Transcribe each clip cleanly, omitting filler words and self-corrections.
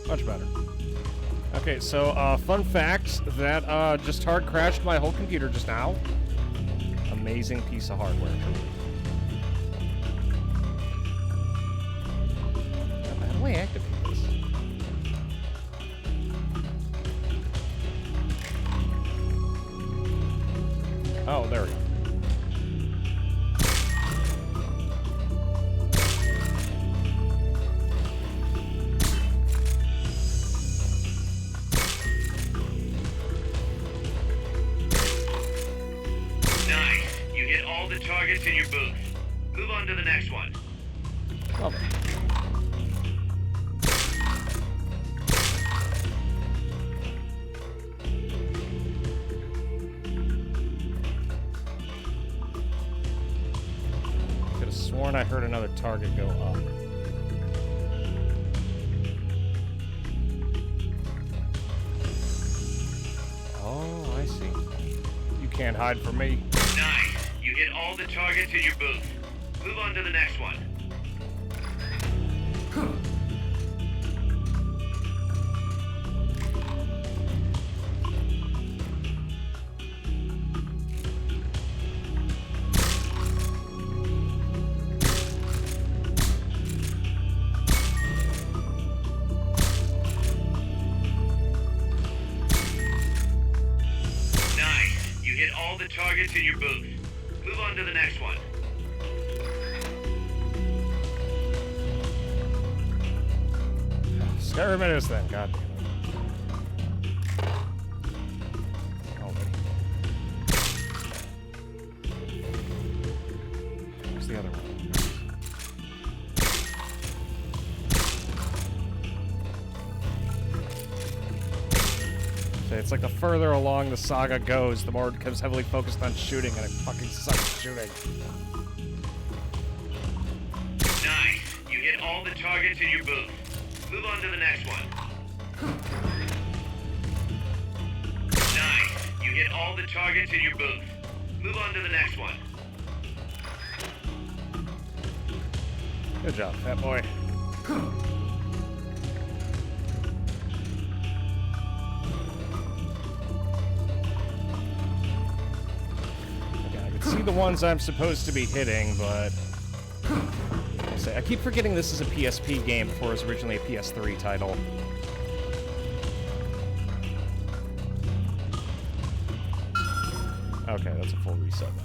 Much better. Okay, so, fun fact, that, just hard crashed my whole computer just now. Amazing piece of hardware, truly. How do I activate this? Oh, there we go. Nice. You hit all the targets in your booth. Move on to the next one. Love it. Could have sworn I heard another target go up. Oh, I see. You can't hide from me. Nice. You hit all the targets in your booth. Move on to the next one. Nice. You hit all the targets in your booth. Move on to the next one. Skyrim it is then, god damn it. Already. Where's the other one? So it's like the further along the saga goes, the more it becomes heavily focused on shooting, and I fucking suck at shooting. Nice. You hit all the targets in your booth. Move on to the next one. Nice. You hit all the targets in your booth. Move on to the next one. Good job, fat boy. Okay, I can see the ones I'm supposed to be hitting, but I keep forgetting this is a PSP game before it was originally a PS3 title. Okay, that's a full reset now.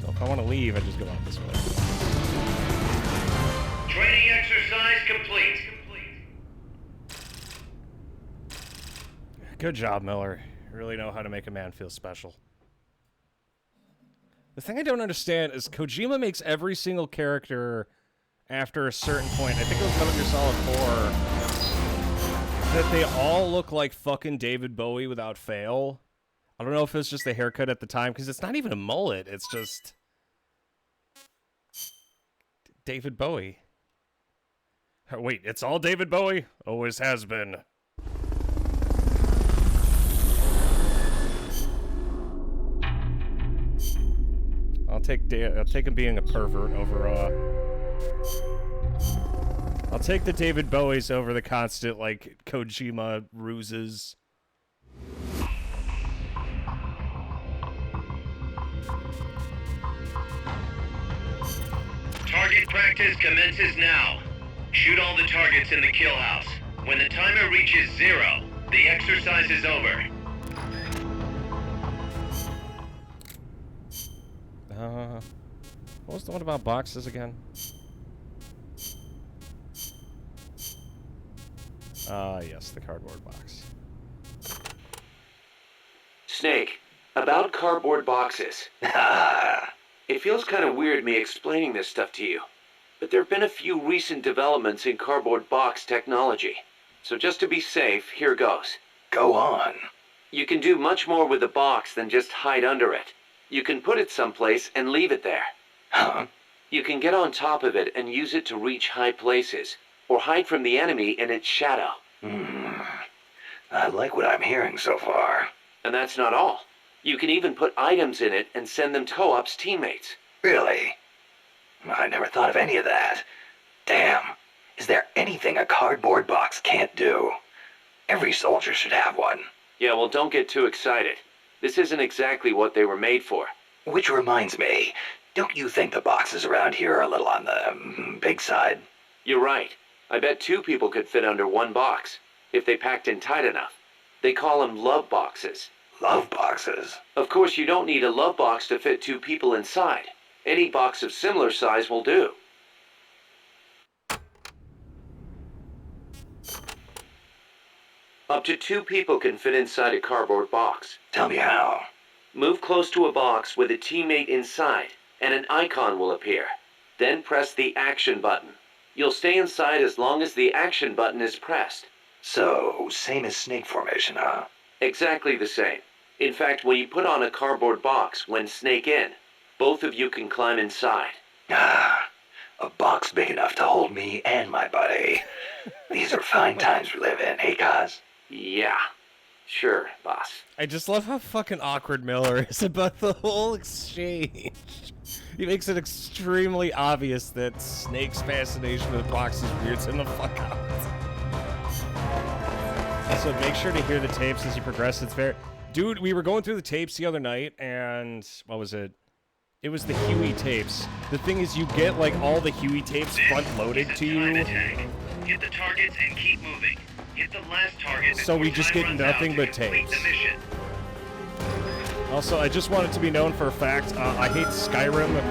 So if I want to leave, I just go out this way. Training exercise complete. Good job, Miller. You really know how to make a man feel special. The thing I don't understand is Kojima makes every single character after a certain point, I think it was Metal Gear Solid 4, that they all look like fucking David Bowie without fail. I don't know if it's just the haircut at the time, because it's not even a mullet, it's just David Bowie. Wait, it's all David Bowie? Always has been. I'll take him being a pervert over, I'll take the David Bowies over the constant, like, Kojima ruses. Target practice commences now. Shoot all the targets in the kill house. When the timer reaches 0, the exercise is over. What was the one about boxes again? Yes, the cardboard box. Snake, about cardboard boxes. It feels kind of weird me explaining this stuff to you, but there have been a few recent developments in cardboard box technology. So just to be safe, here goes. Go on. You can do much more with the box than just hide under it. You can put it someplace and leave it there. Huh? You can get on top of it and use it to reach high places, or hide from the enemy in its shadow. I like what I'm hearing so far. And that's not all. You can even put items in it and send them to co-op's teammates. Really? I never thought of any of that. Damn. Is there anything a cardboard box can't do? Every soldier should have one. Yeah, well, don't get too excited. This isn't exactly what they were made for. Which reminds me, don't you think the boxes around here are a little on the big side? You're right. I bet 2 people could fit under one box, if they packed in tight enough. They call them love boxes. Love boxes? Of course, you don't need a love box to fit 2 people inside. Any box of similar size will do. Up to 2 people can fit inside a cardboard box. Tell me how. Move close to a box with a teammate inside, and an icon will appear. Then press the action button. You'll stay inside as long as the action button is pressed. So, same as snake formation, huh? Exactly the same. In fact, when you put on a cardboard box when snake in, both of you can climb inside. Ah, a box big enough to hold me and my buddy. These are fine times we live in, hey, Kaz? Yeah. Sure, boss. I just love how fucking awkward Miller is about the whole exchange. He makes it extremely obvious that Snake's fascination with boxes weirds him the fuck out. So make sure to hear the tapes as you progress. It's fair. Dude, we were going through the tapes the other night, and what was it? It was the Huey tapes. The thing is, you get like all the Huey tapes front-loaded to you. Hit the targets and keep moving. Hit the last target. So we just get nothing but tapes. Also, I just want it to be known for a fact, I hate Skyrim with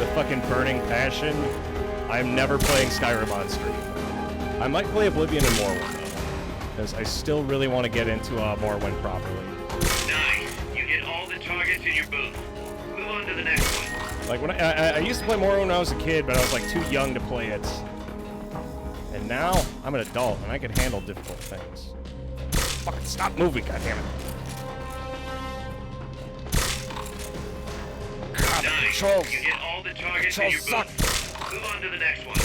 a fucking burning passion. I'm never playing Skyrim on stream. I might play Oblivion and Morrowind, though, because I still really want to get into Morrowind properly. Nice. You get all the targets in your booth. Move on to the next one. Like, when I used to play Morrowind when I was a kid, but I was, like, too young to play it. And now, I'm an adult, and I can handle difficult things. Fucking stop moving, goddammit. God, the Nice. controls. You get all the targets in your Controls booth. Move on to the next one.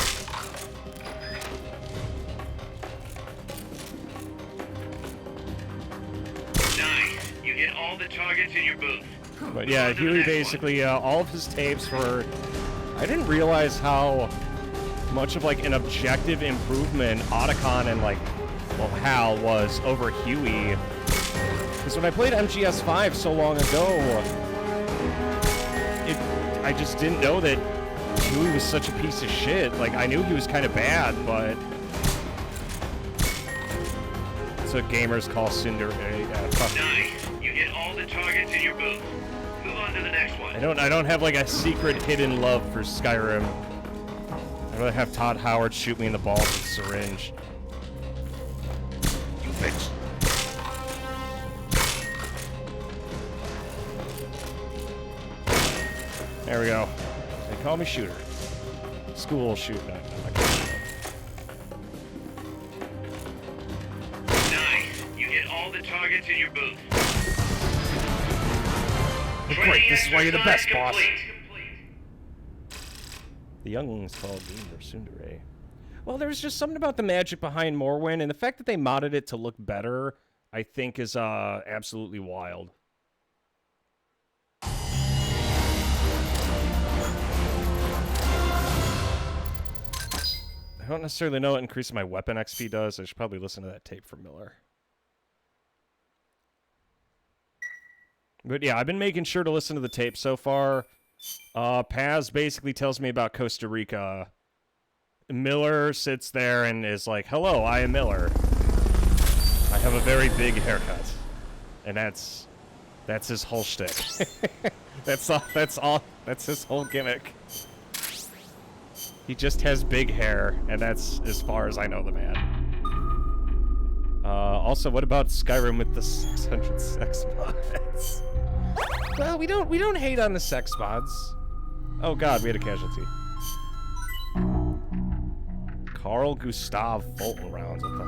Nice. You get all the targets in your booth. But yeah, Huey basically, all of his tapes were... I didn't realize how much of, like, an objective improvement Otacon and, like, well, Hal was over Huey. Because when I played MGS5 so long ago, I just didn't know that Huey was such a piece of shit. Like, I knew he was kind of bad, but... That's what gamers call Tsundere. Fuck. Nice. You get all the targets in your booth. Move on to the next one. I don't have, like, a secret hidden love for Skyrim. I'd rather have Todd Howard shoot me in the balls with a syringe. You bitch. There we go. They call me Shooter. School shooter. Nice. You get all the targets in your booth. Great, this is why you're the best, boss. Complete. The young's called Gamer Tsundere. Well, there's just something about the magic behind Morrowind, and the fact that they modded it to look better, I think, is absolutely wild. I don't necessarily know what increasing my weapon XP does. I should probably listen to that tape from Miller. But yeah, I've been making sure to listen to the tape so far. Paz basically tells me about Costa Rica. Miller sits there and is like, "Hello, I am Miller. I have a very big haircut." And that's his whole shtick. That's his whole gimmick. He just has big hair, and that's as far as I know the man. Also, what about Skyrim with the 600 sex mods? Well, we don't hate on the sex mods. Oh god, we had a casualty. Carl Gustav Fulton rounds, what the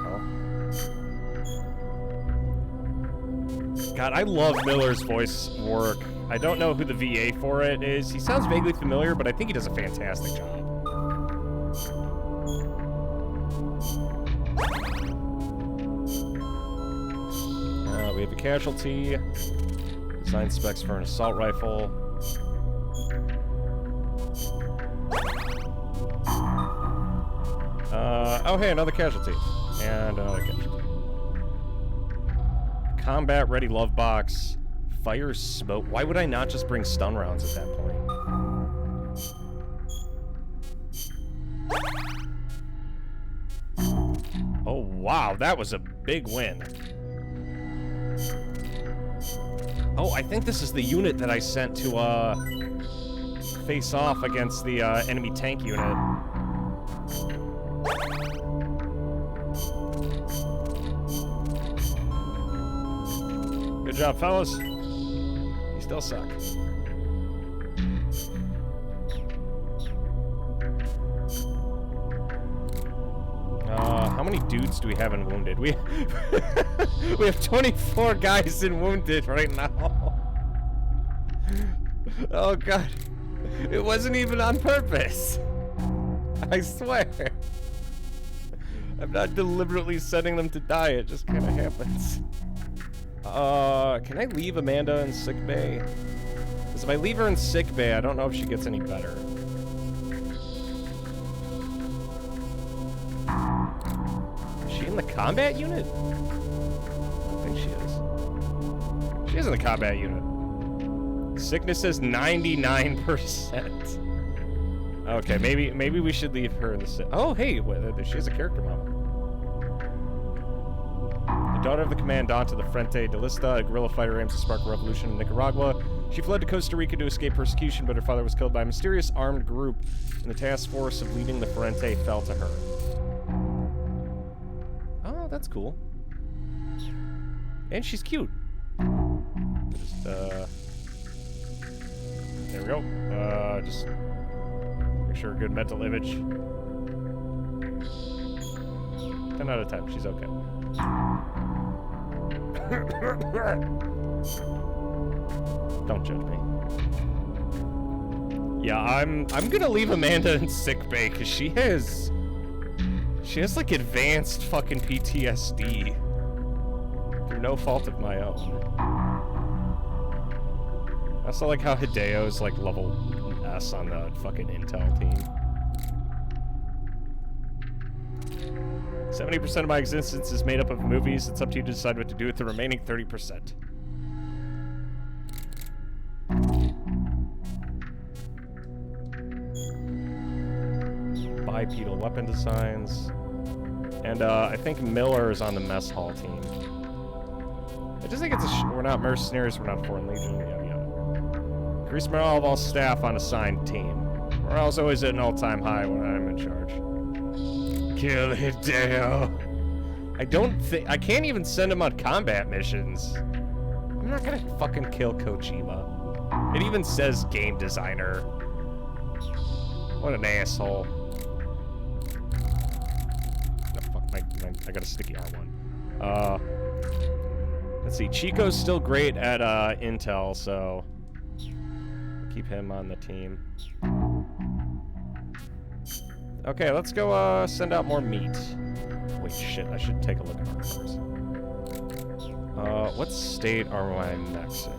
hell? God, I love Miller's voice work. I don't know who the VA for it is. He sounds vaguely familiar, but I think he does a fantastic job. We have a casualty. Design specs for an assault rifle. Oh, hey, another casualty. And another casualty. Combat ready love box. Fire smoke. Why would I not just bring stun rounds at that point? Oh, wow. That was a big win. Oh, I think this is the unit that I sent to, face off against the, enemy tank unit. Good job, fellas. You still suck. How many dudes do we have in wounded? We we have 24 guys in wounded right now. Oh god. It wasn't even on purpose. I swear. I'm not deliberately setting them to die, it just kind of happens. Can I leave Amanda in sickbay? Because if I leave her in sickbay, I don't know if she gets any better. Is she in the combat unit? I think she is. She is in the combat unit. Sickness is 99%. Okay, maybe we should leave her in the oh, hey, she has a character model. Daughter of the Commandant of the Frente de Lista, a guerrilla fighter aims to spark a revolution in Nicaragua. She fled to Costa Rica to escape persecution, but her father was killed by a mysterious armed group, and the task force of leading the Frente fell to her. Oh, that's cool. And she's cute. Just, there we go. Just make sure good mental image. 10 out of 10, she's okay. Don't judge me. Yeah, I'm gonna leave Amanda in sickbay because she has like advanced fucking PTSD through no fault of my own. I also like how Hideo's like level S on the fucking intel team. 70% of my existence is made up of movies. It's up to you to decide what to do with the remaining 30%. Bipedal weapon designs. And I think Miller is on the mess hall team. I just think it's we're not mercenaries, we're not foreign legion, yada yada. Increase morale of all staff on assigned team. Morale's always at an all-time high when I'm in charge. Kill Hideo. I can't even send him on combat missions. I'm not gonna fucking kill Kojima. It even says game designer. What an asshole. No, fuck, I got a sticky R1. Let's see, Chico's still great at intel, so keep him on the team. Okay, let's go send out more meat. Wait, shit, I should take a look at our cars. What state are my mechs in?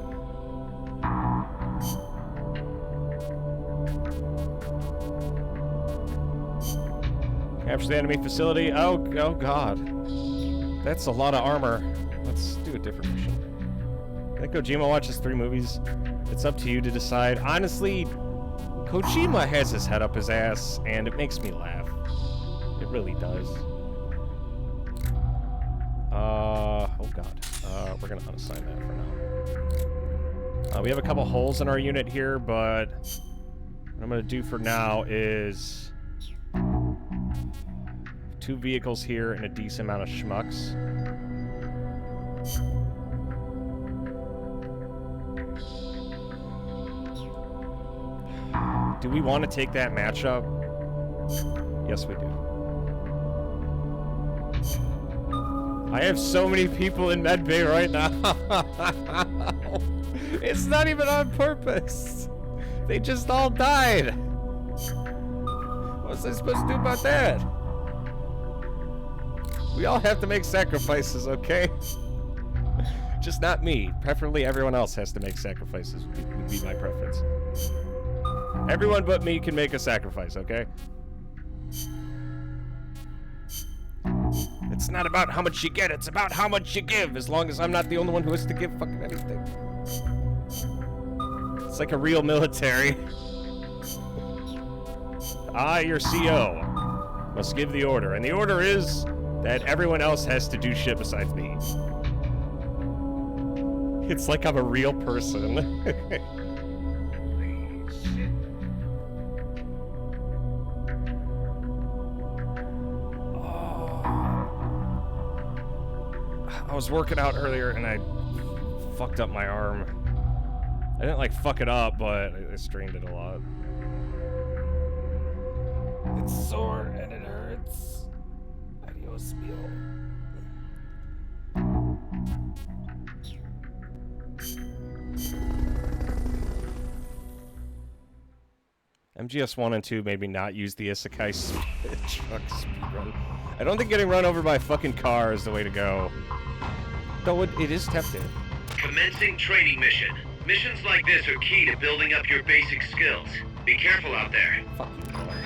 Capture the enemy facility. Oh god. That's a lot of armor. Let's do a different mission. I think Kojima watches 3 movies. It's up to you to decide. Honestly, Kojima has his head up his ass, and it makes me laugh. It really does. Oh god. We're gonna unassign that for now. We have a couple holes in our unit here, but what I'm gonna do for now is 2 vehicles here and a decent amount of schmucks. Do we want to take that matchup? Yes, we do. I have so many people in medbay right now. It's not even on purpose. They just all died. What was I supposed to do about that? We all have to make sacrifices, okay? Just not me. Preferably everyone else has to make sacrifices, would be my preference. Everyone but me can make a sacrifice, okay? It's not about how much you get, it's about how much you give, as long as I'm not the only one who has to give fucking anything. It's like a real military. I, your CO, must give the order, and the order is that everyone else has to do shit besides me. It's like I'm a real person. I was working out earlier and I fucked up my arm. I didn't like fuck it up, but I strained it a lot. It's sore and it hurts. Adios, mio. MGS 1 and 2 made me not use the Isekai truck speedrun. I don't think getting run over by a fucking car is the way to go. Though it is tempting. Commencing training mission. Missions like this are key to building up your basic skills. Be careful out there. Fuck you, Miller.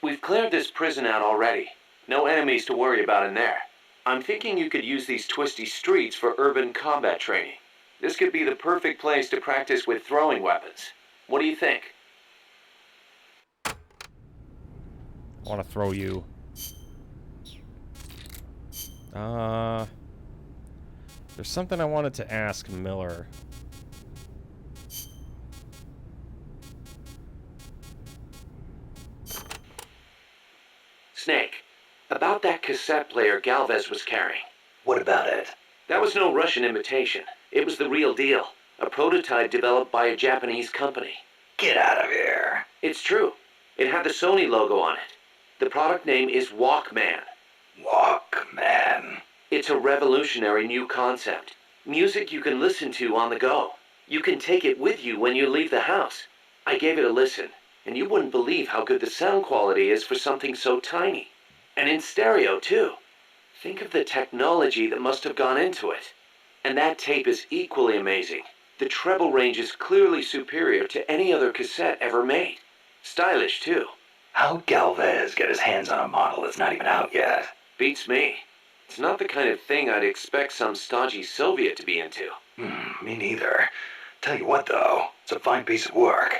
We've cleared this prison out already. No enemies to worry about in there. I'm thinking you could use these twisty streets for urban combat training. This could be the perfect place to practice with throwing weapons. What do you think? I want to throw you. There's something I wanted to ask Miller. Snake, about that cassette player Galvez was carrying. What about it? That was no Russian imitation. It was the real deal. A prototype developed by a Japanese company. Get out of here. It's true. It had the Sony logo on it. The product name is Walkman. Walkman. It's a revolutionary new concept. Music you can listen to on the go. You can take it with you when you leave the house. I gave it a listen, and you wouldn't believe how good the sound quality is for something so tiny. And in stereo, too. Think of the technology that must have gone into it. And that tape is equally amazing. The treble range is clearly superior to any other cassette ever made. Stylish, too. How'd Galvez get his hands on a model that's not even out yet? Beats me. It's not the kind of thing I'd expect some stodgy Soviet to be into. Me neither. Tell you what, though, it's a fine piece of work.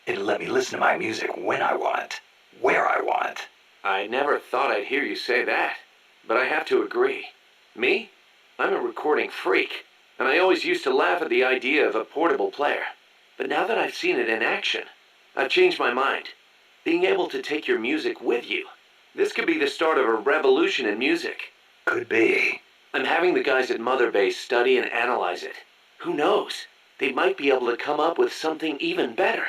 It'll let me listen to my music when I want, where I want. I never thought I'd hear you say that, but I have to agree. Me? I'm a recording freak, and I always used to laugh at the idea of a portable player. But now that I've seen it in action, I've changed my mind. Being able to take your music with you, this could be the start of a revolution in music. Could be. I'm having the guys at Mother Base study and analyze it. Who knows? They might be able to come up with something even better.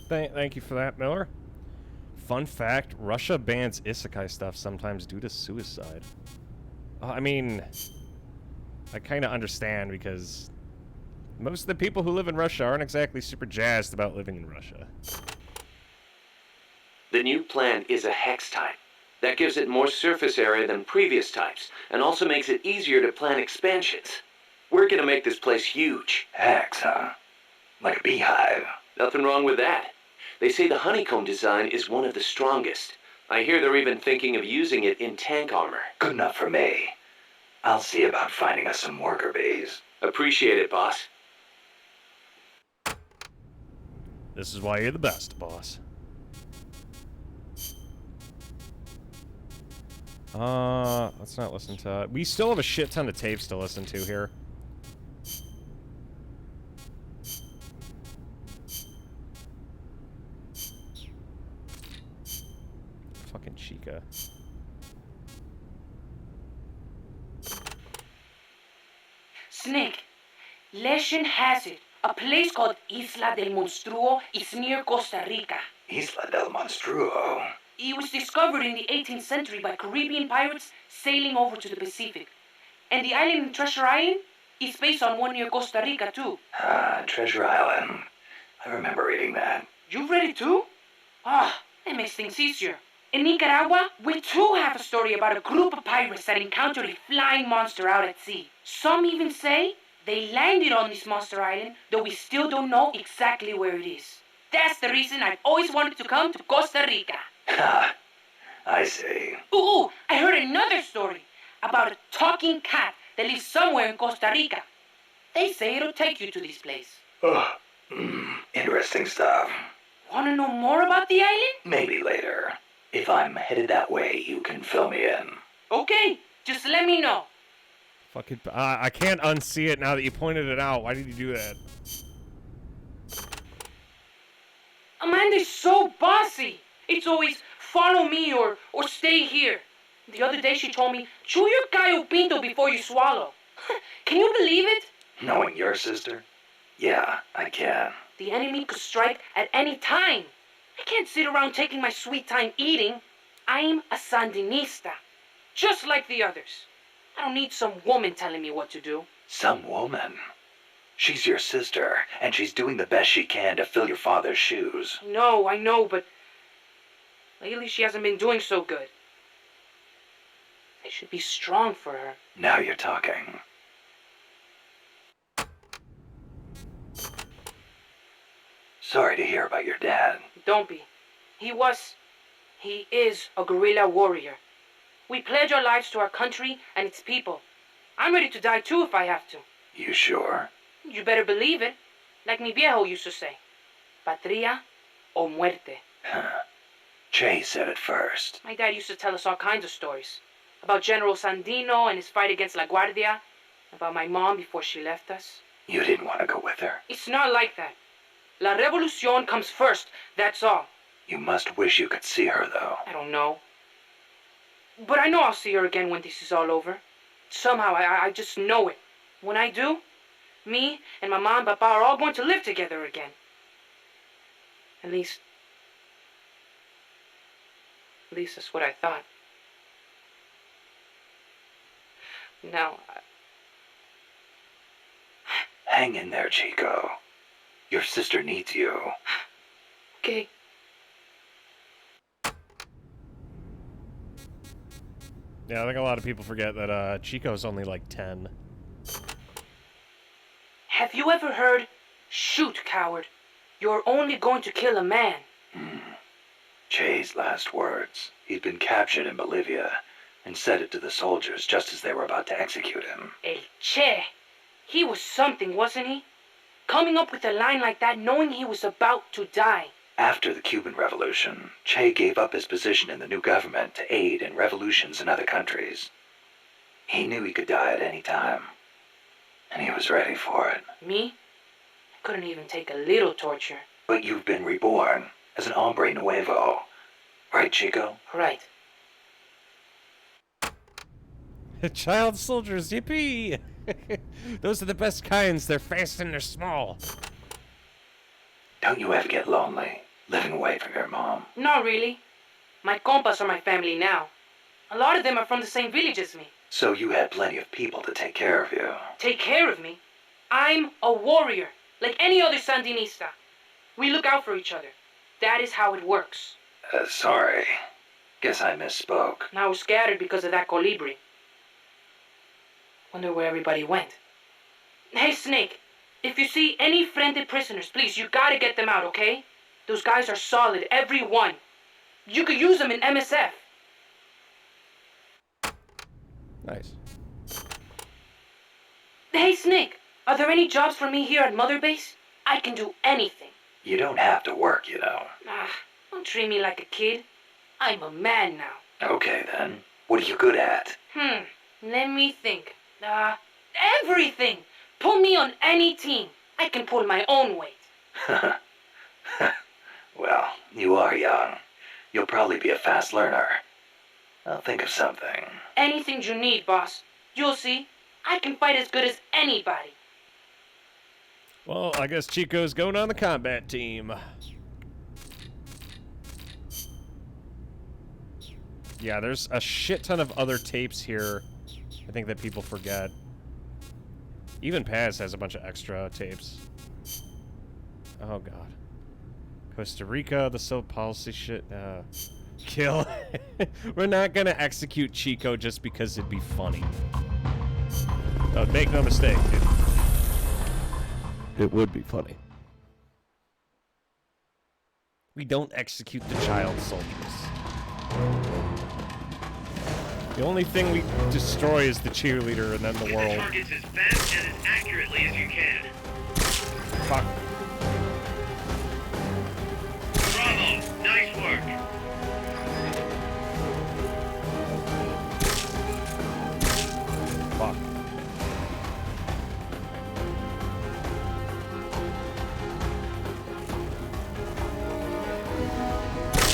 Thank you for that, Miller. Fun fact, Russia bans isekai stuff sometimes due to suicide. I mean, I kind of understand because most of the people who live in Russia aren't exactly super jazzed about living in Russia. The new plan is a hex type. That gives it more surface area than previous types, and also makes it easier to plan expansions. We're gonna make this place huge. Hex, huh? Like a beehive. Nothing wrong with that. They say the honeycomb design is one of the strongest. I hear they're even thinking of using it in tank armor. Good enough for me. I'll see about finding us some worker bees. Appreciate it, boss. This is why you're the best, boss. Let's not listen to... We still have a shit ton of tapes to listen to here. Fucking Chica. Snake, legend has it, a place called Isla del Monstruo is near Costa Rica. Isla del Monstruo. It was discovered in the 18th century by Caribbean pirates sailing over to the Pacific. And the island in Treasure Island is based on one near Costa Rica, too. Ah, Treasure Island. I remember reading that. You've read it, too? Ah, that makes things easier. In Nicaragua, we too have a story about a group of pirates that encountered a flying monster out at sea. Some even say They landed on this monster island, though we still don't know exactly where it is. That's the reason I've always wanted to come to Costa Rica. Ha! I see. Ooh, I heard another story about a talking cat that lives somewhere in Costa Rica. They say it'll take you to this place. Oh, interesting stuff. Want to know more about the island? Maybe later. If I'm headed that way, you can fill me in. Okay, just let me know. Fucking, I can't unsee it now that you pointed it out. Why did you do that? Amanda's so bossy. It's always follow me or stay here. The other day she told me, chew your gallo pinto before you swallow. Can you believe it? Knowing your sister? Yeah, I can. The enemy could strike at any time. I can't sit around taking my sweet time eating. I'm a Sandinista, just like the others. I don't need some woman telling me what to do. Some woman? She's your sister, and she's doing the best she can to fill your father's shoes. No, I know, but lately she hasn't been doing so good. I should be strong for her. Now you're talking. Sorry to hear about your dad. Don't be. He is a guerrilla warrior. We pledge our lives to our country and its people. I'm ready to die too if I have to. You sure? You better believe it. Like mi viejo used to say. Patria o muerte. Huh. Che said it first. My dad used to tell us all kinds of stories. About General Sandino and his fight against La Guardia. About my mom before she left us. You didn't want to go with her? It's not like that. La Revolucion comes first, that's all. You must wish you could see her, though. I don't know. But I know I'll see her again when this is all over. Somehow, I just know it. When I do, me and my mom and papa are all going to live together again. At least that's what I thought. Now, Hang in there, Chico. Your sister needs you. okay. Yeah, I think a lot of people forget that Chico's only like 10. Have you ever heard, shoot, coward, you're only going to kill a man? Che's last words. He'd been captured in Bolivia and said it to the soldiers just as they were about to execute him. El Che. He was something, wasn't he? Coming up with a line like that knowing he was about to die. After the Cuban Revolution, Che gave up his position in the new government to aid in revolutions in other countries. He knew he could die at any time, and he was ready for it. Me? I couldn't even take a little torture. But you've been reborn as an hombre nuevo. Right, Chico? Right. Child soldiers, yippee! Those are the best kinds. They're fast and they're small. Don't you ever get lonely, living away from your mom? Not really. My compas are my family now. A lot of them are from the same village as me. So you had plenty of people to take care of you. Take care of me? I'm a warrior, like any other Sandinista. We look out for each other. That is how it works. Sorry. Guess I misspoke. Now we're scattered because of that colibri. Wonder where everybody went. Hey, Snake. If you see any Frente prisoners, please, you gotta get them out, okay? Those guys are solid, every one. You could use them in MSF. Nice. Hey, Snake. Are there any jobs for me here at Mother Base? I can do anything. You don't have to work, you know. Don't treat me like a kid. I'm a man now. Okay, then. What are you good at? Let me think. Everything! Put me on any team. I can pull my own weight. Well, you are young. You'll probably be a fast learner. I'll think of something. Anything you need, boss. You'll see. I can fight as good as anybody. Well, I guess Chico's going on the combat team. Yeah, there's a shit ton of other tapes here, I think, that people forget. Even Paz has a bunch of extra tapes. Oh, God. Costa Rica, the civil policy shit. Kill. We're not gonna execute Chico just because it'd be funny. Make no mistake, dude. It would be funny. We don't execute the child soldiers. The only thing we destroy is the cheerleader and then the Hit world. the targets as fast and as accurately as you can. Fuck. Bravo! Nice work! Fuck.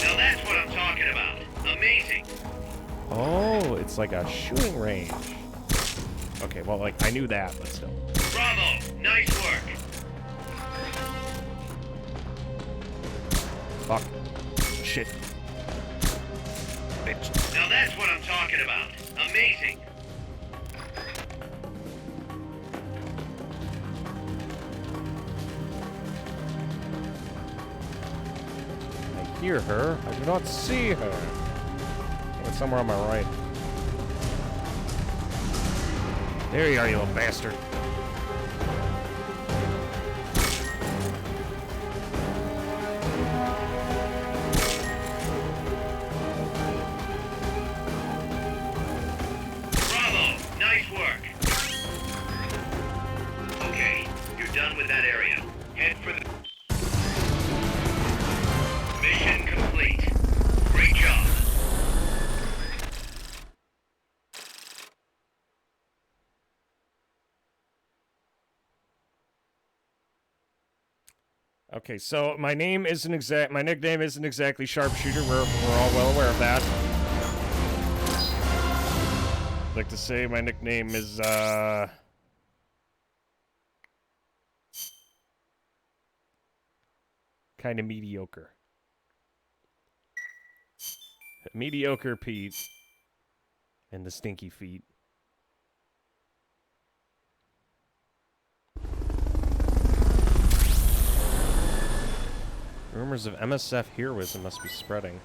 Now that's what I'm talking about. Amazing! Oh, it's like a shooting range. Okay, well, like, I knew that, but still. Bravo! Nice work! Fuck. Shit. Bitch. Now that's what I'm talking about. Amazing! I hear her. I do not see her. It's somewhere on my right. There you are, you little bastard. Bravo! Nice work! Okay, you're done with that area. Head for the... Mission complete. Great job. Okay, so my nickname isn't exactly Sharpshooter. We're all well aware of that. I'd like to say my nickname is kind of mediocre. Mediocre Pete and the stinky feet. Rumors of MSF heroism must be spreading.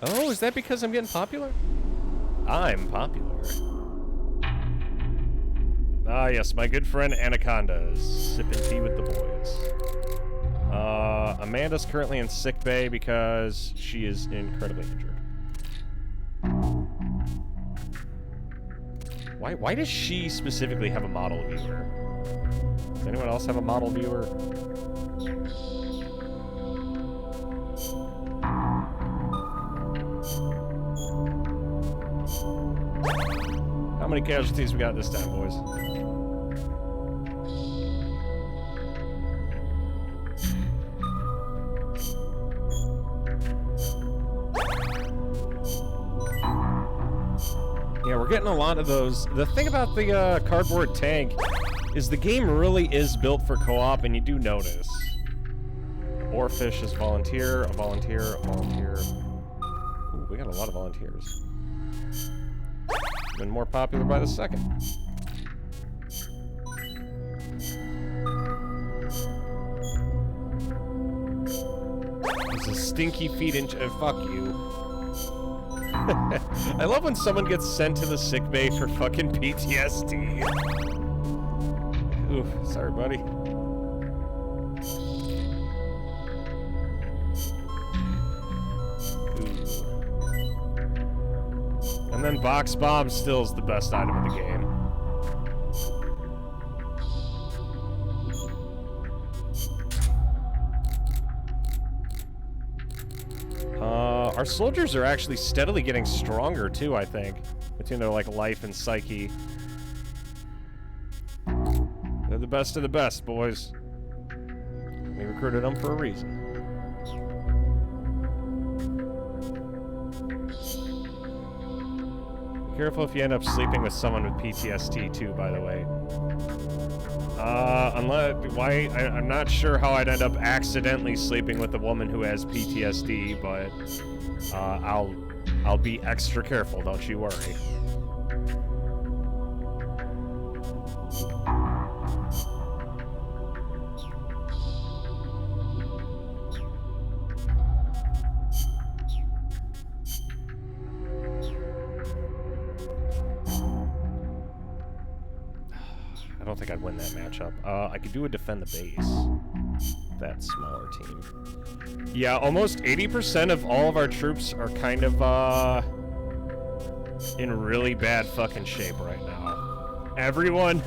Oh, is that because I'm getting popular? I'm popular. Ah, yes, my good friend Anaconda is sipping tea with the boys. Amanda's currently in sick bay because she is incredibly injured. Why does she specifically have a model viewer? Does anyone else have a model viewer? How many casualties we got this time, boys? Yeah, we're getting a lot of those. The thing about the cardboard tank is the game really is built for co-op, and you do notice. Oarfish is volunteer, a volunteer, a volunteer. Ooh, we got a lot of volunteers. Been more popular by the second. It's a stinky feet inch. Fuck you. I love when someone gets sent to the sick bay for fucking PTSD. Ooh, sorry, buddy. Ooh. And then box bomb still is the best item in the game. Our soldiers are actually steadily getting stronger too, I think. Between their like life and psyche. They're the best of the best, boys. We recruited them for a reason. Be careful if you end up sleeping with someone with PTSD too, by the way. I'm not sure how I'd end up accidentally sleeping with a woman who has PTSD, but I'll be extra careful, don't you worry. don't think I'd win that matchup. I could do a defend the base. That smaller team. Yeah, almost 80% of all of our troops are kind of, in really bad fucking shape right now. Everyone,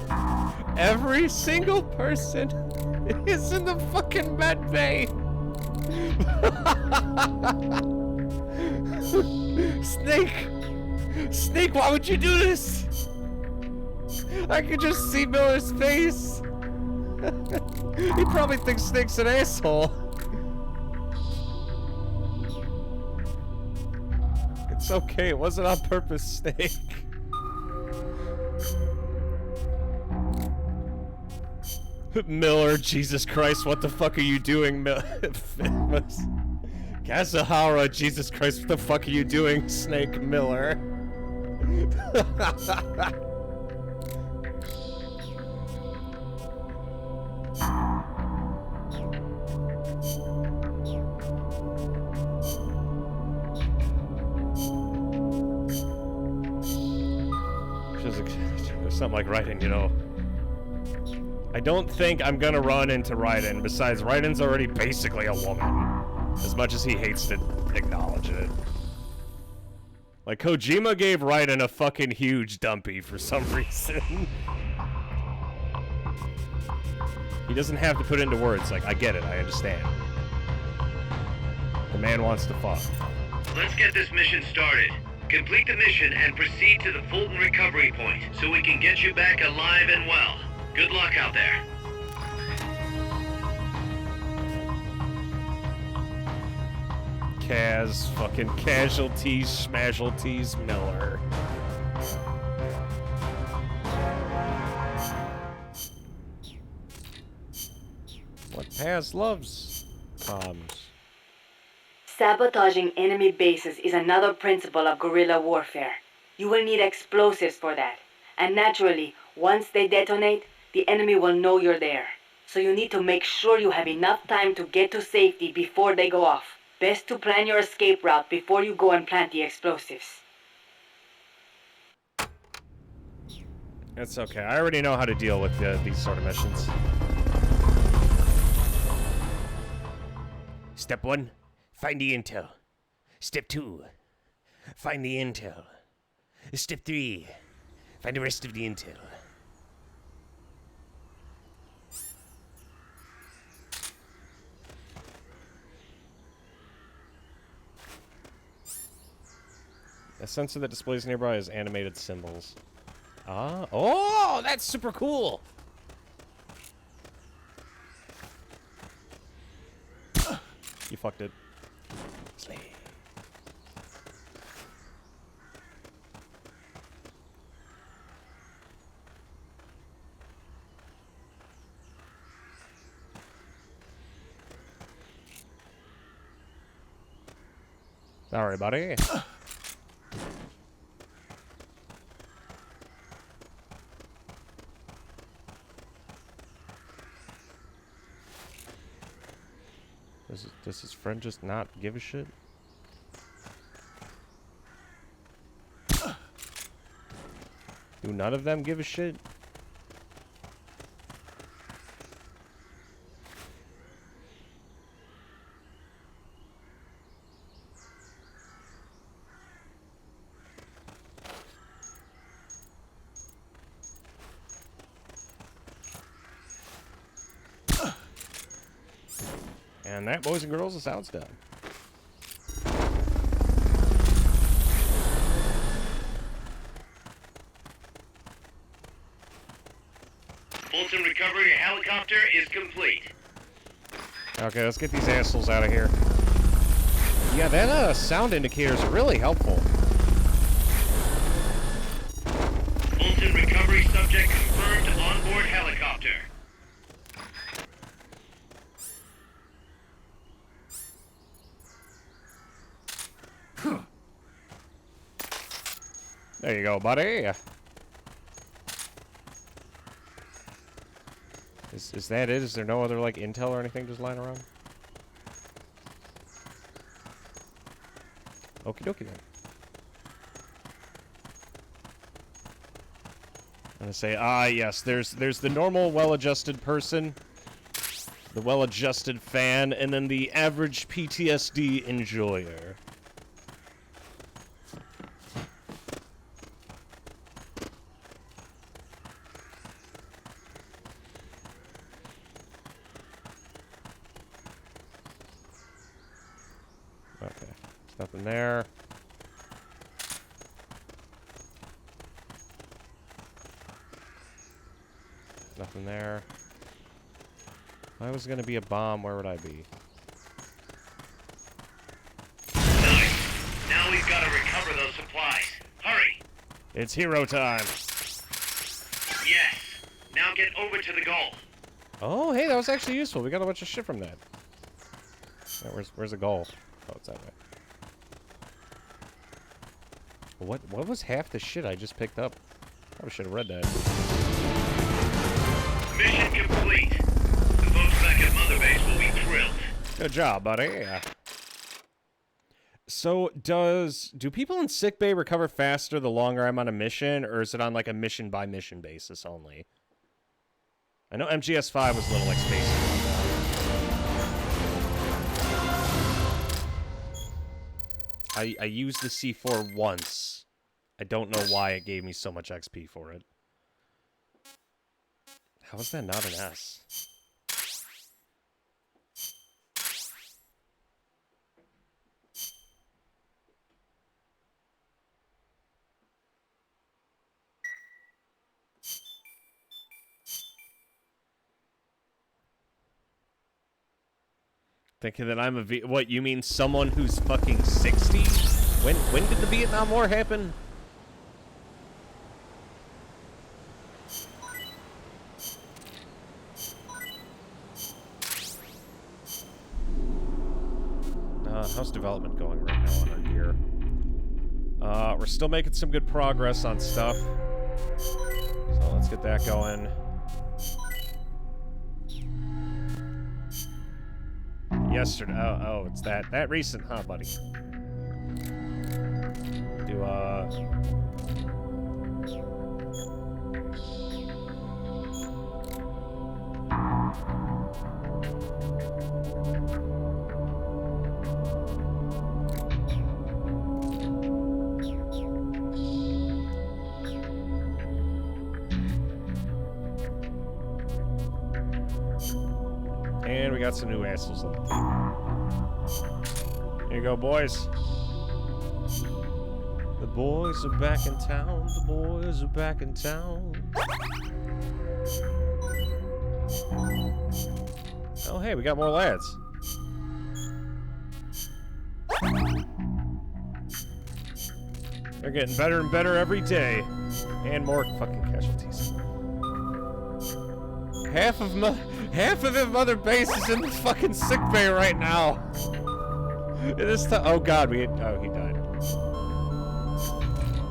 every single person is in the fucking med bay. Snake! Snake, why would you do this? I could just see Miller's face. He probably thinks Snake's an asshole. It's okay, it wasn't on purpose, Snake. Miller, Jesus Christ, what the fuck are you doing, Kazuhara, Jesus Christ, what the fuck are you doing, Snake Miller? There's something like Raiden, you know. I don't think I'm gonna run into Raiden. Besides, Raiden's already basically a woman. As much as he hates to acknowledge it. Like, Kojima gave Raiden a fucking huge dumpy for some reason. He doesn't have to put it into words. Like, I get it, I understand. The man wants to fuck. Let's get this mission started. Complete the mission and proceed to the Fulton recovery point so we can get you back alive and well. Good luck out there. Kaz, fucking casualties, smashulties, Miller. What Paz loves bombs. Sabotaging enemy bases is another principle of guerrilla warfare. You will need explosives for that. And naturally, once they detonate, the enemy will know you're there. So you need to make sure you have enough time to get to safety before they go off. Best to plan your escape route before you go and plant the explosives. It's okay. I already know how to deal with these sort of missions. Step 1, find the intel. Step 2, find the intel. Step 3, find the rest of the intel. A sensor that displays nearby is animated symbols. Ah, oh, that's super cool. You fucked it. Slay. Sorry, buddy. Does his friend just not give a shit? Do none of them give a shit? And that, boys and girls, is how it's done. Fulton recovery helicopter is complete. Okay, let's get these assholes out of here. Yeah, that sound indicator is really helpful. Fulton recovery subject confirmed onboard helicopter. There you go, buddy. Is that it? Is there no other, like, intel or anything just lying around? Okie dokie then. gonna say, yes, there's the normal well-adjusted person, the well-adjusted fan, and then the average PTSD enjoyer. Okay, there's nothing there. Nothing there. If I was gonna be a bomb, where would I be? Nice. Now we've got to recover those supplies. Hurry. It's hero time. Yes. Now get over to the goal. Oh, hey, that was actually useful. We got a bunch of shit from that. Yeah, where's the goal? Oh, it's that way. What was half the shit I just picked up? Probably should have read that. Mission complete. The folks back at Mother Base will be thrilled. Good job, buddy. Yeah. So, do people in sickbay recover faster the longer I'm on a mission, or is it on like a mission by mission basis only? I know MGS5 was a little like spacey on that. I used the C4 once. I don't know why it gave me so much XP for it. How is that not an S? Thinking that I'm a what, you mean someone who's fucking 60? When did the Vietnam War happen? How's development going right now on our gear? We're still making some good progress on stuff. So let's get that going. Yesterday, oh, it's that recent, huh, buddy? Do, and we got some new assholes on the team. Here you go, boys. The boys are back in town. The boys are back in town. Oh, hey, we got more lads. They're getting better and better every day. And more fucking casualties. Half of the Mother Base is in the fucking sick bay right now. It is oh god, he died.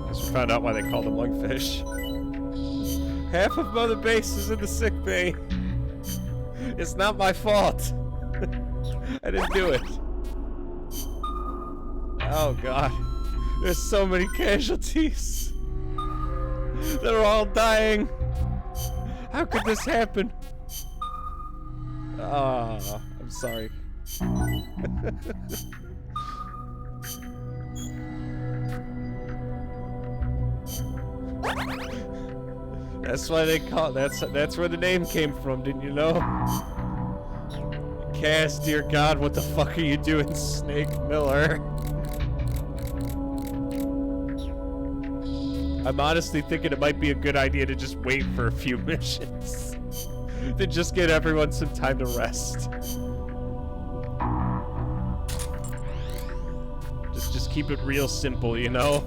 Guess we found out why they called him Lungfish. Half of Mother Base is in the sick bay. It's not my fault. I didn't do it. Oh god. There's so many casualties. They're all dying. How could this happen? Ah, I'm sorry. That's why they call that's where the name came from, didn't you know? Cass, dear God, what the fuck are you doing, Snake Miller? I'm honestly thinking it might be a good idea to just wait for a few missions. To just get everyone some time to rest. Just keep it real simple, you know?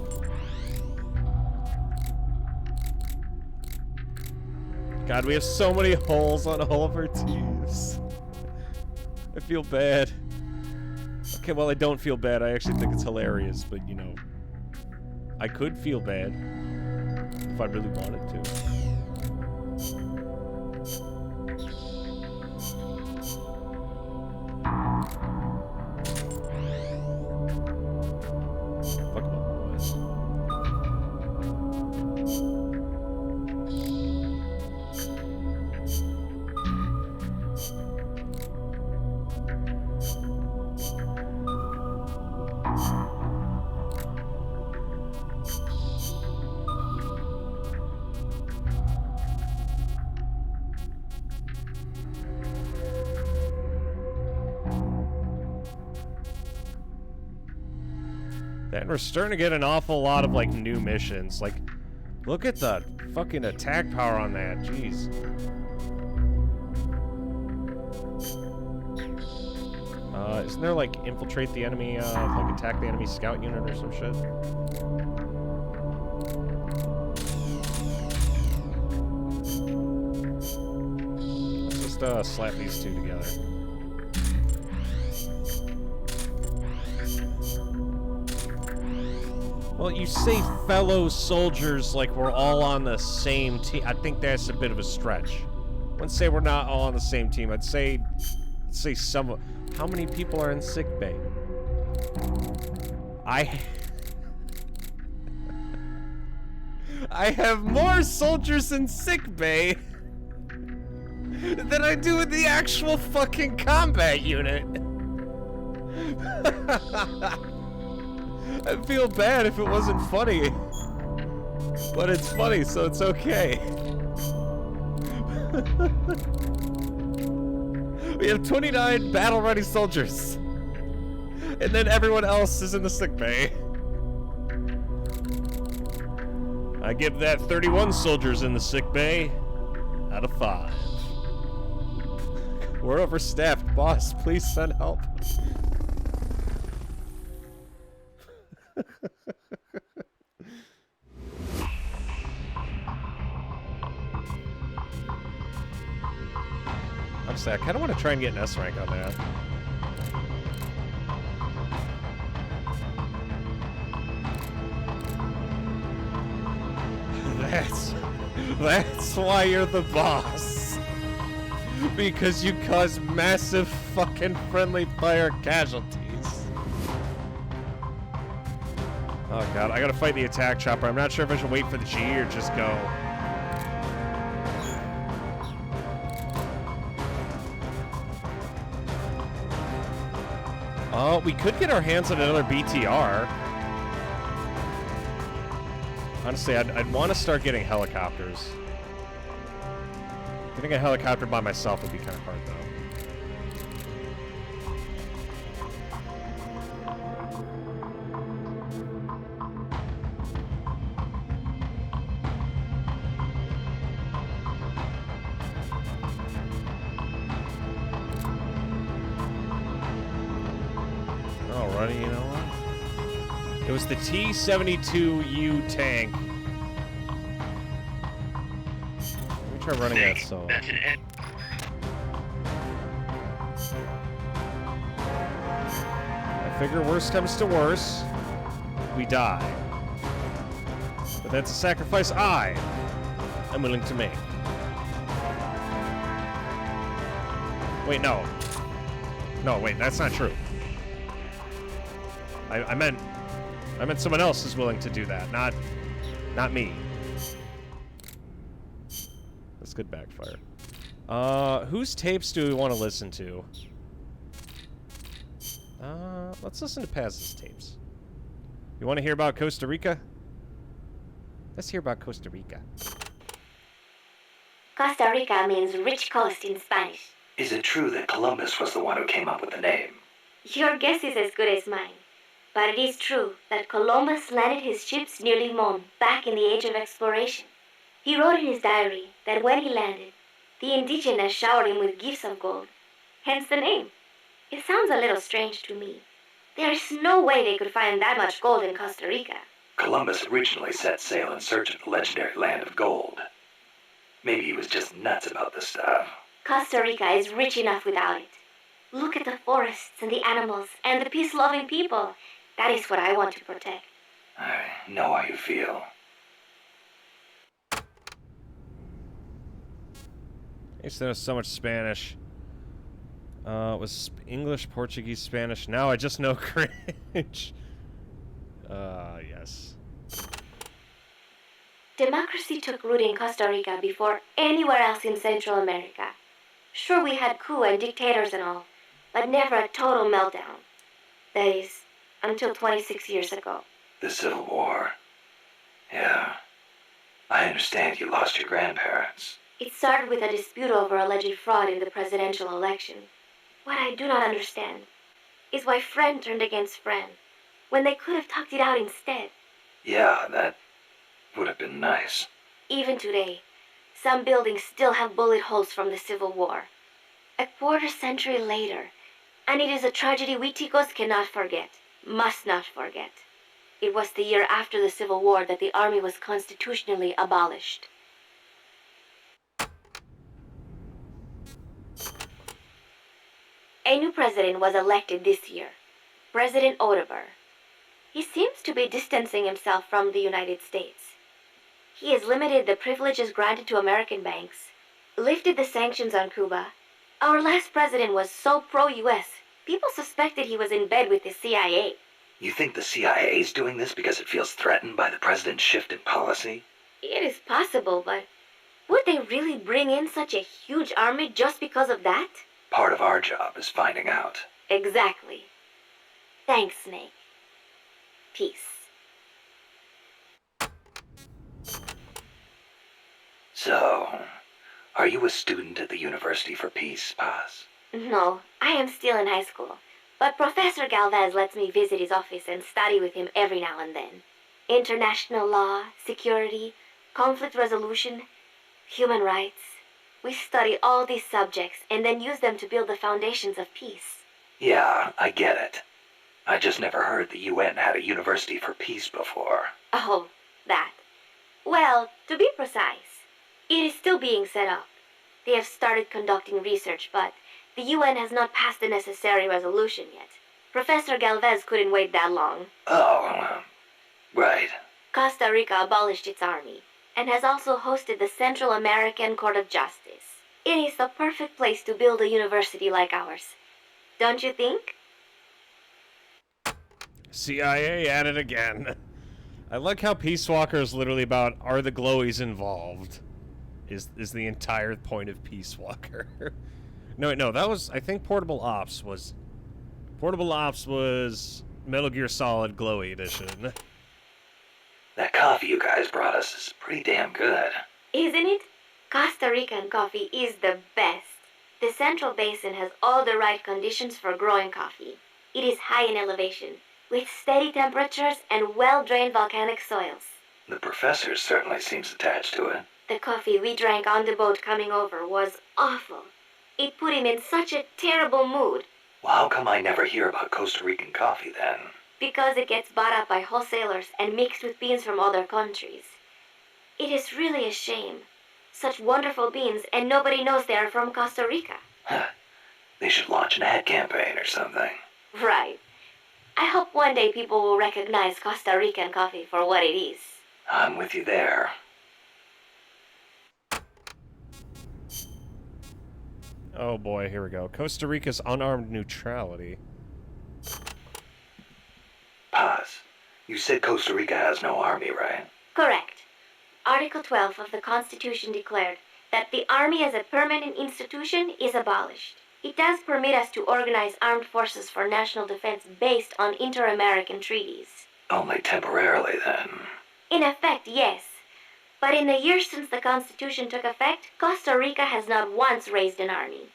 God, we have so many holes on all of our teams. I feel bad. Okay, well, I don't feel bad. I actually think it's hilarious, but, you know, I could feel bad if I really wanted to. Fuck them up, boys. And we're starting to get an awful lot of, like, new missions. Like, look at the fucking attack power on that. Jeez. Isn't there, like, infiltrate the enemy, like, attack the enemy scout unit or some shit? Let's just, slap these two together. Well, you say fellow soldiers like we're all on the same team. I think that's a bit of a stretch. I wouldn't say we're not all on the same team. I'd say some. How many people are in sickbay? I have more soldiers in sickbay than I do with the actual fucking combat unit. I'd feel bad if it wasn't funny. But it's funny, so it's okay. We have 29 battle-ready soldiers. And then everyone else is in the sickbay. I give that 31 soldiers in the sickbay out of 5. We're overstaffed. Boss, please send help. Honestly, I kind of want to try and get an S rank on that. That's why you're the boss. Because you cause massive fucking friendly fire casualties. Oh god, I gotta fight the attack chopper. I'm not sure if I should wait for the G or just go. Oh, we could get our hands on another BTR. Honestly, I'd want to start getting helicopters. Getting a helicopter by myself would be kind of hard, though. Alrighty, you know what? It was the T-72U tank. Let me try running that solo. That's an end. I figure worst comes to worst, we die. But that's a sacrifice I am willing to make. Wait, no. No, wait, that's not true. I meant someone else is willing to do that, not me. That's good backfire. Whose tapes do we want to listen to? Let's listen to Paz's tapes. You want to hear about Costa Rica? Let's hear about Costa Rica. Costa Rica means rich coast in Spanish. Is it true that Columbus was the one who came up with the name? Your guess is as good as mine. But it is true that Columbus landed his ships near Limon back in the age of exploration. He wrote in his diary that when he landed, the indigenous showered him with gifts of gold. Hence the name. It sounds a little strange to me. There is no way they could find that much gold in Costa Rica. Columbus originally set sail in search of the legendary land of gold. Maybe he was just nuts about the stuff. Costa Rica is rich enough without it. Look at the forests and the animals and the peace-loving people. That is what I want to protect. I know how you feel. I used to know so much Spanish. It was English, Portuguese, Spanish. Now I just know cringe. Yes. Democracy took root in Costa Rica before anywhere else in Central America. Sure, we had coup and dictators and all, but never a total meltdown. That is, until 26 years ago. The Civil War. Yeah. I understand you lost your grandparents. It started with a dispute over alleged fraud in the presidential election. What I do not understand is why friend turned against friend, when they could have talked it out instead. Yeah, that would have been nice. Even today, some buildings still have bullet holes from the Civil War. A quarter century later, and it is a tragedy we Ticos cannot forget, must not forget. It was the year after the Civil War that the army was constitutionally abolished. A new president was elected this year, President Odeber. He seems to be distancing himself from the United States. He has limited the privileges granted to American banks, lifted the sanctions on Cuba. Our last president was so pro-US, people suspected he was in bed with the CIA. You think the CIA's doing this because it feels threatened by the president's shift in policy? It is possible, but would they really bring in such a huge army just because of that? Part of our job is finding out. Exactly. Thanks, Snake. Peace. So, are you a student at the University for Peace, Paz? No, I am still in high school, but Professor Galvez lets me visit his office and study with him every now and then. International law, security, conflict resolution, human rights. We study all these subjects and then use them to build the foundations of peace. Yeah, I get it. I just never heard the UN had a University for Peace before. Oh, that. Well, to be precise, it is still being set up. They have started conducting research, but the UN has not passed the necessary resolution yet. Professor Galvez couldn't wait that long. Oh, right. Costa Rica abolished its army and has also hosted the Central American Court of Justice. It is the perfect place to build a university like ours. Don't you think? CIA at it again. I like how Peace Walker is literally about, are the glowies involved? Is the entire point of Peace Walker. No, that was, I think Portable Ops was Metal Gear Solid Glowy Edition. That coffee you guys brought us is pretty damn good. Isn't it? Costa Rican coffee is the best. The Central Basin has all the right conditions for growing coffee. It is high in elevation, with steady temperatures and well-drained volcanic soils. The professor certainly seems attached to it. The coffee we drank on the boat coming over was awful. It put him in such a terrible mood. Well, how come I never hear about Costa Rican coffee then? Because it gets bought up by wholesalers and mixed with beans from other countries. It is really a shame. Such wonderful beans, and nobody knows they are from Costa Rica. They should launch an ad campaign or something. Right. I hope one day people will recognize Costa Rican coffee for what it is. I'm with you there. Oh boy, here we go. Costa Rica's unarmed neutrality. Paz, you said Costa Rica has no army, right? Correct. Article 12 of the Constitution declared that the Army as a permanent institution is abolished. It does permit us to organize armed forces for national defense based on inter-American treaties. Only temporarily, then. In effect, yes. But in the years since the Constitution took effect, Costa Rica has not once raised an army.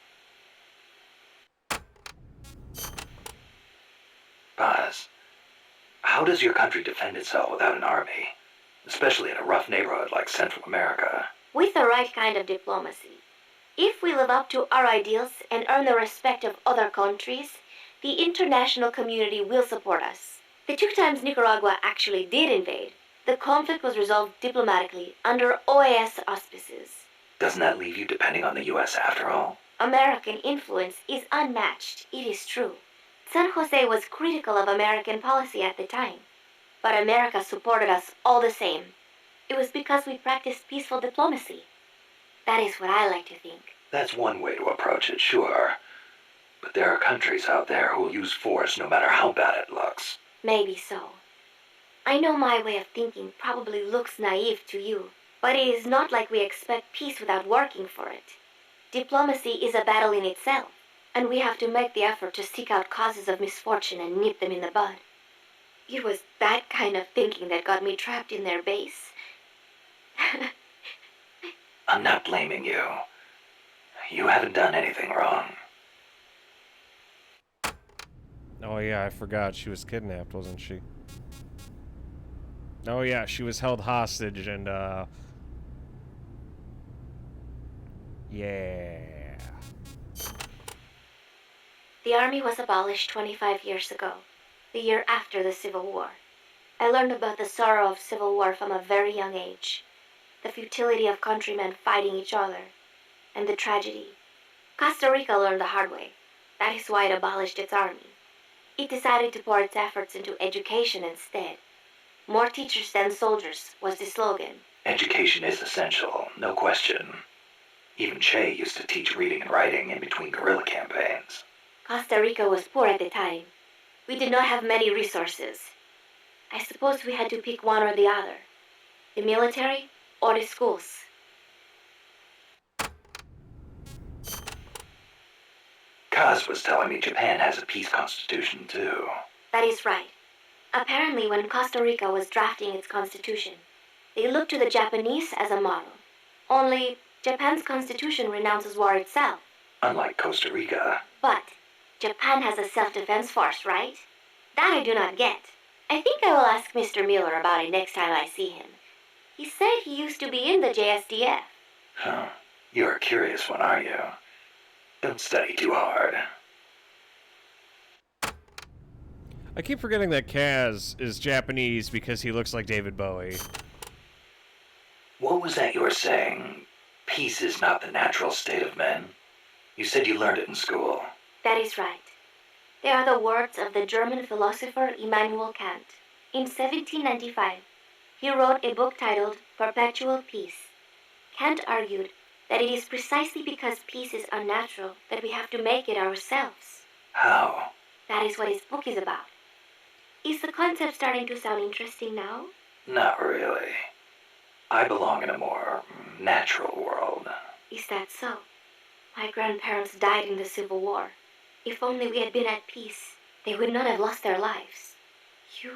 Paz, how does your country defend itself without an army? Especially in a rough neighborhood like Central America. With the right kind of diplomacy. If we live up to our ideals and earn the respect of other countries, the international community will support us. The 2 times Nicaragua actually did invade, the conflict was resolved diplomatically under OAS auspices. Doesn't that leave you depending on the U.S. after all? American influence is unmatched, it is true. San Jose was critical of American policy at the time, but America supported us all the same. It was because we practiced peaceful diplomacy. That is what I like to think. That's one way to approach it, sure. But there are countries out there who will use force no matter how bad it looks. Maybe so. I know my way of thinking probably looks naive to you, but it is not like we expect peace without working for it. Diplomacy is a battle in itself. and we have to make the effort to seek out causes of misfortune and nip them in the bud. It was that kind of thinking that got me trapped in their base. I'm not blaming you. You haven't done anything wrong. Oh yeah, I forgot she was kidnapped, wasn't she? Oh yeah, she was held hostage and yeah. The army was abolished 25 years ago, the year after the Civil War. I learned about the sorrow of civil war from a very young age, the futility of countrymen fighting each other, and the tragedy. Costa Rica learned the hard way. That is why it abolished its army. It decided to pour its efforts into education instead. More teachers than soldiers was the slogan. Education is essential, no question. Even Che used to teach reading and writing in between guerrilla campaigns. Costa Rica was poor at the time. We did not have many resources. I suppose we had to pick one or the other. The military or the schools. Kaz was telling me Japan has a peace constitution too. That is right. Apparently, when Costa Rica was drafting its constitution, they looked to the Japanese as a model. Only, Japan's constitution renounces war itself. Unlike Costa Rica. But Japan has a self-defense force, right? That I do not get. I think I will ask Mr. Miller about it next time I see him. He said he used to be in the JSDF. Huh. You're a curious one, are you? Don't study too hard. I keep forgetting that Kaz is Japanese because he looks like David Bowie. What was that you were saying? Peace is not the natural state of men? You said you learned it in school. That is right. They are the words of the German philosopher Immanuel Kant. In 1795, he wrote a book titled Perpetual Peace. Kant argued that it is precisely because peace is unnatural that we have to make it ourselves. How? That is what his book is about. Is the concept starting to sound interesting now? Not really. I belong in a more natural world. Is that so? My grandparents died in the Civil War. If only we had been at peace, they would not have lost their lives. You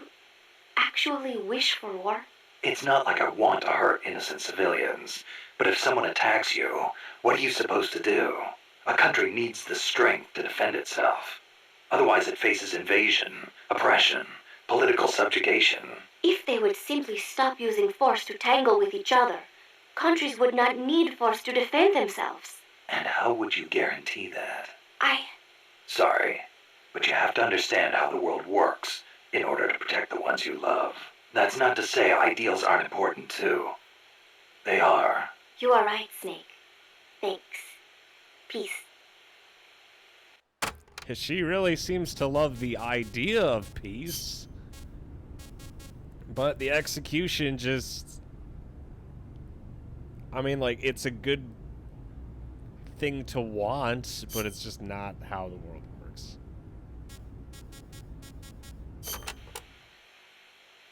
actually wish for war? It's not like I want to hurt innocent civilians, but if someone attacks you, what are you supposed to do? A country needs the strength to defend itself. Otherwise it faces invasion, oppression, political subjugation. If they would simply stop using force to tangle with each other, countries would not need force to defend themselves. And how would you guarantee that? I... Sorry, but you have to understand how the world works in order to protect the ones you love. That's not to say ideals aren't important too. They are. You are right, Snake. Thanks. Peace. She really seems to love the idea of peace. But the execution just... I mean, like, it's a good thing to want, but it's just not how the world works.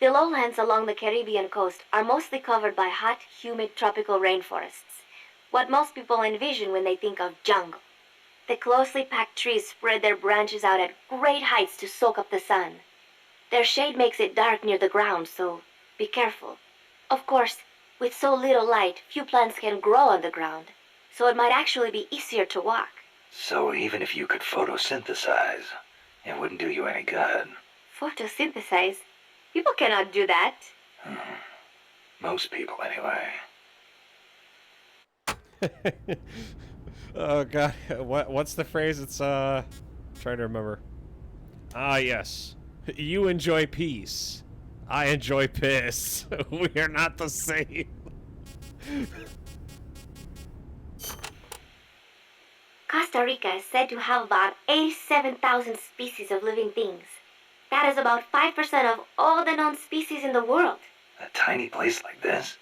The lowlands along the Caribbean coast are mostly covered by hot, humid tropical rainforests. What most people envision when they think of jungle. The closely packed trees spread their branches out at great heights to soak up the sun. Their shade makes it dark near the ground, so be careful. Of course, with so little light, few plants can grow on the ground, so it might actually be easier to walk. So even if you could photosynthesize, it wouldn't do you any good. Photosynthesize? People cannot do that. Most people, anyway. Oh god, what's the phrase? It's trying to remember. Ah yes. You enjoy peace. I enjoy piss. We are not the same. Costa Rica is said to have about 87,000 species of living things. That is about 5% of all the known species in the world. A tiny place like this?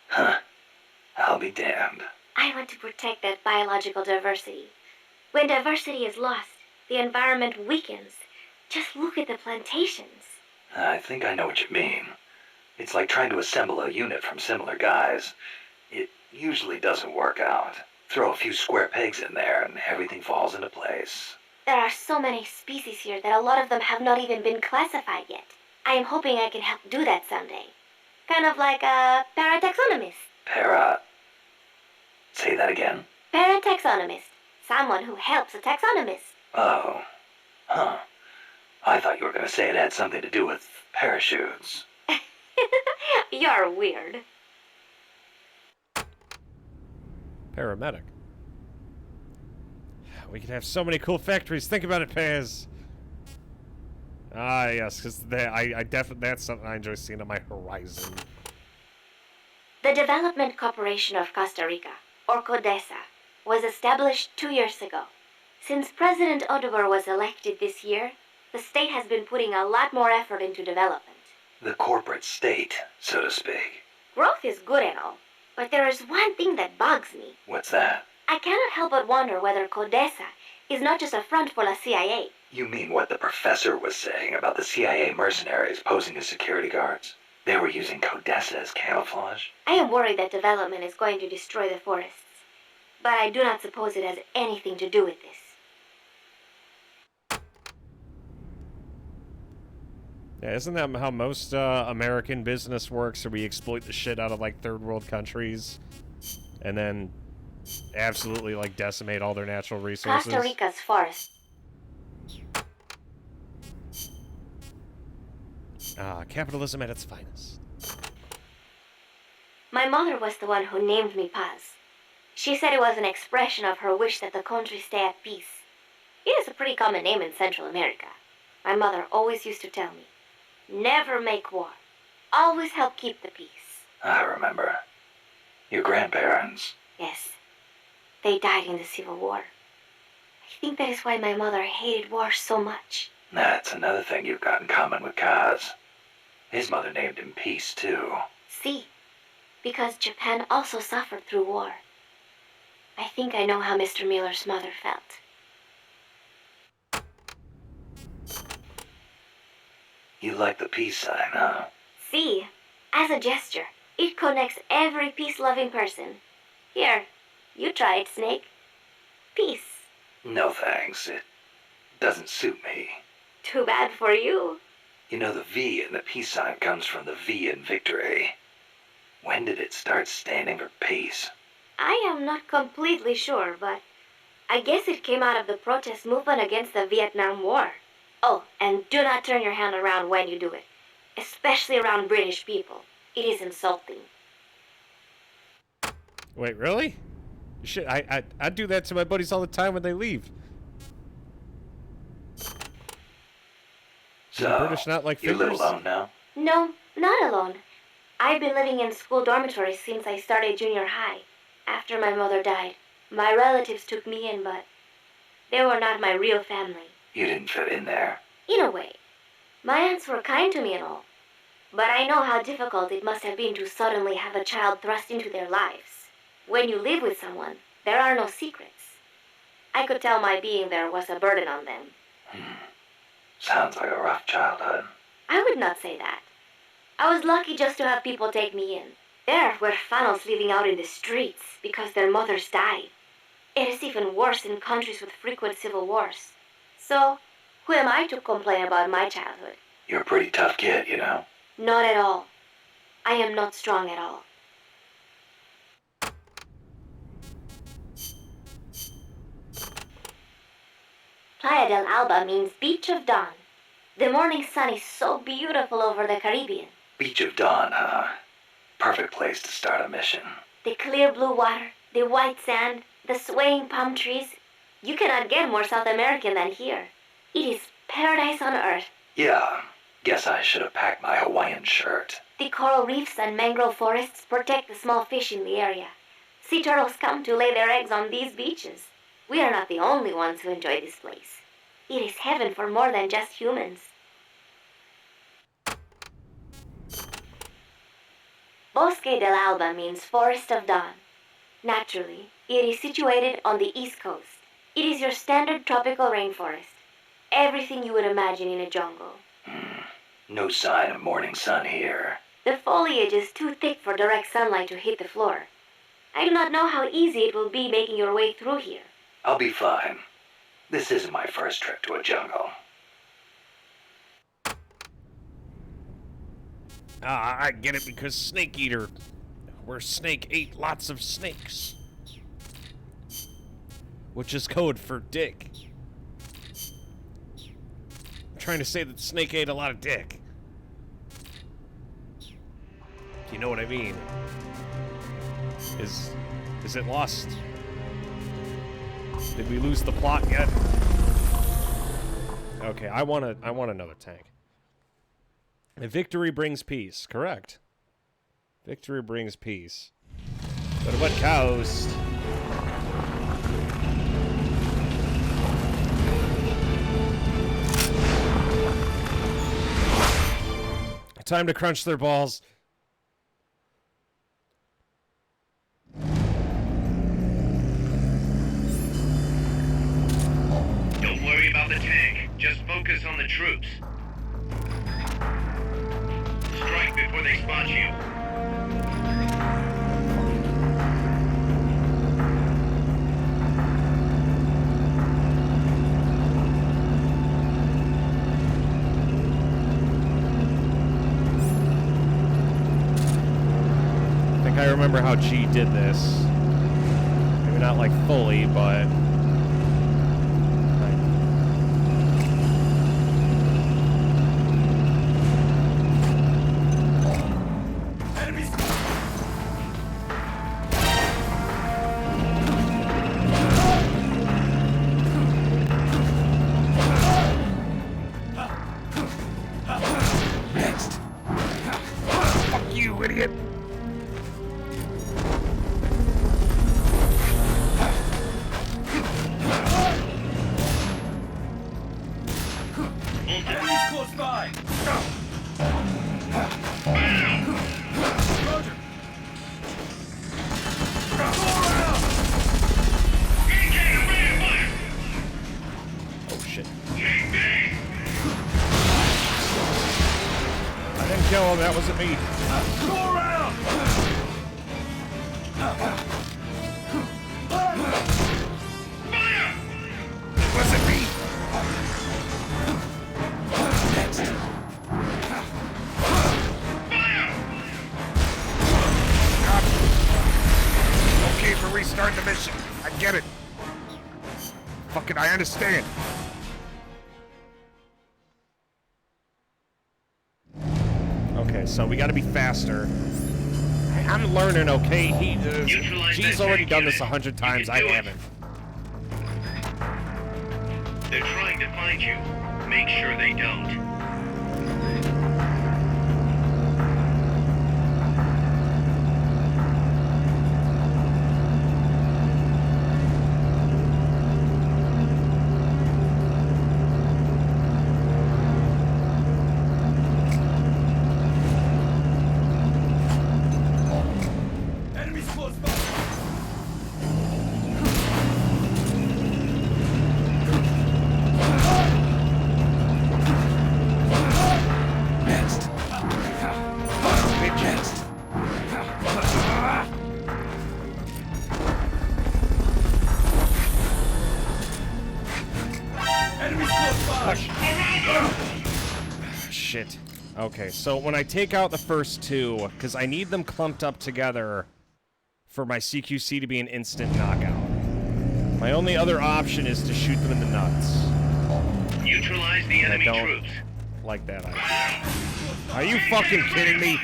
Huh. I'll be damned. I want to protect that biological diversity. When diversity is lost, the environment weakens. Just look at the plantations. I think I know what you mean. It's like trying to assemble a unit from similar guys. It usually doesn't work out. Throw a few square pegs in there and everything falls into place. There are so many species here that a lot of them have not even been classified yet. I am hoping I can help do that someday. Kind of like a parataxonomist. Say that again? Parataxonomist. Someone who helps a taxonomist. Oh. Huh. I thought you were going to say it had something to do with parachutes. You're weird. Paramedic. We could have so many cool factories. Think about it, Paz. Ah, yes, because I definitely, that's something I enjoy seeing on my horizon. The Development Corporation of Costa Rica, or CODESA, was established 2 years ago. Since President Oduber was elected this year, the state has been putting a lot more effort into development. The corporate state, so to speak. Growth is good and all, but there is one thing that bugs me. What's that? I cannot help but wonder whether CODESA is not just a front for the CIA. You mean what the professor was saying about the CIA mercenaries posing as security guards? They were using CODESA as camouflage? I am worried that development is going to destroy the forests, but I do not suppose it has anything to do with this. Yeah, isn't that how most American business works? So we exploit the shit out of like third world countries, and then absolutely like decimate all their natural resources. Costa Rica's forests. Ah, capitalism at its finest. My mother was the one who named me Paz. She said it was an expression of her wish that the country stay at peace. It is a pretty common name in Central America. My mother always used to tell me, never make war. Always help keep the peace. I remember. Your grandparents. Yes. They died in the Civil War. I think that is why my mother hated war so much. That's another thing you've got in common with Kaz. His mother named him Peace, too. See, because Japan also suffered through war. I think I know how Mr. Miller's mother felt. You like the peace sign, huh? See, as a gesture, it connects every peace-loving person. Here, you try it, Snake. Peace. No thanks. It doesn't suit me. Too bad for you. You know, the V in the peace sign comes from the V in victory. When did it start standing for peace? I am not completely sure, but I guess it came out of the protest movement against the Vietnam War. Oh, and do not turn your hand around when you do it, especially around British people. It is insulting. Wait, really? Shit, I do that to my buddies all the time when they leave. So, the British not like you live figures? alone now? No, not alone. I've been living in school dormitories since I started junior high. After my mother died, my relatives took me in, but they were not my real family. You didn't fit in there. In a way. My aunts were kind to me and all. But I know how difficult it must have been to suddenly have a child thrust into their lives. When you live with someone, there are no secrets. I could tell my being there was a burden on them. Sounds like a rough childhood. I would not say that. I was lucky just to have people take me in. There were fanos living out in the streets because their mothers died. It is even worse in countries with frequent civil wars. So, who am I to complain about my childhood? You're a pretty tough kid, you know? Not at all. I am not strong at all. Playa del Alba means Beach of Dawn. The morning sun is so beautiful over the Caribbean. Beach of Dawn, huh? Perfect place to start a mission. The clear blue water, the white sand, the swaying palm trees. You cannot get more South American than here. It is paradise on earth. Yeah, guess I should have packed my Hawaiian shirt. The coral reefs and mangrove forests protect the small fish in the area. Sea turtles come to lay their eggs on these beaches. We are not the only ones who enjoy this place. It is heaven for more than just humans. Bosque del Alba means Forest of Dawn. Naturally, it is situated on the east coast. It is your standard tropical rainforest. Everything you would imagine in a jungle. No sign of morning sun here. The foliage is too thick for direct sunlight to hit the floor. I do not know how easy it will be making your way through here. I'll be fine. This isn't my first trip to a jungle. Ah, I get it because Snake Eater, where Snake ate lots of snakes. Which is code for dick. I'm trying to say that Snake ate a lot of dick. You know what I mean? Is it lost? Did we lose the plot yet? Okay, I want another tank. Victory brings peace. Correct. Victory brings peace. But what cost? Time to crunch their balls. Don't worry about the tank. Just focus on the troops. Strike before they spot you. I remember how G did this. Maybe not like fully, but... Enemies! Next! Fuck you, idiot! Enemies close by! Roger! Oh shit. I didn't kill him, that wasn't me. Go around! Fire! It wasn't me. Next. Okay for restarting the mission. I get it. Fucking, I understand. Okay, so we gotta be faster. I'm learning, okay? G's already done this 100 times, I haven't. They're trying to find you. Make sure they don't. Enemies close by. Next. Enemies close by. Shit. Okay, so when I take out the first two, because I need them clumped up together for my CQC to be an instant knockout. My only other option is to shoot them in the nuts. Neutralize the enemy don't troops. like that idea. Are you fucking kidding me?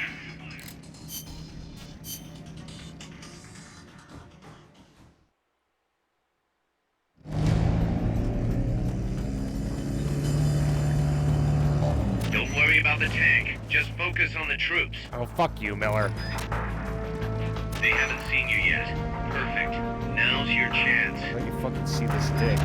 Don't worry about the tank. Just focus on the troops. Oh, fuck you, Miller. They haven't seen you yet. Perfect. Now's your chance. Let you fucking see this dick.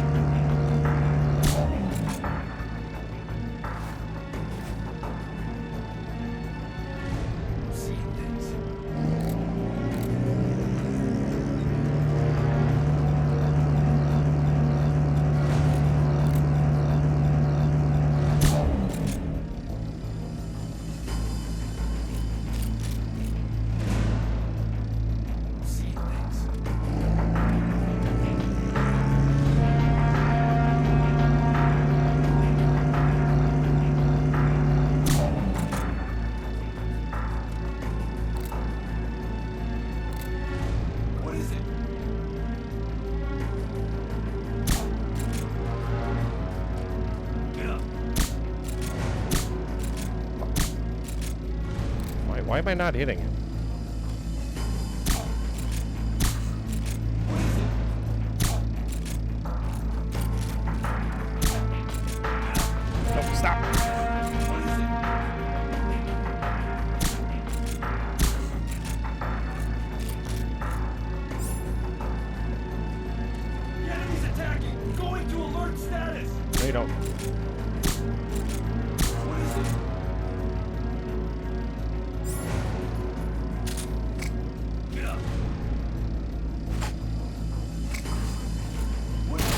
Why am I not hitting him? No, stop. The enemy's attacking! Going to alert status! No, you don't. What is it? Get up! What is it?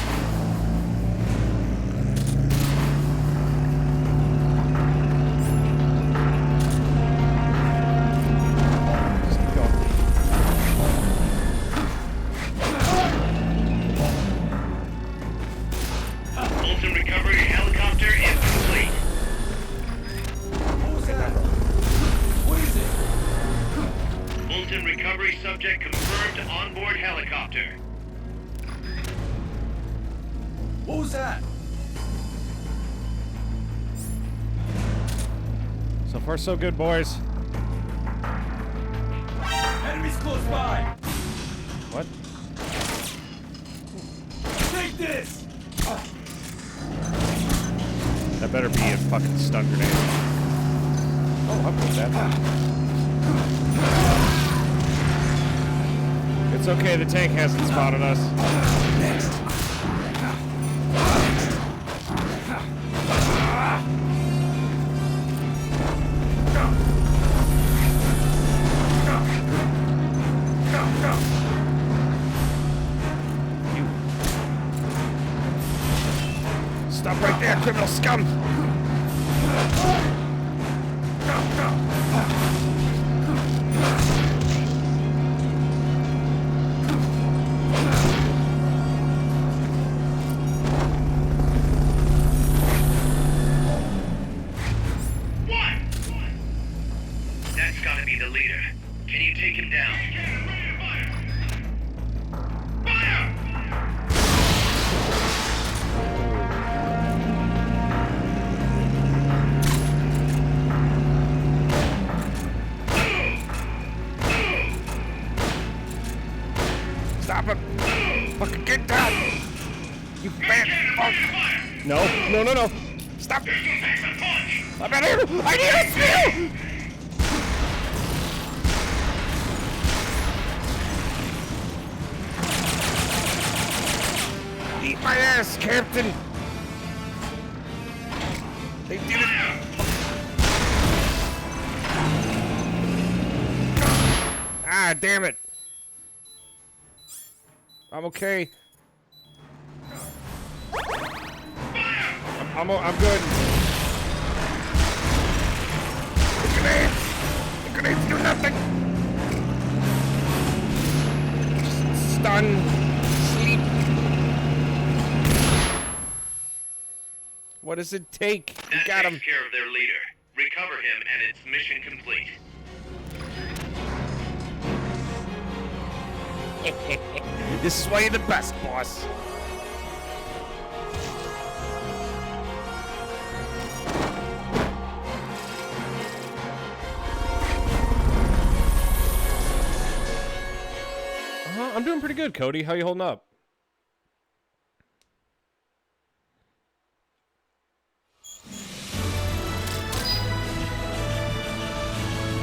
Just keep going. Fulton recovery helicopter incomplete. What was that? What is it? Fulton recovery subject confirmed onboard helicopter. What was that? So far, so good, boys. Enemies close by! What? Take this! That better be a fucking stun grenade. Oh, I'll put that. It's okay, the tank hasn't spotted us. Stop right there, criminal scum! What? That's gotta be the leader. Can you take him down? Fire! Stop him! Fucking get down! You fat fuck! No, no, no, no! Stop! I'm out here! I need a spill! Eat my ass, Captain! They did it! Ah, damn it! I'm okay. I'm good. The grenades! The grenades do nothing! Just stun. Sleep. What does it take? We That got takes him. care of their leader. Recover him and it's mission complete. This is why you're the best, boss. I'm doing pretty good, Cody. How you holding up?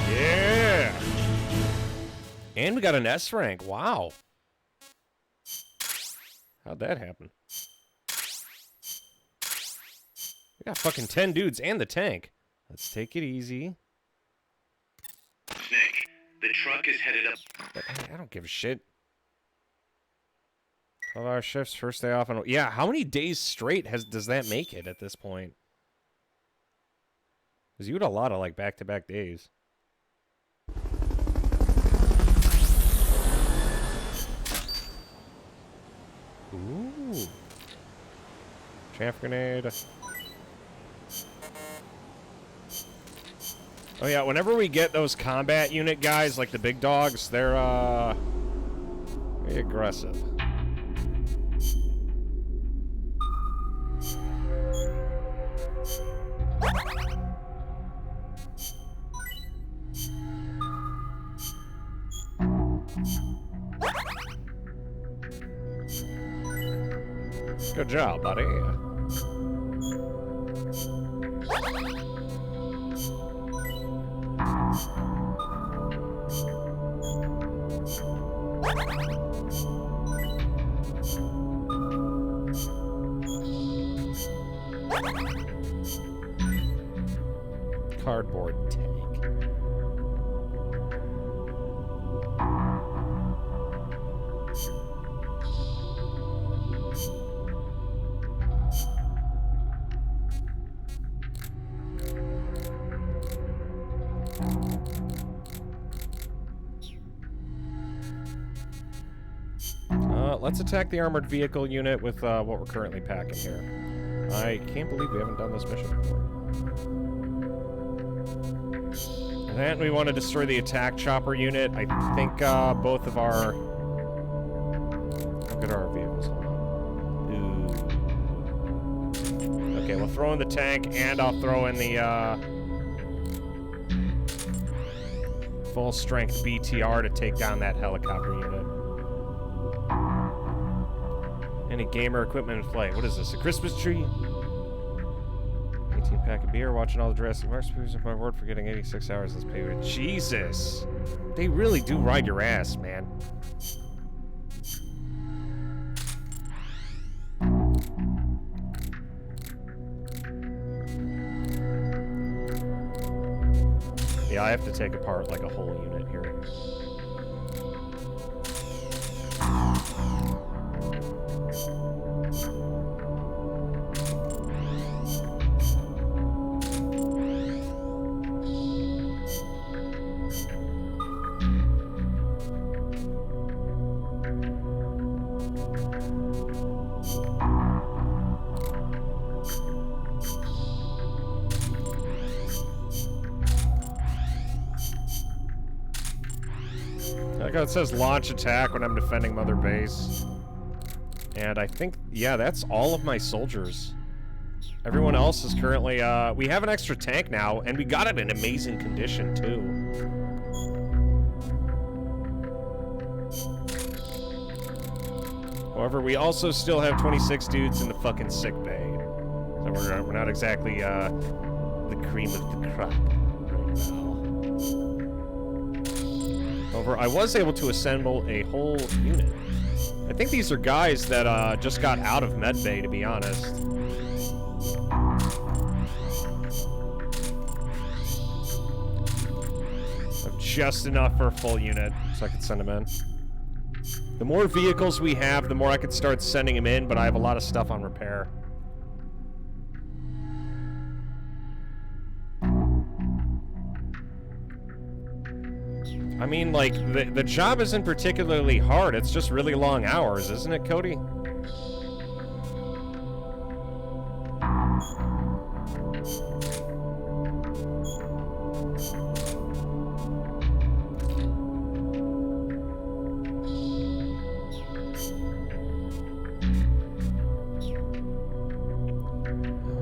Yeah. And we got an S rank. Wow. How'd that happen? We got fucking 10 dudes and the tank. Let's take it easy. Snake, the truck is headed up. But I don't give a shit. 12-hour shifts, first day off. Yeah, how many days straight does that make it at this point? Because you had a lot of, like, back-to-back days. Ooh. Chaff grenade. Oh yeah, whenever we get those combat unit guys, like the big dogs, they're, very aggressive. Good job, buddy. Cardboard tank. Let's attack the armored vehicle unit with what we're currently packing here. I can't believe we haven't done this mission before. And then we want to destroy the attack chopper unit. I think both of our... Look at our vehicles. Hold on. Ooh. Okay, we'll throw in the tank, and I'll throw in the full-strength BTR to take down that helicopter unit. Any gamer equipment in play. What is this, a Christmas tree? 18-pack of beer, watching all the Jurassic Park movies, my word for getting 86 hours as pay. Jesus! They really do ride your ass, man. Yeah, I have to take apart like a whole unit here. It says launch attack when I'm defending Mother Base. And I think, yeah, that's all of my soldiers. Everyone else is currently, we have an extra tank now, and we got it in amazing condition, too. However, we also still have 26 dudes in the fucking sick bay. So we're not exactly, the cream of the crop right now. However, I was able to assemble a whole unit. I think these are guys that just got out of medbay, to be honest. I have just enough for a full unit, so I can send them in. The more vehicles we have, the more I can start sending them in, but I have a lot of stuff on repair. I mean, like, the job isn't particularly hard. It's just really long hours, isn't it, Cody?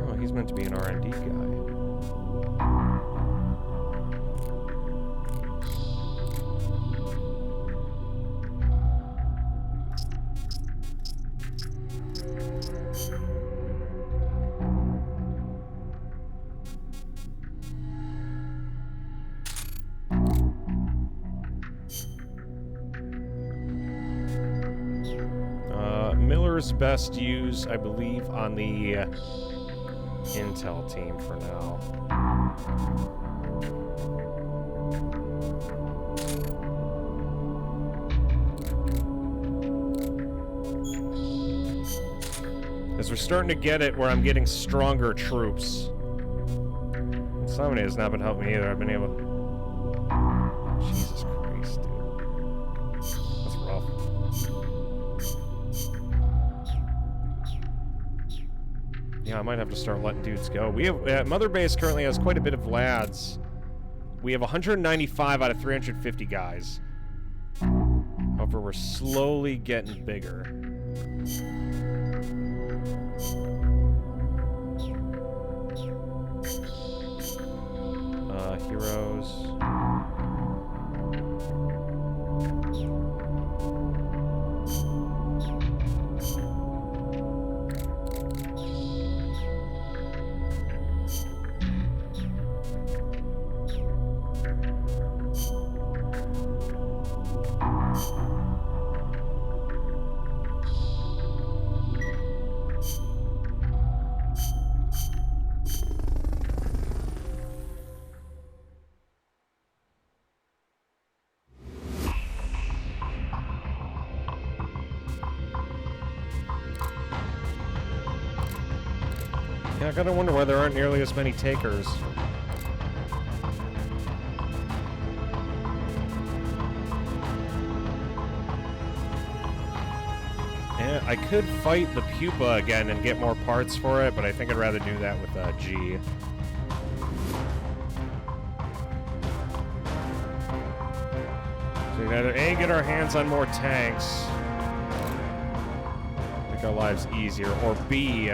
Oh, he's meant to be an R&D guy. Miller's best use, I believe, on the Intel team for now. As we're starting to get it where I'm getting stronger troops. Somebody has not been helping me either. I've been able to... Jesus Christ, dude. That's rough. Yeah, I might have to start letting dudes go. We have... Mother Base currently has quite a bit of lads. We have 195 out of 350 guys. However, we're slowly getting bigger. Heroes. I gotta wonder why there aren't nearly as many takers. Yeah, I could fight the pupa again and get more parts for it, but I think I'd rather do that with G. So we can either A, get our hands on more tanks, make our lives easier, or B,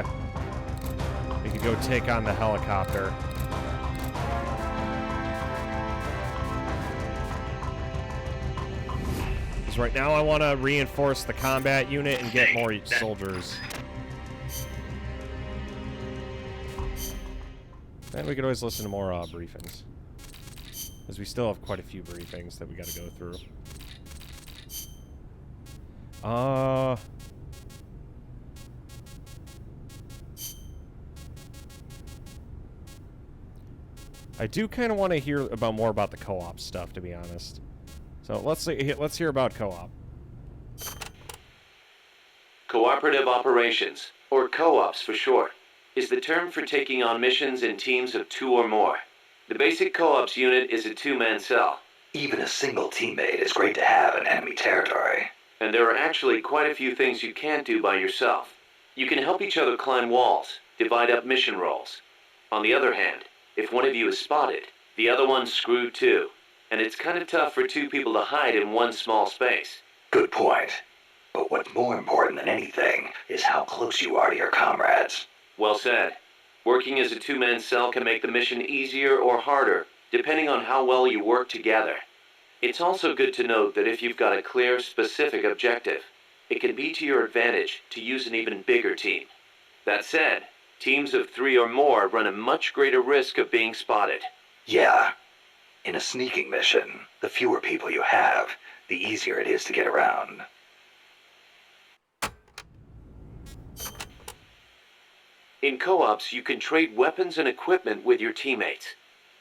we could go take on the helicopter. Because right now I want to reinforce the combat unit and get more soldiers. And we could always listen to more briefings. Because we still have quite a few briefings that we gotta go through. I do kind of want to hear about more about the co-op stuff, to be honest. So let's hear about co-op. Cooperative operations, or co-ops for short, is the term for taking on missions in teams of 2 or more. The basic co-ops unit is a 2-man cell. Even a single teammate is great to have in enemy territory. And there are actually quite a few things you can't do by yourself. You can help each other climb walls, divide up mission roles. On the other hand, if one of you is spotted, the other one's screwed too. And it's kind of tough for 2 people to hide in one small space. Good point. But what's more important than anything is how close you are to your comrades. Well said. Working as a 2-man cell can make the mission easier or harder, depending on how well you work together. It's also good to note that if you've got a clear, specific objective, it can be to your advantage to use an even bigger team. That said, teams of 3 or more run a much greater risk of being spotted. Yeah. In a sneaking mission, the fewer people you have, the easier it is to get around. In co-ops, you can trade weapons and equipment with your teammates.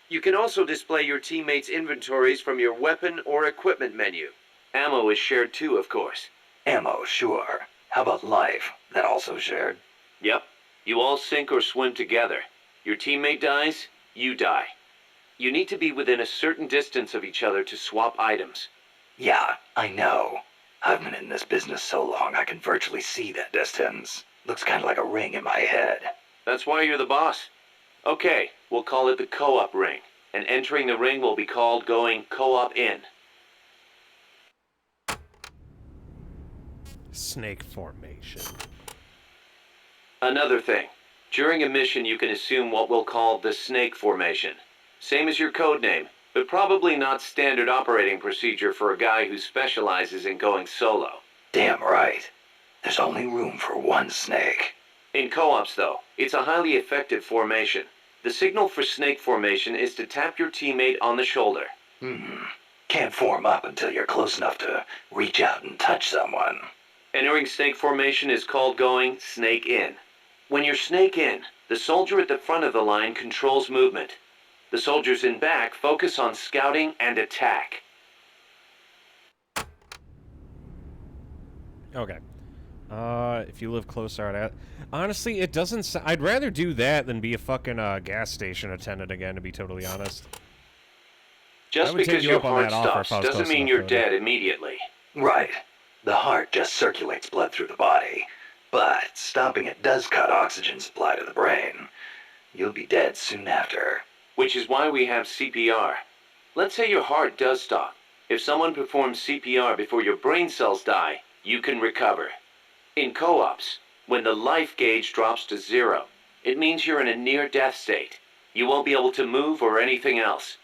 You can also display your teammates' inventories from your weapon or equipment menu. Ammo is shared too, of course. Ammo, sure. How about life? That also shared? Yep. You all sink or swim together. Your teammate dies, you die. You need to be within a certain distance of each other to swap items. Yeah, I know. I've been in this business so long I can virtually see that distance. Looks kind of like a ring in my head. That's why you're the boss. Okay, we'll call it the co-op ring. And entering the ring will be called going co-op in. Snake formation. Another thing. During a mission you can assume what we'll call the snake formation. Same as your code name, but probably not standard operating procedure for a guy who specializes in going solo. Damn right. There's only room for one snake. In co-ops though, it's a highly effective formation. The signal for snake formation is to tap your teammate on the shoulder. Can't form up until you're close enough to reach out and touch someone. Entering snake formation is called going snake in. When you're snake in, the soldier at the front of the line controls movement. The soldiers in back focus on scouting and attack. Okay. If you live closer to that. Honestly, it doesn't I'd rather do that than be a fucking gas station attendant again, to be totally honest. Just because your heart stops doesn't mean you're dead immediately. Right. The heart just circulates blood through the body. But stopping it does cut oxygen supply to the brain. You'll be dead soon after. Which is why we have CPR. Let's say your heart does stop. If someone performs CPR before your brain cells die, you can recover. In co-ops, when the life gauge drops to 0, it means you're in a near-death state. You won't be able to move or anything else.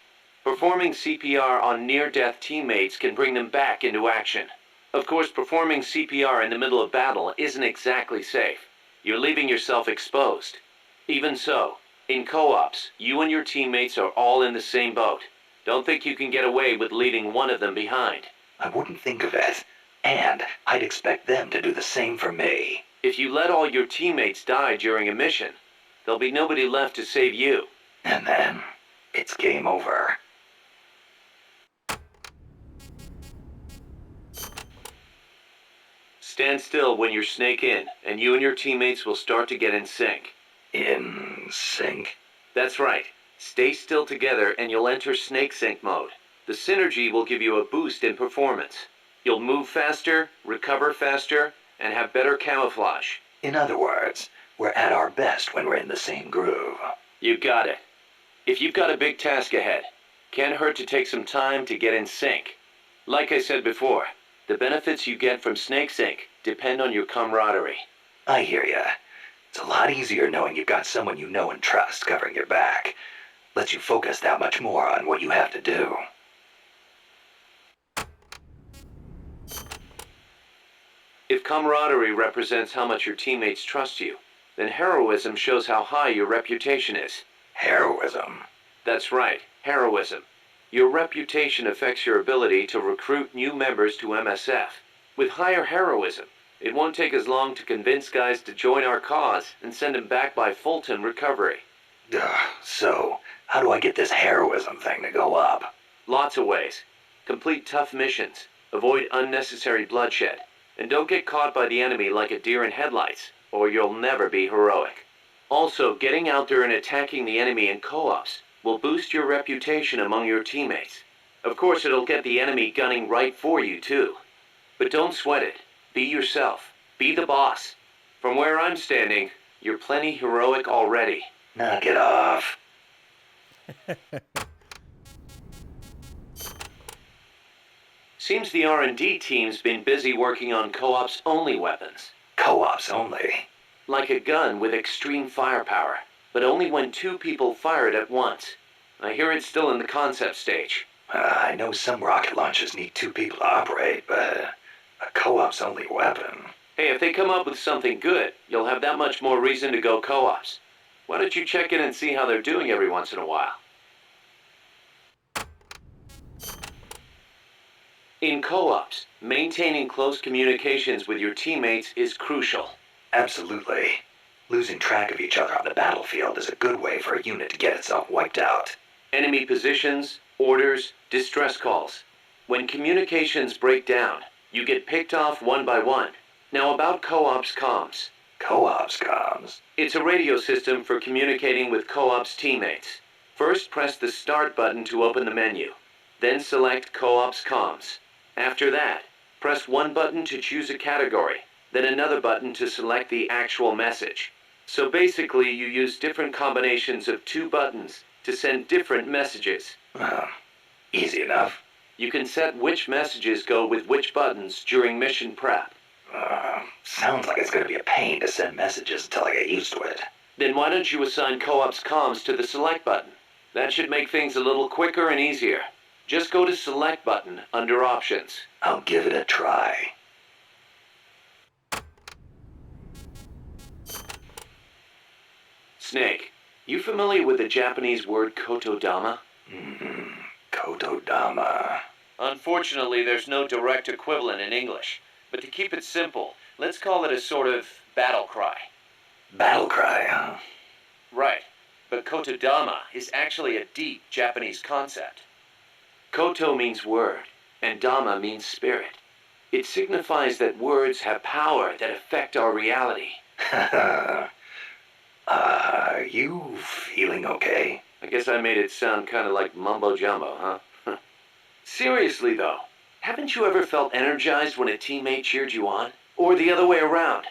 Performing CPR on near-death teammates can bring them back into action. Of course, performing CPR in the middle of battle isn't exactly safe. You're leaving yourself exposed. Even so, in co-ops, you and your teammates are all in the same boat. Don't think you can get away with leaving one of them behind. I wouldn't think of it. And I'd expect them to do the same for me. If you let all your teammates die during a mission, there'll be nobody left to save you. And then, it's game over. Stand still when you're snake in, and you and your teammates will start to get in sync. In sync? That's right. Stay still together and you'll enter snake sync mode. The synergy will give you a boost in performance. You'll move faster, recover faster, and have better camouflage. In other words, we're at our best when we're in the same groove. You got it. If you've got a big task ahead, can't hurt to take some time to get in sync. Like I said before, the benefits you get from snake sync depend on your camaraderie. I hear ya. It's a lot easier knowing you've got someone you know and trust covering your back. Lets you focus that much more on what you have to do. If camaraderie represents how much your teammates trust you, then heroism shows how high your reputation is. Heroism? That's right, heroism. Your reputation affects your ability to recruit new members to MSF. With higher heroism, it won't take as long to convince guys to join our cause and send them back by Fulton recovery. So, how do I get this heroism thing to go up? Lots of ways. Complete tough missions, avoid unnecessary bloodshed, and don't get caught by the enemy like a deer in headlights, or you'll never be heroic. Also, getting out there and attacking the enemy in co-ops will boost your reputation among your teammates. Of course, it'll get the enemy gunning right for you, too. But don't sweat it. Be yourself. Be the boss. From where I'm standing, you're plenty heroic already. Knock it off. Seems the R&D team's been busy working on co-ops only weapons. Co-ops only? Like a gun with extreme firepower, but only when 2 people fire it at once. I hear it's still in the concept stage. I know some rocket launchers need 2 people to operate, but a co-ops only weapon. Hey, if they come up with something good, you'll have that much more reason to go co-ops. Why don't you check in and see how they're doing every once in a while? In co-ops, maintaining close communications with your teammates is crucial. Absolutely. Losing track of each other on the battlefield is a good way for a unit to get itself wiped out. Enemy positions, orders, distress calls. When communications break down, you get picked off one by one. Now about co-ops comms. Co-ops comms? It's a radio system for communicating with co-ops teammates. First, press the start button to open the menu. Then select co-ops comms. After that, press one button to choose a category, then another button to select the actual message. So basically, you use different combinations of 2 buttons to send different messages. Easy enough. You can set which messages go with which buttons during mission prep. Sounds like it's going to be a pain to send messages until I get used to it. Then why don't you assign co-ops comms to the select button? That should make things a little quicker and easier. Just go to select button under options. I'll give it a try. Snake, you familiar with the Japanese word kotodama? Kotodama. Unfortunately, there's no direct equivalent in English. But to keep it simple, let's call it a sort of battle cry. Battle cry, huh? Right. But kotodama is actually a deep Japanese concept. Koto means word, and dama means spirit. It signifies that words have power that affect our reality. Are you feeling okay? I guess I made it sound kind of like mumbo-jumbo, huh? Seriously, though, haven't you ever felt energized when a teammate cheered you on? Or the other way around?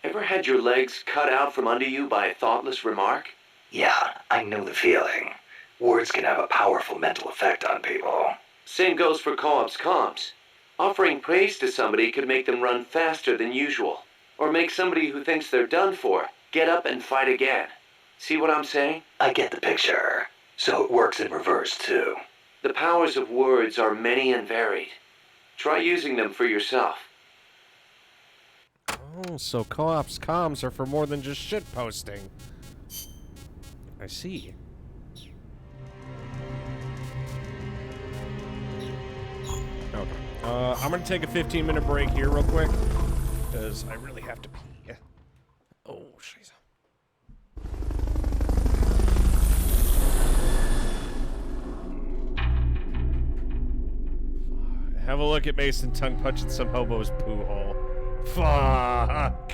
Ever had your legs cut out from under you by a thoughtless remark? Yeah, I know the feeling. Words can have a powerful mental effect on people. Same goes for co-ops comms. Offering praise to somebody could make them run faster than usual, or make somebody who thinks they're done for get up and fight again. See what I'm saying? I get the picture. So it works in reverse, too. The powers of words are many and varied. Try using them for yourself. Oh, so co-ops comms are for more than just shit posting. I see. Okay. I'm gonna take a 15-minute break here real quick, because I really have to pee. Oh, jeez. Have a look at Mason tongue punching some hobo's poo hole. Fuck.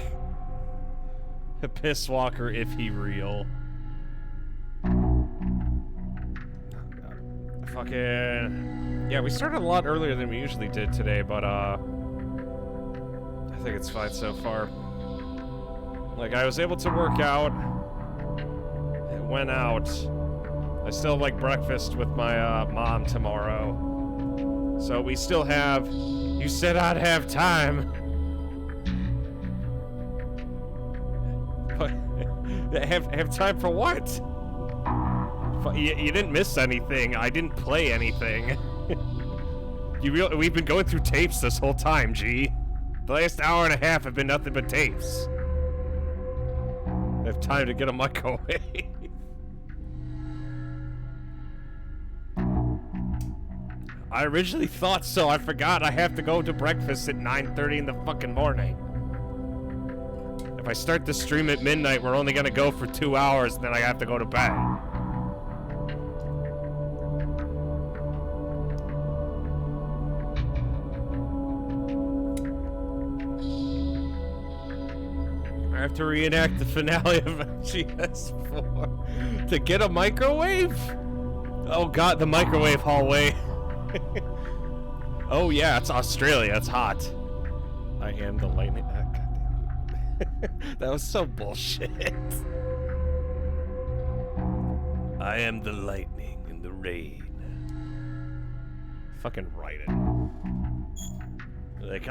A piss walker if he real. Fucking... Yeah, we started a lot earlier than we usually did today, but, I think it's fine so far. Like, I was able to work out. It went out. I still have, like, breakfast with my, mom tomorrow. So we still have... You said I'd have time. have time for what? You didn't miss anything. I didn't play anything. We've been going through tapes this whole time, G. The last hour and a half have been nothing but tapes. I have time to get a microwave. I originally thought so. I forgot I have to go to breakfast at 9:30 in the fucking morning. If I start the stream at midnight, we're only gonna go for 2 hours, and then I have to go to bed. I have to reenact the finale of MGS4 to get a microwave? Oh god, the microwave hallway. Oh yeah, it's Australia, it's hot. I am the lightning. That was so bullshit. I am the lightning in the rain. Fucking Raiden. Like,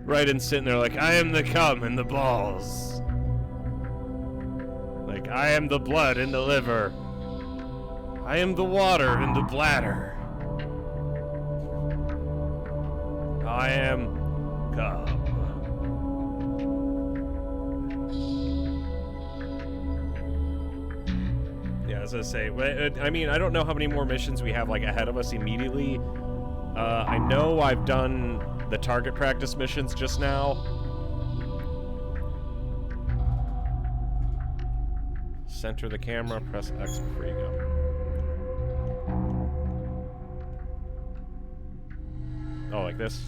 Raiden sitting there like, I am the cum in the balls. Like, I am the blood in the liver. I am the water in the bladder. I am cum. Yeah, as I say, I mean, I don't know how many more missions we have like ahead of us immediately. I know I've done the target practice missions just now. Center the camera, press X before you go. Oh, like this?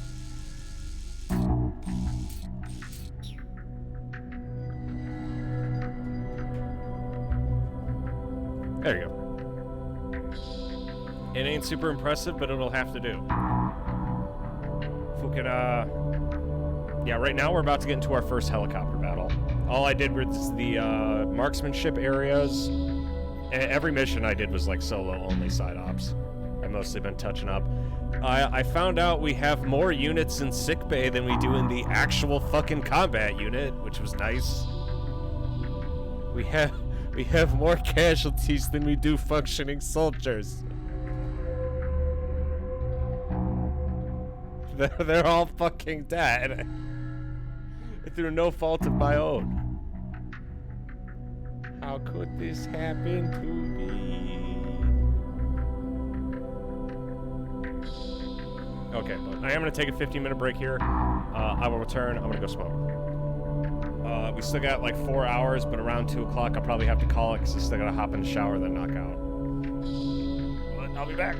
There you go. It ain't super impressive, but it'll have to do. If we could, yeah, right now we're about to get into our first helicopter battle. All I did was the, marksmanship areas. Every mission I did was, like, solo-only side ops. I've mostly been touching up. I found out we have more units in sickbay than we do in the actual fucking combat unit, which was nice. We have more casualties than we do functioning soldiers. They're all fucking dead. Through no fault of my own. How could this happen to me? Okay, but I am going to take a 15-minute break here. I will return. I'm going to go smoke. We still got like 4 hours, but around 2 o'clock I'll probably have to call it because I still got to hop in the shower then knock out. But I'll be back.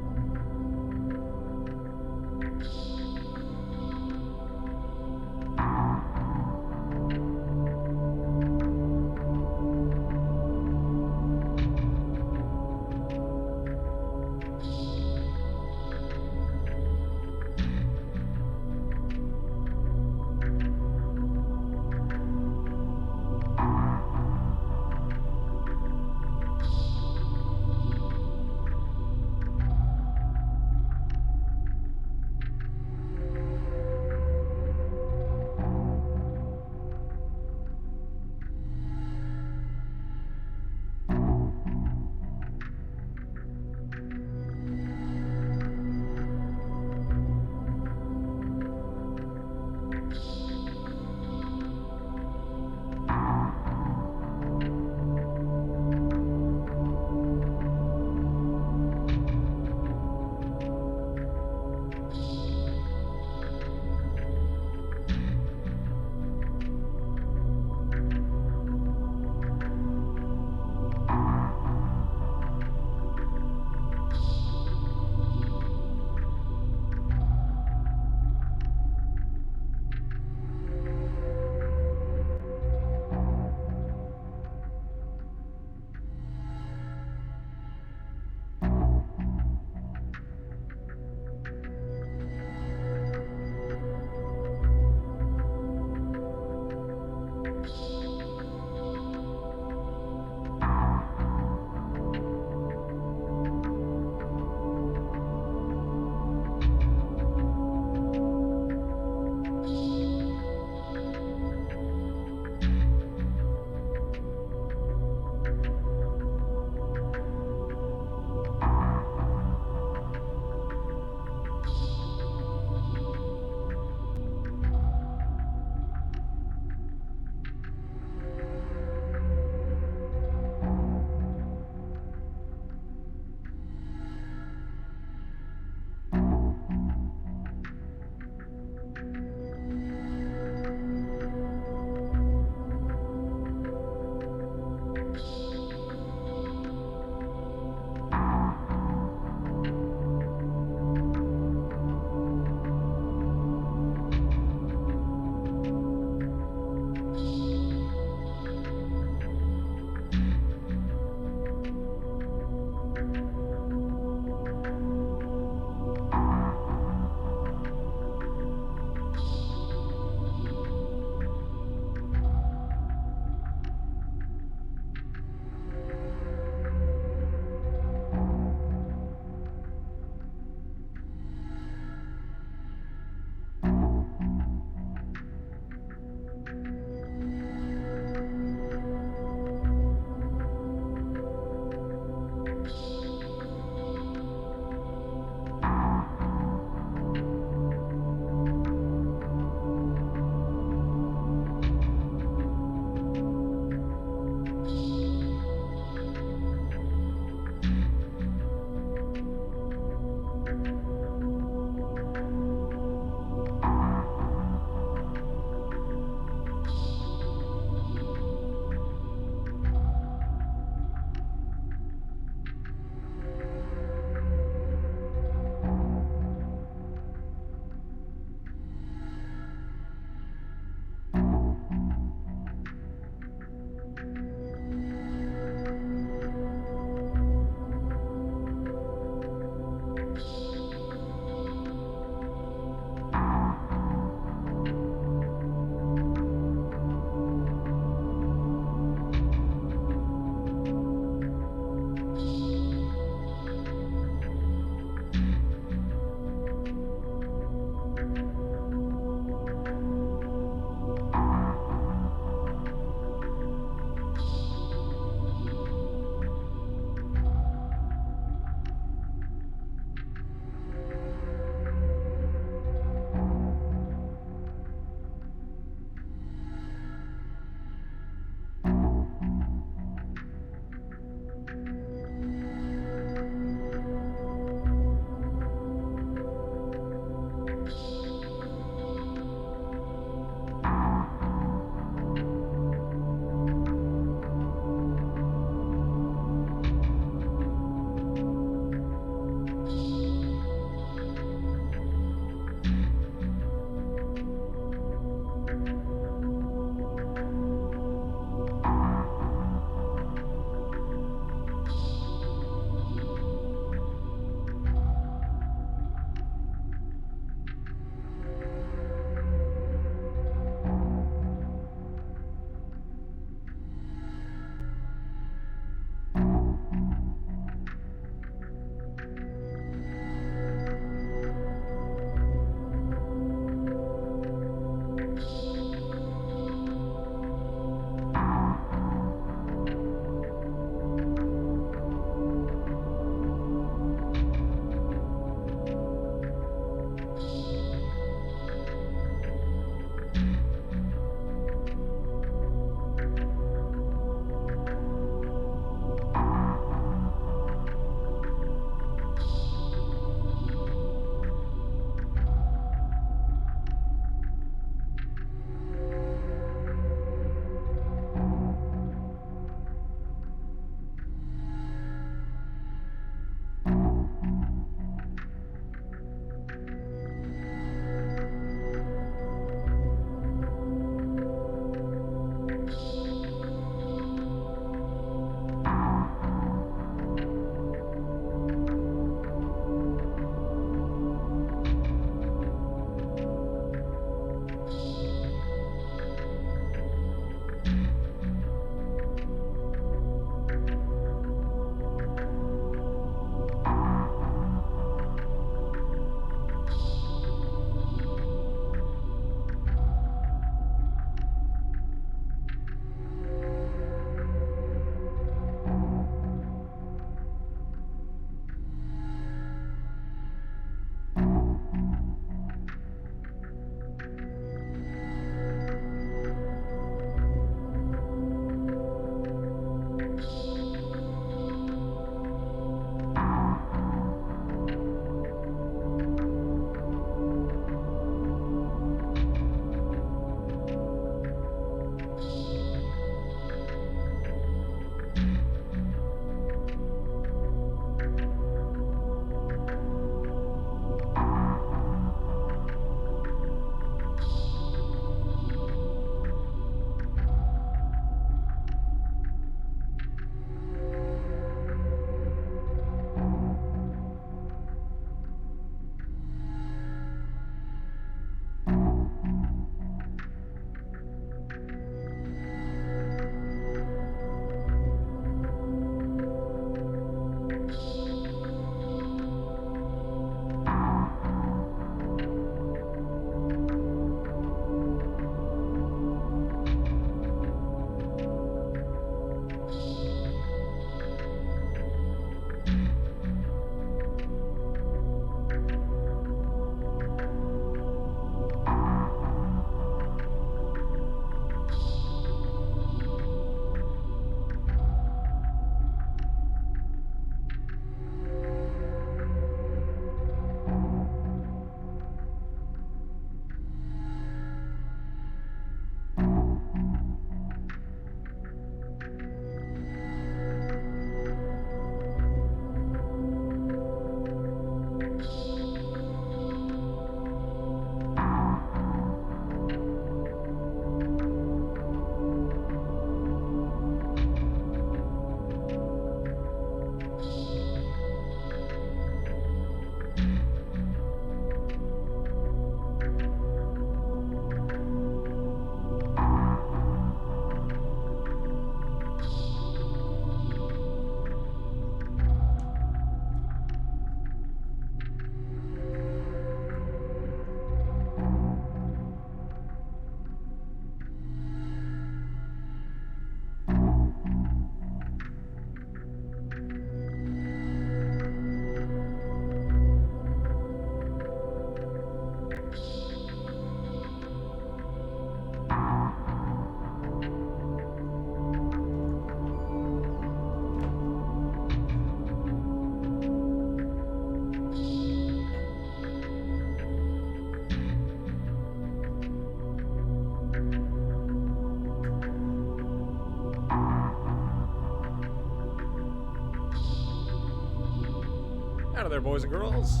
Out of there, boys and girls.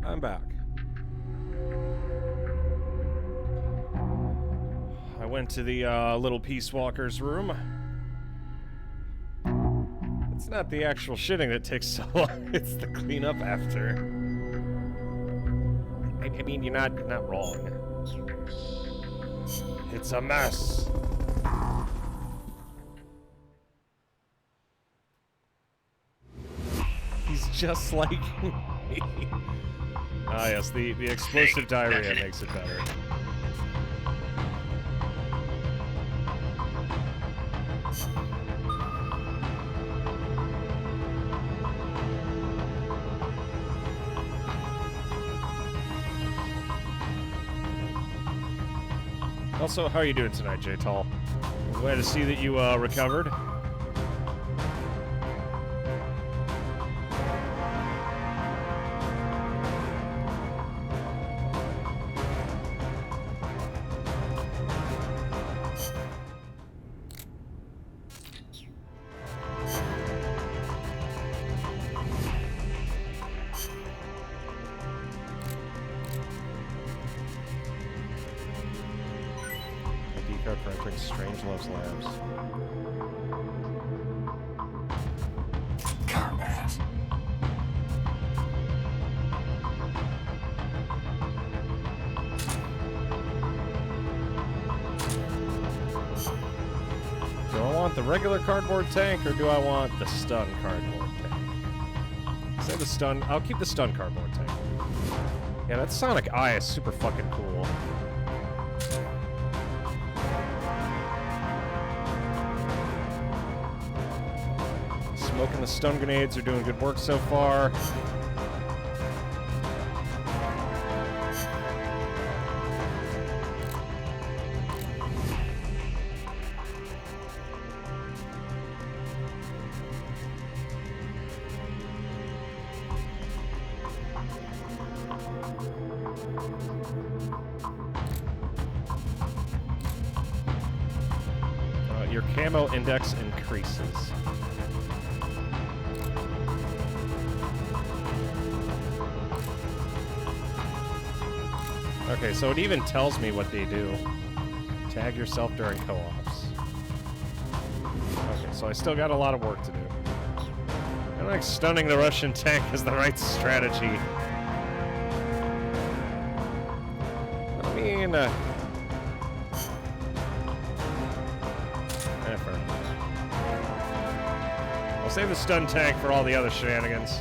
I'm back. I went to the little Peace Walker's room. It's not the actual shitting that takes so long, it's the cleanup after. I mean, you're not wrong. It's a mess. He's just like me. Ah, yes, the explosive diarrhea makes it better. Also, how are you doing tonight, J Tall? I'm glad to see that you recovered. Card for entering Strange Love's Labs. Combat. Do I want the regular cardboard tank or do I want the stun cardboard tank? Say the stun. I'll keep the stun cardboard tank. Yeah, that Sonic Eye is super fucking cool. Smoke and the stun grenades are doing good work so far. Your camo index increases. Okay, so it even tells me what they do. Tag yourself during co-ops. Okay, so I still got a lot of work to do. I don't think stunning the Russian tank is the right strategy. I mean, fair enough. I'll save the stun tank for all the other shenanigans.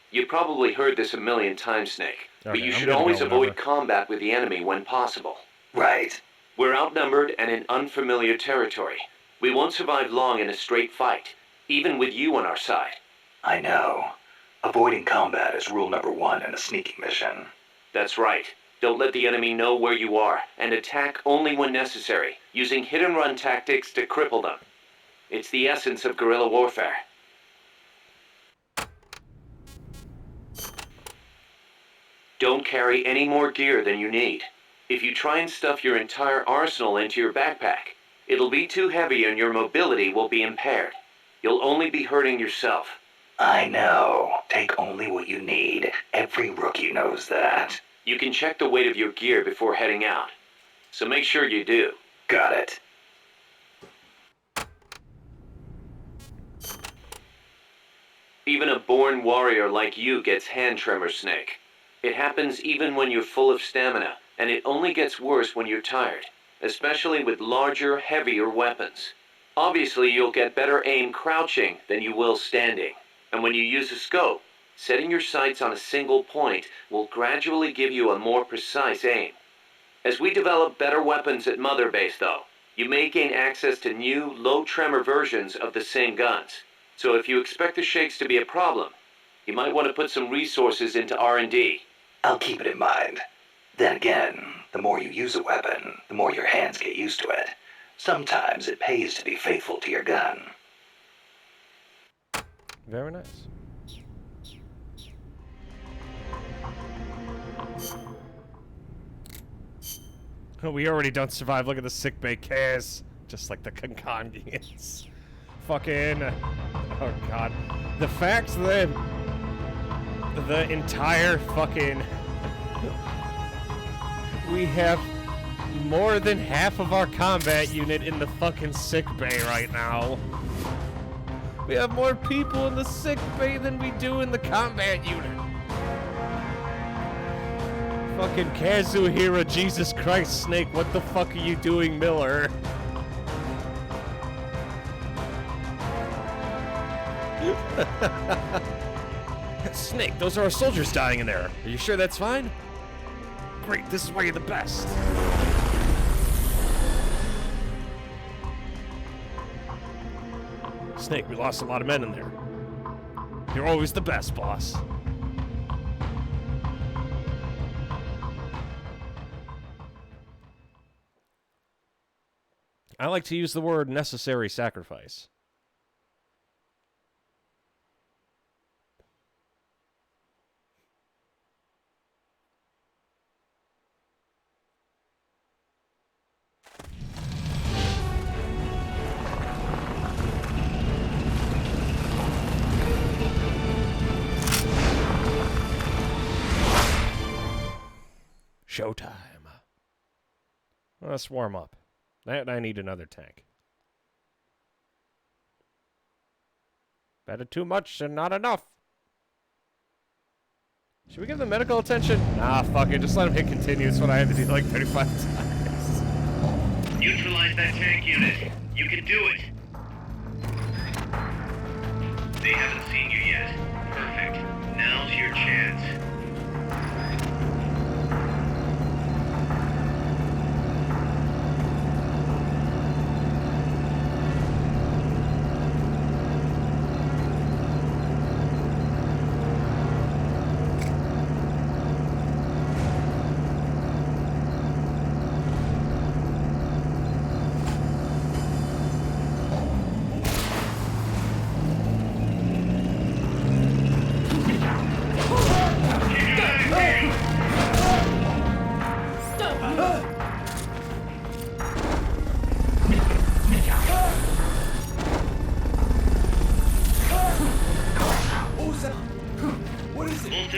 You probably heard this a million times, Snake, but Okay, you I'm should gonna always go avoid whenever. combat with the enemy when possible. Right. We're outnumbered and in unfamiliar territory. We won't survive long in a straight fight, even with you on our side. I know. Avoiding combat is rule number 1 in a sneaking mission. That's right. Don't let the enemy know where you are, and attack only when necessary, using hit-and-run tactics to cripple them. It's the essence of guerrilla warfare. Don't carry any more gear than you need. If you try and stuff your entire arsenal into your backpack, it'll be too heavy and your mobility will be impaired. You'll only be hurting yourself. I know. Take only what you need. Every rookie knows that. You can check the weight of your gear before heading out. So make sure you do. Got it. Even a born warrior like you gets hand tremor, Snake. It happens even when you're full of stamina, and it only gets worse when you're tired, especially with larger, heavier weapons. Obviously, you'll get better aim crouching than you will standing. And when you use a scope, setting your sights on a single point will gradually give you a more precise aim. As we develop better weapons at Mother Base, though, you may gain access to new, low-tremor versions of the same guns. So if you expect the shakes to be a problem, you might want to put some resources into R&D. I'll keep it in mind. Then again, the more you use a weapon, the more your hands get used to it. Sometimes it pays to be faithful to your gun. Very nice. We already don't survive. Look at the sickbay case. Just like the Concongians. Fucking... Oh, God. The fact that the entire fucking... We have more than half of our combat unit in the fucking sickbay right now. We have more people in the sickbay than we do in the combat unit. Fucking Kazuhira, Jesus Christ, Snake, what the fuck are you doing, Miller? Snake, those are our soldiers dying in there. Are you sure that's fine? Great, this is why you're the best. Snake, we lost a lot of men in there. You're always the best, boss. I like to use the word necessary sacrifice. Showtime. Let's warm up. I need another tank. Better too much and not enough. Should we give them medical attention? Nah, fuck it. Just let them hit continue. It's what I had to do like 35 times. Neutralize that tank unit. You can do it. They haven't seen you yet. Perfect. Now's your chance.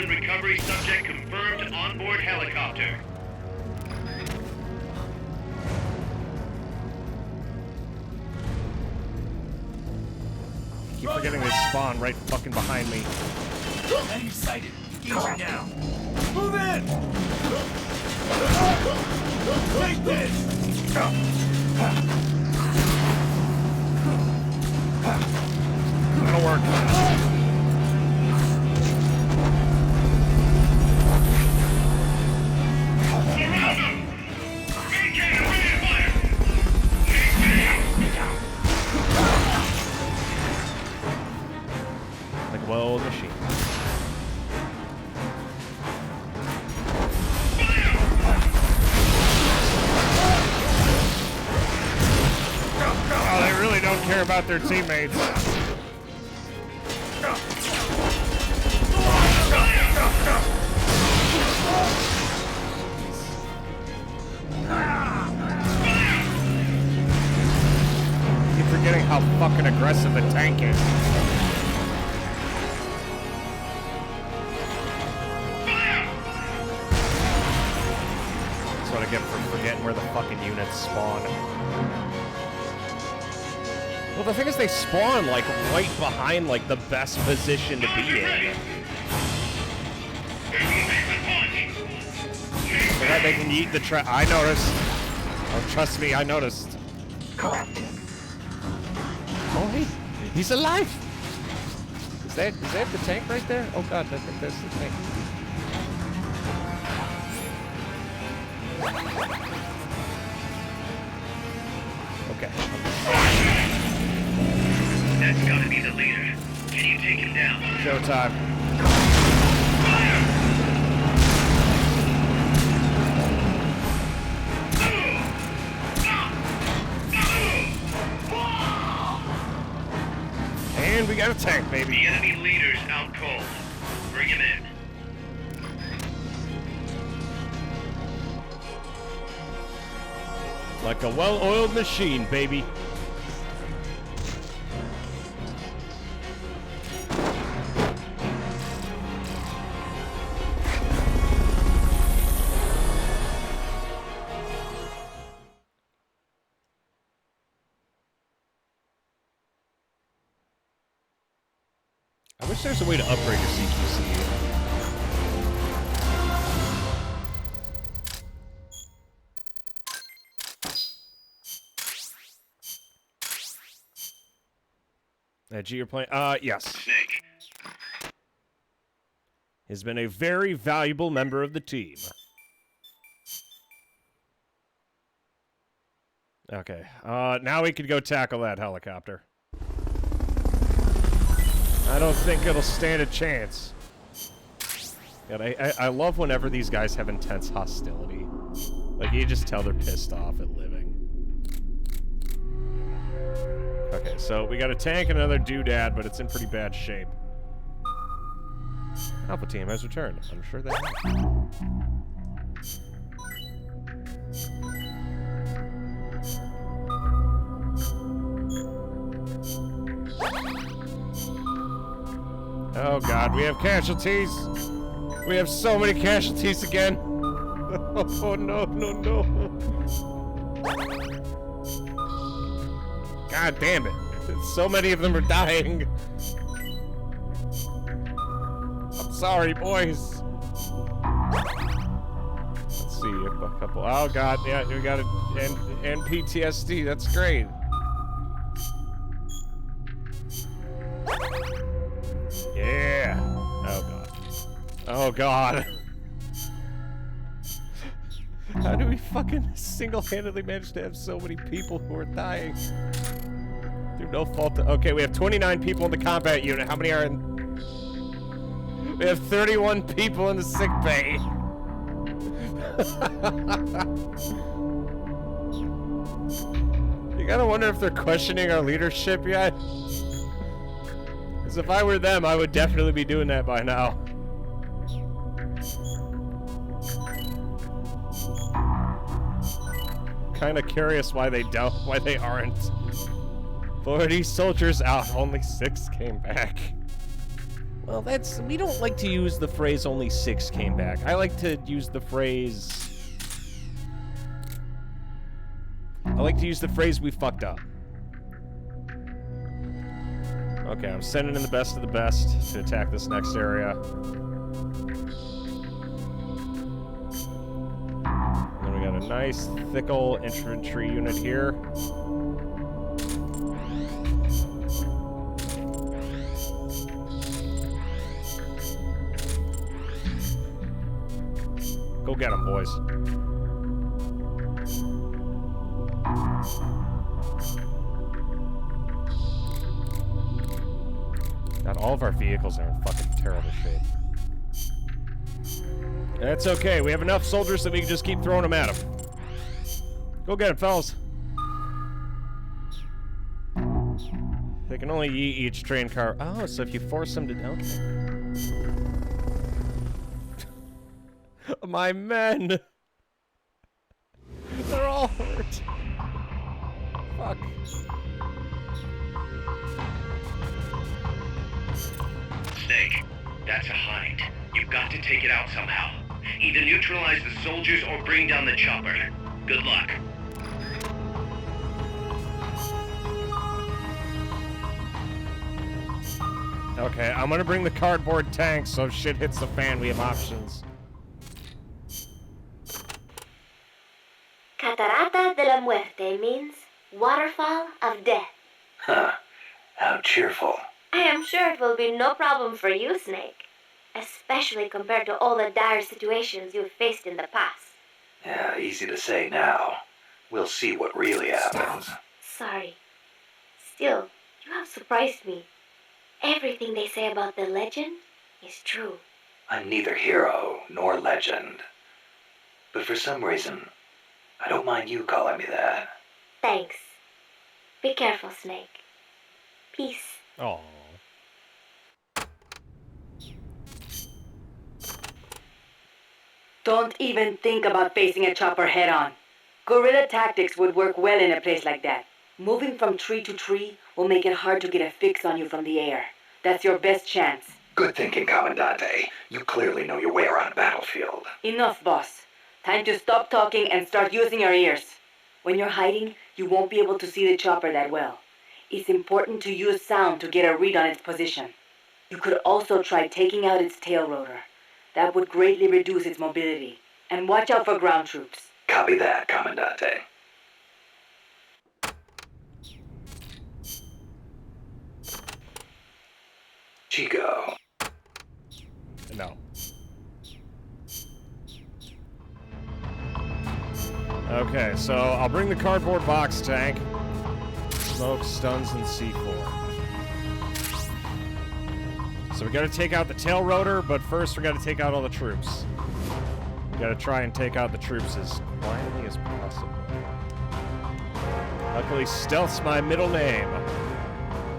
Recovery subject confirmed onboard helicopter. Keep forgetting they spawn right fucking behind me. Enemy sighted. Engaging now. Move in! Take this! That'll work. Well, machine. Oh, they really don't care about their teammates. Keep forgetting how fucking aggressive the tank is. That's what I get for forgetting where the fucking units spawn. Well, the thing is, they spawn like right behind like the best position to be in. So that they can eat the I noticed. Oh, trust me, I noticed. Oh, hey, he's alive. Is that the tank right there? Oh god, I think that's the tank. Okay. That's gotta be the leader. Can you take him down? Showtime. And we got a tank, baby. The enemy leader's out cold. Bring him in. Like a well-oiled machine, baby. I wish there's a way to upgrade your CQC. G, you're playing? Yes. Snake. Has been a very valuable member of the team. Okay, now we could go tackle that helicopter. I don't think it'll stand a chance. God, I love whenever these guys have intense hostility. Like, you just tell they're pissed off at living. Okay, so we got a tank and another doodad, but it's in pretty bad shape. Alpha team has returned. I'm sure they have. Oh god, we have casualties! We have so many casualties again! Oh no, no, no! God damn it! So many of them are dying! I'm sorry, boys! Let's see, a couple... Oh god, yeah, we got and PTSD, that's great! Yeah! Oh god. Oh god. How do we fucking single-handedly manage to have so many people who are dying? Through no fault to... Okay, we have 29 people in the combat unit. How many are in... We have 31 people in the sick bay. You gotta wonder if they're questioning our leadership yet. Because if I were them, I would definitely be doing that by now. Kinda curious why they aren't. 40 soldiers out, only 6 came back. Well, we don't like to use the phrase only 6 came back. I like to use the phrase... we fucked up. Okay, I'm sending in the best of the best to attack this next area. And then we got a nice, thick ol' infantry unit here. Go get them, boys. God, all of our vehicles are in fucking terrible shape. That's okay. We have enough soldiers that we can just keep throwing them at them. Go get them, fellas. They can only yeet each train car. Oh, so if you force them to... Okay. My men! They're all hurt. Fuck. Snake, that's a hind. You've got to take it out somehow. Either neutralize the soldiers or bring down the chopper. Good luck. Okay, I'm gonna bring the cardboard tank, so if shit hits the fan, we have options. Catarata de la Muerte means waterfall of death. Huh. How cheerful. I am sure it will be no problem for you, Snake. Especially compared to all the dire situations you've faced in the past. Yeah, easy to say now. We'll see what really happens. Sorry. Still, you have surprised me. Everything they say about the legend is true. I'm neither hero nor legend. But for some reason, I don't mind you calling me that. Thanks. Be careful, Snake. Peace. Oh. Don't even think about facing a chopper head-on. Guerrilla tactics would work well in a place like that. Moving from tree to tree will make it hard to get a fix on you from the air. That's your best chance. Good thinking, Commandante. You clearly know your way around a battlefield. Enough, boss. Time to stop talking and start using your ears. When you're hiding, you won't be able to see the chopper that well. It's important to use sound to get a read on its position. You could also try taking out its tail rotor. That would greatly reduce its mobility. And watch out for ground troops. Copy that, Commandante. Chico. No. Okay, so I'll bring the cardboard box tank. Smoke, stuns, and C4. So we gotta take out the tail rotor, but first we gotta take out all the troops. We gotta try and take out the troops as quietly as possible. Luckily, stealth's my middle name.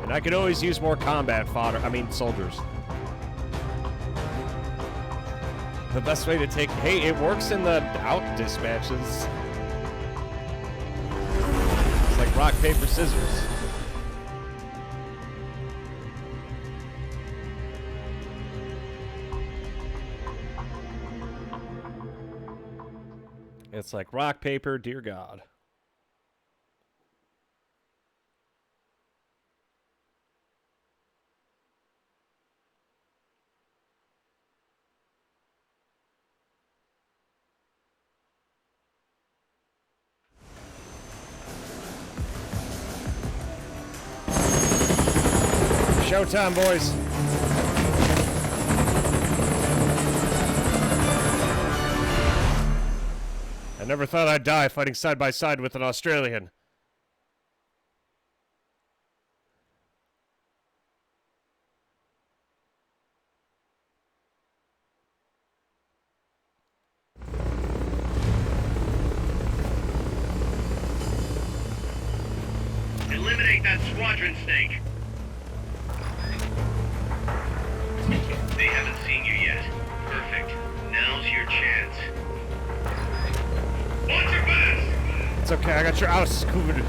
And I could always use more combat fodder, soldiers. The best way to take... Hey, it works in the out dispatches. It's like rock, paper, scissors. It's like rock, paper, dear God. Showtime, boys. I never thought I'd die fighting side by side with an Australian. Eliminate that squadron snake. They haven't seen you yet. Perfect. Now's your chance. Watch your back! It's okay, I got your house covered.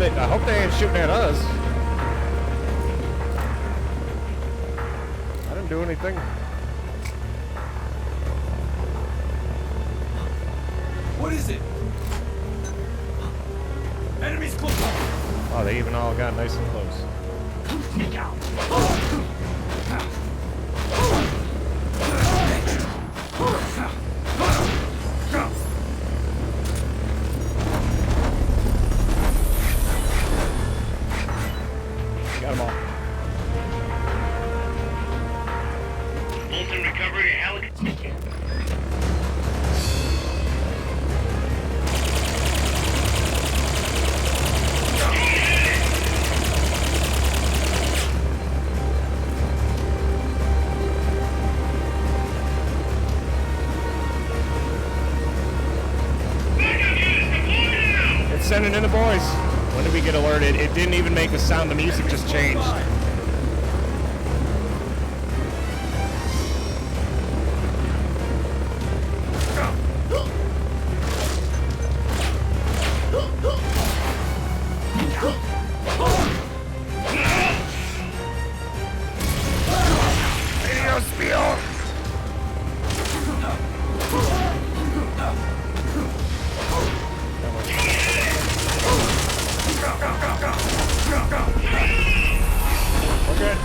I hope they ain't shooting at us. I didn't do anything. What is it? Enemies close. Oh, they even all got nice and close. Got them all. Molten recovery helicopter. It's sending in the boys. When did we get alerted? It didn't even make a sound. The music just changed. Okay.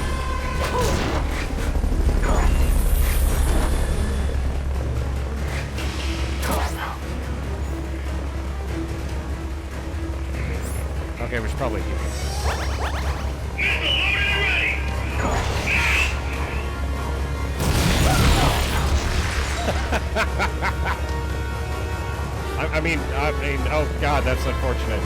Okay, we should probably keep I mean, oh God, that's unfortunate.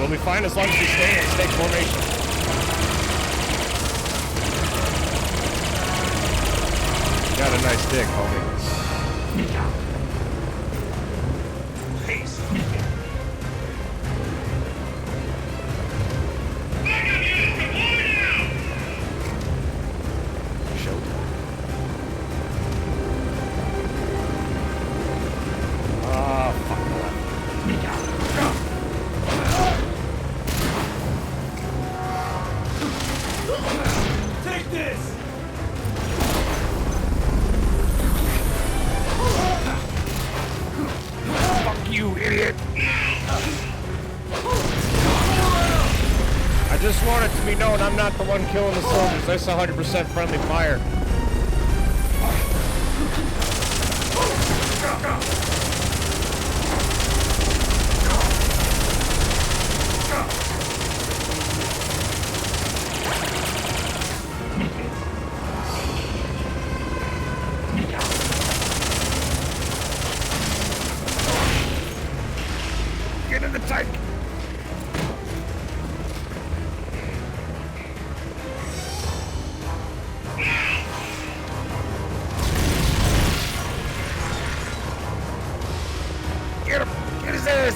It'll be fine as long as you stay in snake formation. You got a nice dick, homie. Peace. Take this! Fuck you, idiot! I just want it to be known I'm not the one killing the soldiers. That's 100% friendly fire. Get in the tank! Get him! Get his ass!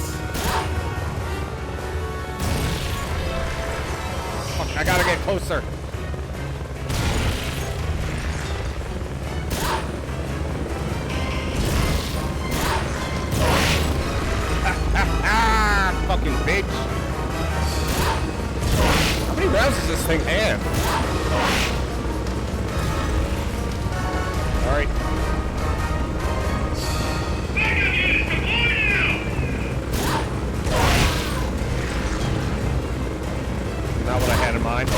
Fuck, I gotta get closer. Fucking bitch. How many rounds does this thing have? Alright. Not what I had in mind.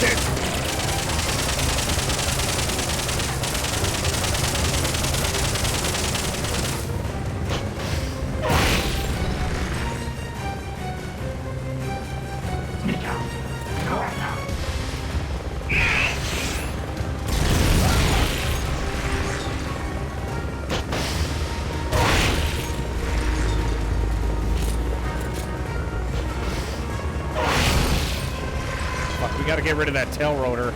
Shit. Fuck, we gotta get rid of that tail rotor.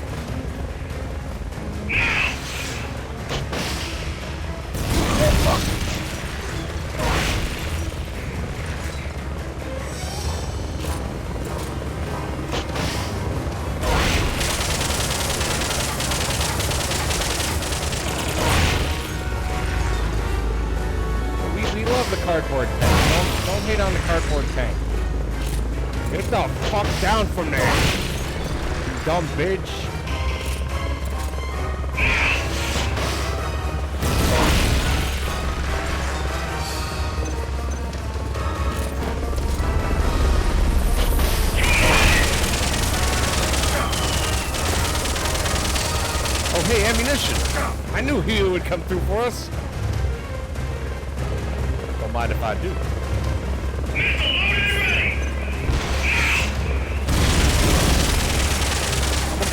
We love the cardboard tank. Don't hate on the cardboard tank. Get the fuck down from there, you dumb bitch. Oh, hey, ammunition. I knew he would come through for us. Don't mind if I do.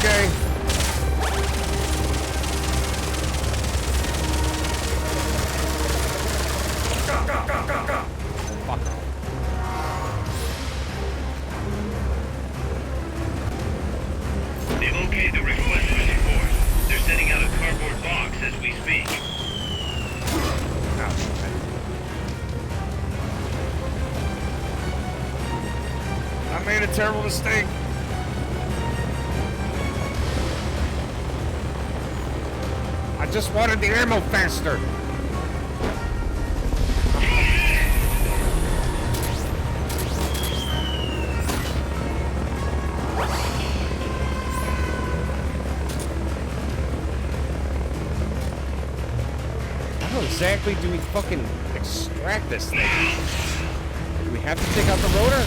Okay. Fuck off. They've okayed the request for support. They're sending out a cardboard box as we speak. I made a terrible mistake. I just wanted the ammo faster. How exactly do we fucking extract this thing? Do we have to take out the rotor?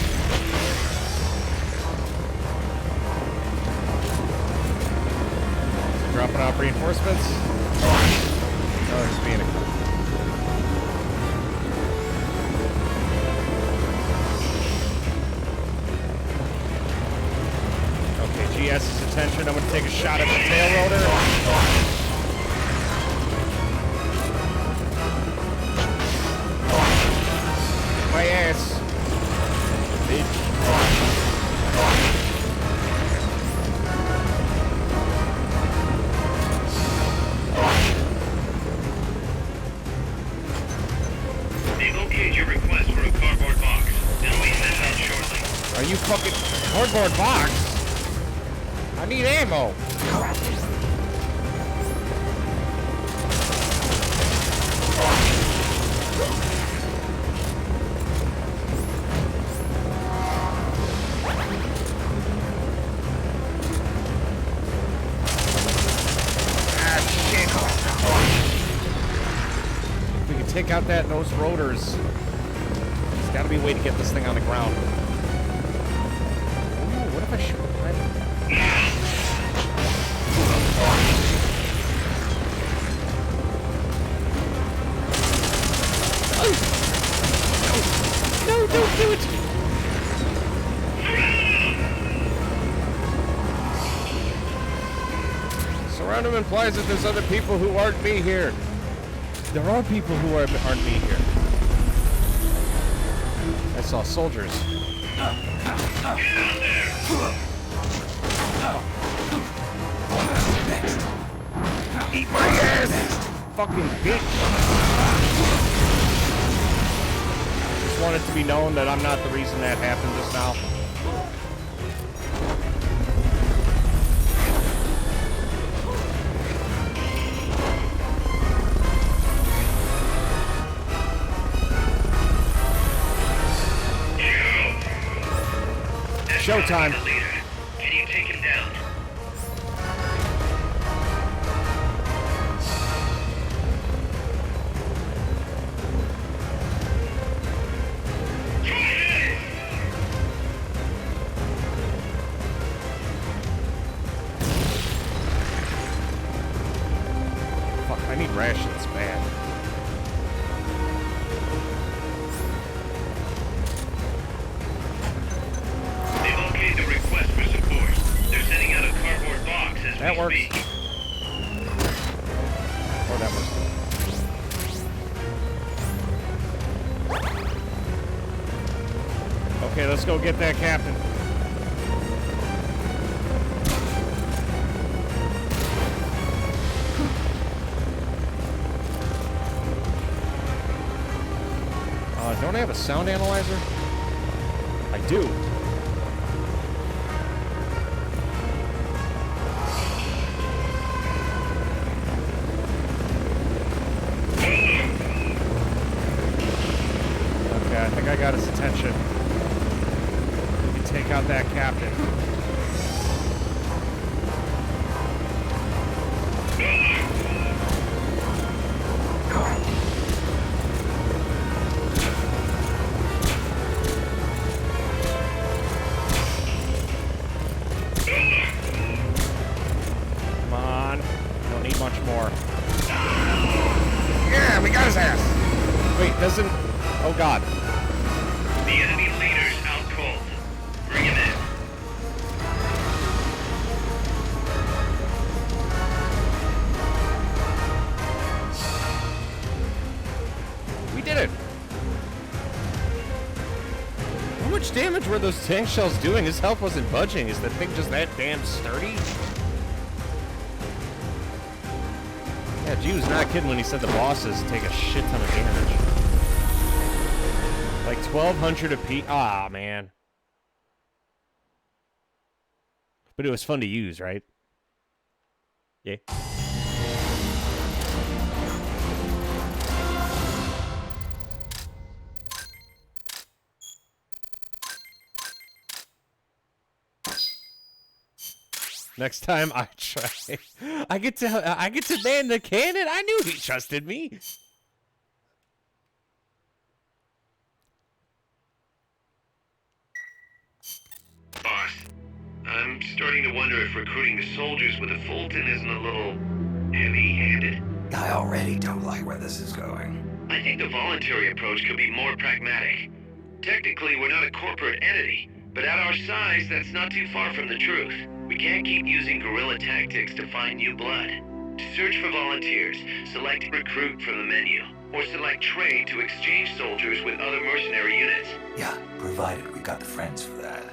Dropping off reinforcements. Oh, just being a attention. I'm gonna take a shot at the tail rotor. My ass. Bitch. They've okayed your request for a cardboard box. It'll be sent out shortly. Are you fucking cardboard box? I need ammo. If we can take out those rotors, there's got to be a way to get this thing on the ground. Ooh, what if I shoot the No, don't do it! Surround him implies that there's other people who aren't me here. There are people who aren't me here. I saw soldiers. Eat my ass! Fucking bitch! Just want it to be known that I'm not the reason that happened just now. Showtime. Can you take him down? Fuck, I need rations, man. That works. Oh, that works. Okay, let's go get that captain. Don't I have a sound analyzer? I do. I think I got his attention. We can take out that captain. Come on. Don't need much more. Yeah, we got his ass. Wait, doesn't... Oh, God. The enemy leader's out cold. Bring him in. We did it. How much damage were those tank shells doing? His health wasn't budging. Is the thing just that damn sturdy? Yeah, G was not kidding when he said the bosses take a shit ton of damage. Like 1,200 apiece. Ah, man. But it was fun to use, right? Yeah. Next time I try, I get to man the cannon. I knew he trusted me. Boss, I'm starting to wonder if recruiting the soldiers with a Fulton isn't a little heavy-handed. I already don't like where this is going. I think the voluntary approach could be more pragmatic. Technically, we're not a corporate entity, but at our size, that's not too far from the truth. We We can't keep using guerrilla tactics to find new blood. To search for volunteers, select recruit from the menu, or select trade to exchange soldiers with other mercenary units. Yeah, provided we got the friends for that.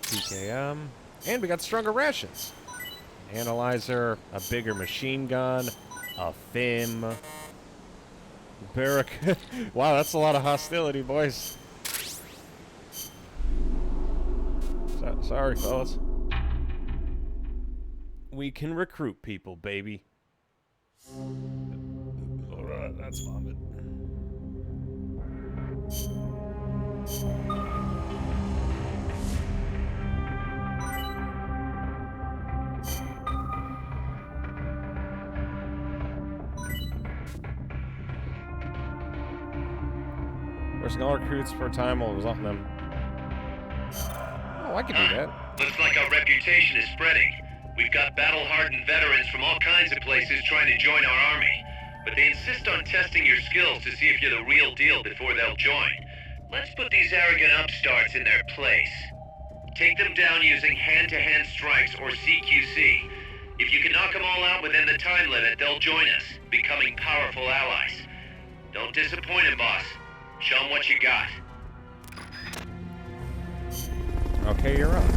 PKM. And we got stronger rations. An analyzer, a bigger machine gun, a FIM. Barrack. Wow, that's a lot of hostility, boys. Sorry, fellas. We can recruit people, baby. Alright, that's vomit. Forcing all recruits for a time while resulting in them. Oh, I can do that. Looks like our reputation is spreading. We've got battle-hardened veterans from all kinds of places trying to join our army. But they insist on testing your skills to see if you're the real deal before they'll join. Let's put these arrogant upstarts in their place. Take them down using hand-to-hand strikes or CQC. If you can knock them all out within the time limit, they'll join us, becoming powerful allies. Don't disappoint them, boss. Show them what you got. Okay, you're up.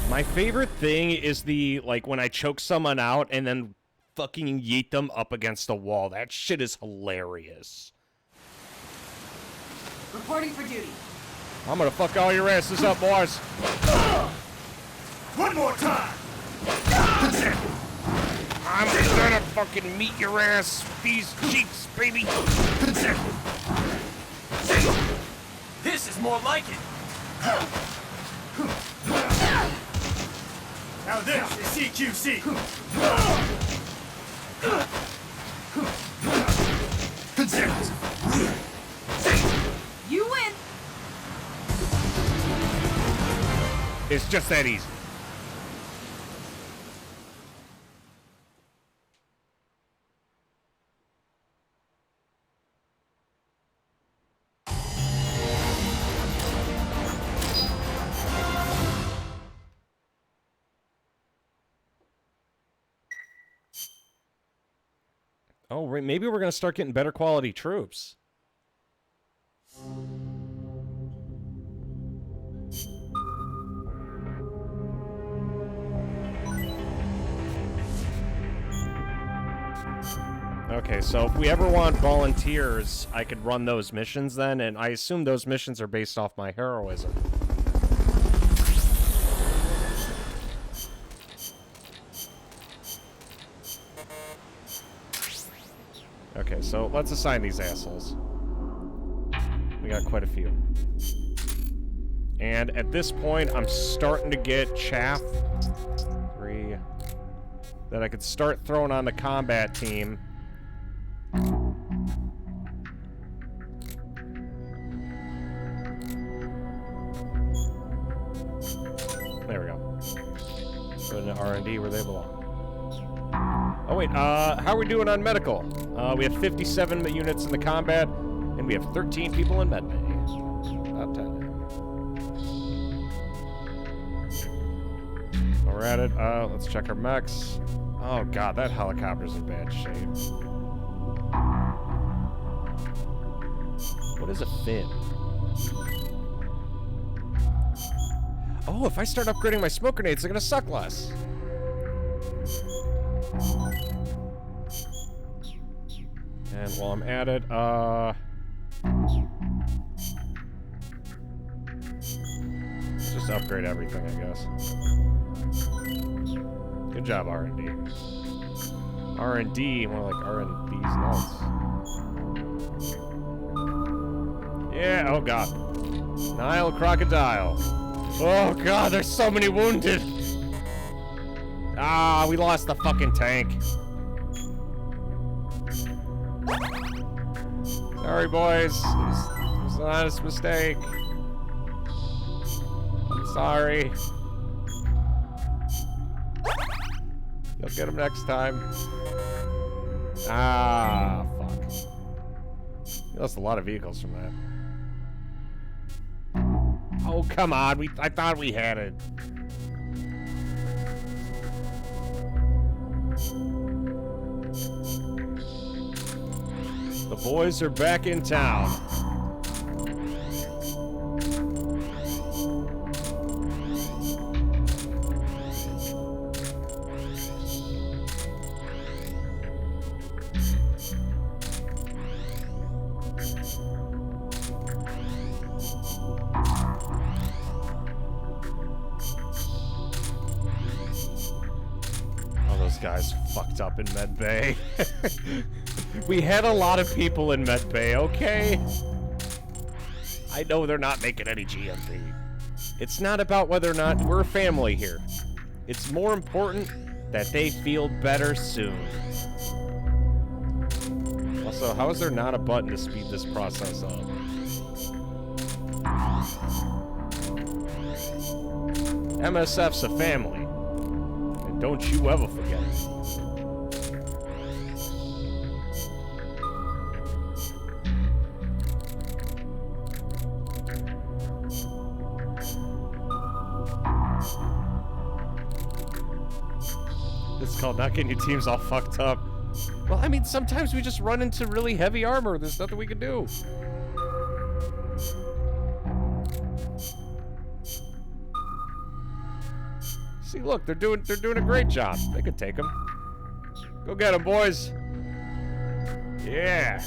My favorite thing is the, like, when I choke someone out and then fucking yeet them up against a wall. That shit is hilarious. Reporting for duty. I'm gonna fuck all your asses up, boys. One more time! I'm gonna fucking meet your ass, these cheeks, baby. This is more like it! Now this is CQC! You win. It's just that easy. Oh, maybe we're gonna start getting better quality troops. Okay, so if we ever want volunteers, I could run those missions then, and I assume those missions are based off my heroism. Okay, so let's assign these assholes. We got quite a few. And at this point, I'm starting to get chaff. 3. That I could start throwing on the combat team. There we go. Put in R&D where they belong. Oh wait, how are we doing on medical? We have 57 units in the combat, and we have 13 people in medbay. About 10. While we're at it, let's check our mechs. Oh god, that helicopter's in bad shape. What is a fin? Oh, if I start upgrading my smoke grenades, they're gonna suck less. And while I'm at it, just upgrade everything, I guess. Good job, R&D. R&D, more like R&D's nuts. Yeah, oh god. Nile Crocodile. Oh god, there's so many wounded. Ah, we lost the fucking tank. Sorry, boys. It was an honest mistake. I'm sorry. You'll get him next time. Ah, fuck. You lost a lot of vehicles from that. Oh, come on. I thought we had it. The boys are back in town. Guys fucked up in Med Bay. We had a lot of people in Med Bay, okay? I know they're not making any GMP. It's not about whether or not we're a family here. It's more important that they feel better soon. Also, how is there not a button to speed this process up? MSF's a family. And don't you ever forget it. It's called not getting your teams all fucked up. Well, I mean, sometimes we just run into really heavy armor. There's nothing we can do. See, look, they're doing a great job. They could take them. Go get them, boys. Yeah.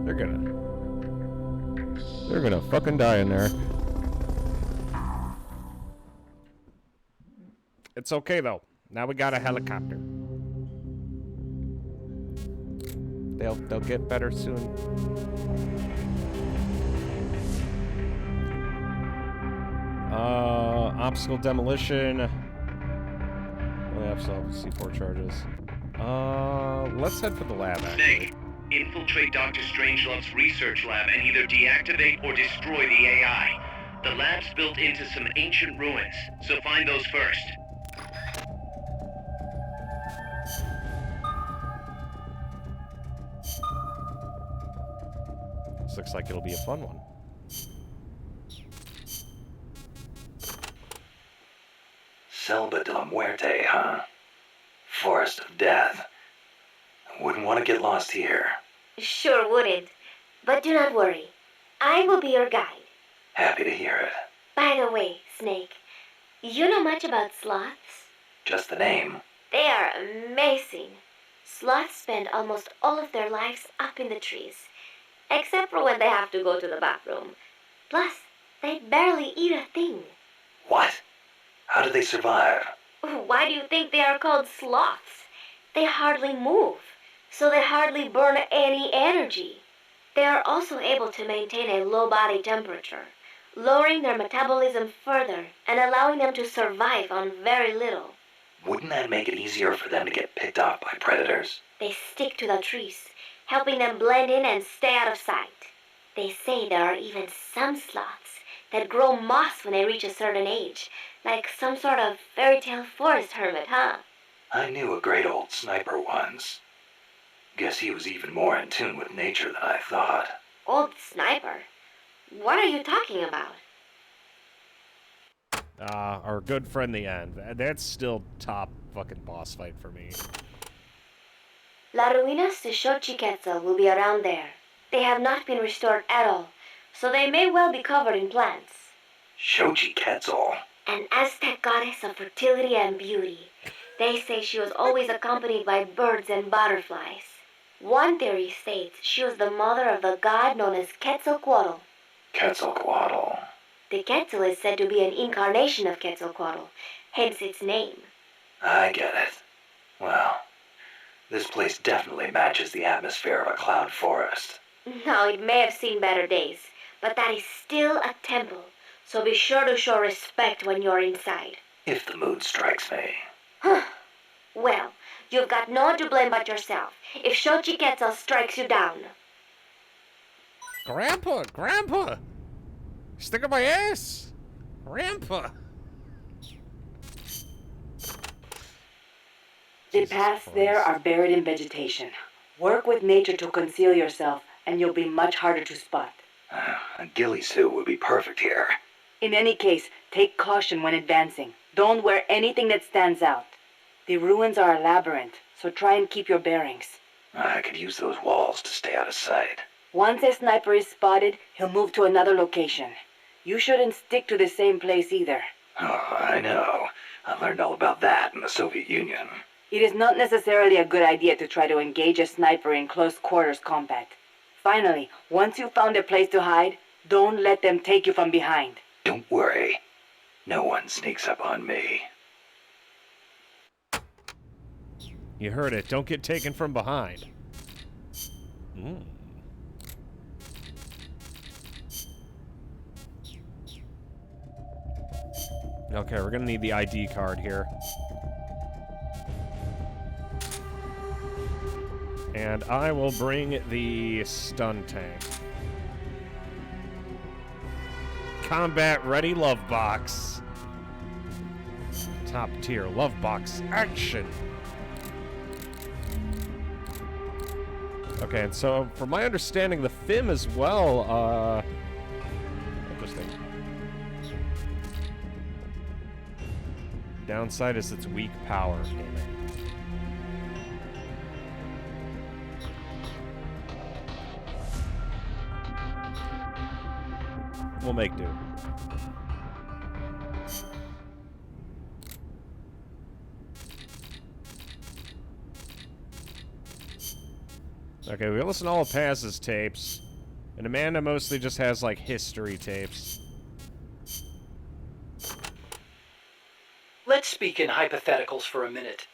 They're gonna fucking die in there. It's okay though. Now we got a helicopter. They'll get better soon. Obstacle demolition. We have some C4 charges. Let's head for the lab, actually. Snake, infiltrate Dr. Strangelove's research lab and either deactivate or destroy the AI. The lab's built into some ancient ruins, so find those first. This looks like it'll be a fun one. Selva de la Muerte, huh? Forest of Death. Wouldn't want to get lost here. Sure wouldn't. But do not worry. I will be your guide. Happy to hear it. By the way, Snake, you know much about sloths? Just the name. They are amazing. Sloths spend almost all of their lives up in the trees. Except for when they have to go to the bathroom. Plus, they barely eat a thing. What? How do they survive? Why do you think they are called sloths? They hardly move, so they hardly burn any energy. They are also able to maintain a low body temperature, lowering their metabolism further and allowing them to survive on very little. Wouldn't that make it easier for them to get picked off by predators? They stick to the trees, helping them blend in and stay out of sight. They say there are even some sloths that grow moss when they reach a certain age, like some sort of fairy tale forest hermit, huh? I knew a great old sniper once. Guess he was even more in tune with nature than I thought. Old sniper? What are you talking about? Our good friend the End. That's still top fucking boss fight for me. La Ruinas de Xochiquetzal will be around there. They have not been restored at all, so they may well be covered in plants. Xochiquetzal? An Aztec goddess of fertility and beauty. They say she was always accompanied by birds and butterflies. One theory states she was the mother of the god known as Quetzalcoatl. Quetzalcoatl. The Quetzal is said to be an incarnation of Quetzalcoatl, hence its name. I get it. Well, this place definitely matches the atmosphere of a cloud forest. Now, it may have seen better days, but that is still a temple, so be sure to show respect when you're inside. If the mood strikes me. Well, you've got no one to blame but yourself if Xochiquetzal strikes you down. Grandpa! Stick up my ass! Grandpa! The Jesus paths there Christ. are buried in vegetation. Work with nature to conceal yourself, and you'll be much harder to spot. A ghillie suit would be perfect here. In any case, take caution when advancing. Don't wear anything that stands out. The ruins are a labyrinth, so try and keep your bearings. I could use those walls to stay out of sight. Once a sniper is spotted, he'll move to another location. You shouldn't stick to the same place either. Oh, I know. I learned all about that in the Soviet Union. It is not necessarily a good idea to try to engage a sniper in close quarters combat. Finally, once you've found a place to hide, don't let them take you from behind. Don't worry. No one sneaks up on me. You heard it. Don't get taken from behind. Okay, we're gonna need the ID card here. And I will bring the stun tank. Combat ready love box. Top tier love box action. Okay, and so from my understanding, the FIM as well, interesting. Downside is its weak power. Damn it. We'll make do. Okay, we listen to all of Paz's tapes, and Amanda mostly just has, like, history tapes. Let's speak in hypotheticals for a minute.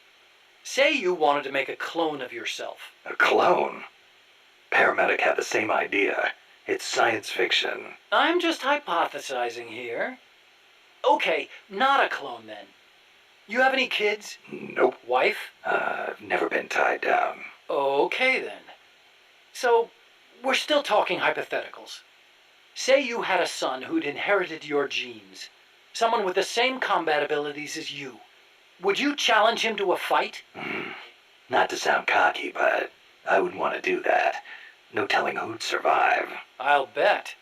Say you wanted to make a clone of yourself. A clone? Paramedic had the same idea. It's science fiction. I'm just hypothesizing here. Okay, not a clone then. You have any kids? Nope. Wife? I've never been tied down. Okay then. So, we're still talking hypotheticals. Say you had a son who'd inherited your genes. Someone with the same combat abilities as you. Would you challenge him to a fight? Not to sound cocky, but I wouldn't want to do that. No telling who'd survive. I'll bet.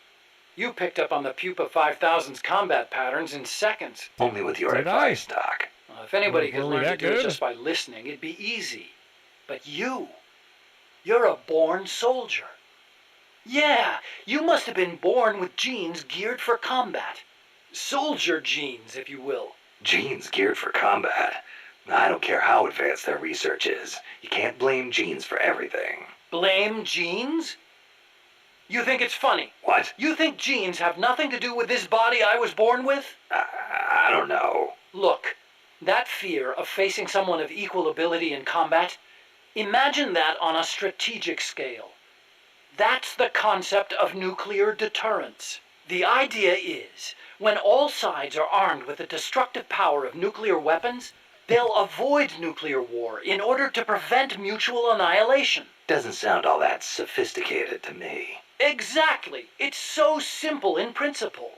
You picked up on the Pupa 5000's combat patterns in seconds. Only with your Did advice, Doc. Well, if anybody could Were we learn to that do it good? just by listening, it'd be easy. But you're a born soldier. Yeah, you must have been born with genes geared for combat. Soldier genes, if you will. Genes geared for combat. I don't care how advanced their research is. You can't blame genes for everything. Blame genes? You think it's funny? What? You think genes have nothing to do with this body I was born with? I don't know. Look, that fear of facing someone of equal ability in combat, imagine that on a strategic scale. That's the concept of nuclear deterrence. The idea is, when all sides are armed with the destructive power of nuclear weapons, they'll avoid nuclear war in order to prevent mutual annihilation. Doesn't sound all that sophisticated to me. Exactly. It's so simple in principle.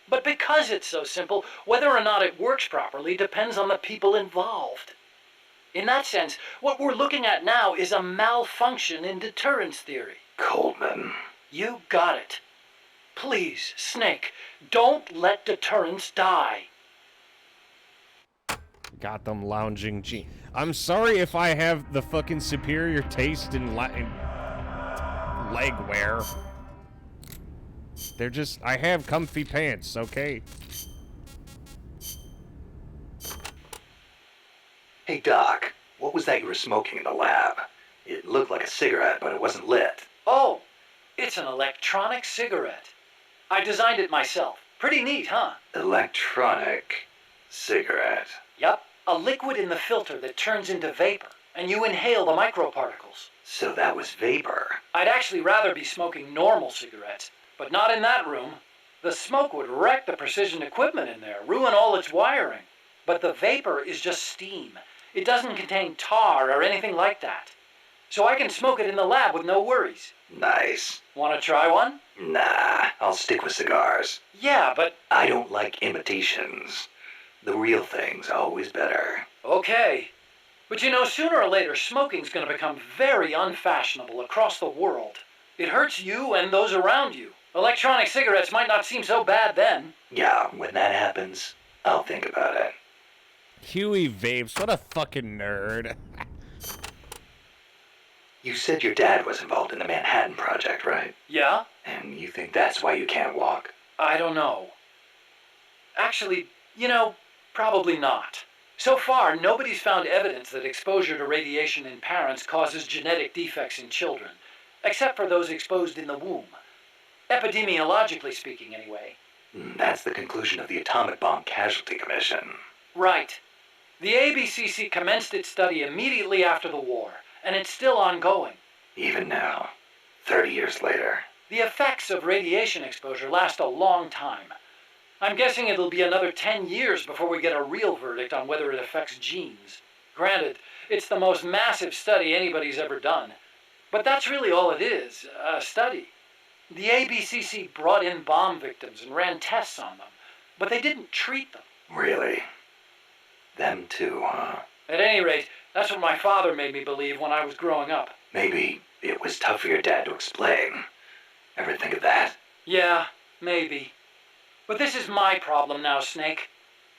But because it's so simple, whether or not it works properly depends on the people involved. In that sense, what we're looking at now is a malfunction in deterrence theory. Coldman. You got it. Please, Snake, don't let deterrence die. Got them lounging jeans. I'm sorry if I have the fucking superior taste in leg wear. They're just, I have comfy pants, okay? Hey, Doc. What was that you were smoking in the lab? It looked like a cigarette, but it wasn't lit. Oh, it's an electronic cigarette. I designed it myself. Pretty neat, huh? Electronic cigarette. Yup, a liquid in the filter that turns into vapor, and you inhale the microparticles. So that was vapor. I'd actually rather be smoking normal cigarettes, but not in that room. The smoke would wreck the precision equipment in there, ruin all its wiring. But the vapor is just steam. It doesn't contain tar or anything like that. So I can smoke it in the lab with no worries. Nice. Want to try one? Nah, I'll stick with cigars. Yeah, but... I don't like imitations. The real thing's always better. Okay. But you know, sooner or later, smoking's gonna become very unfashionable across the world. It hurts you and those around you. Electronic cigarettes might not seem so bad then. Yeah, when that happens, I'll think about it. Huey vapes. What a fucking nerd. You said your dad was involved in the Manhattan Project, right? Yeah? And you think that's why you can't walk? I don't know. Actually, you know, probably not. So far, nobody's found evidence that exposure to radiation in parents causes genetic defects in children, except for those exposed in the womb. Epidemiologically speaking, anyway. That's the conclusion of the Atomic Bomb Casualty Commission. Right. The ABCC commenced its study immediately after the war, and it's still ongoing. Even now, 30 years later. The effects of radiation exposure last a long time. I'm guessing it'll be another 10 years before we get a real verdict on whether it affects genes. Granted, it's the most massive study anybody's ever done. But that's really all it is, a study. The ABCC brought in bomb victims and ran tests on them, but they didn't treat them. Really? Them too, huh? At any rate, that's what my father made me believe when I was growing up. Maybe it was tough for your dad to explain. Ever think of that? Yeah, maybe. But this is my problem now, Snake.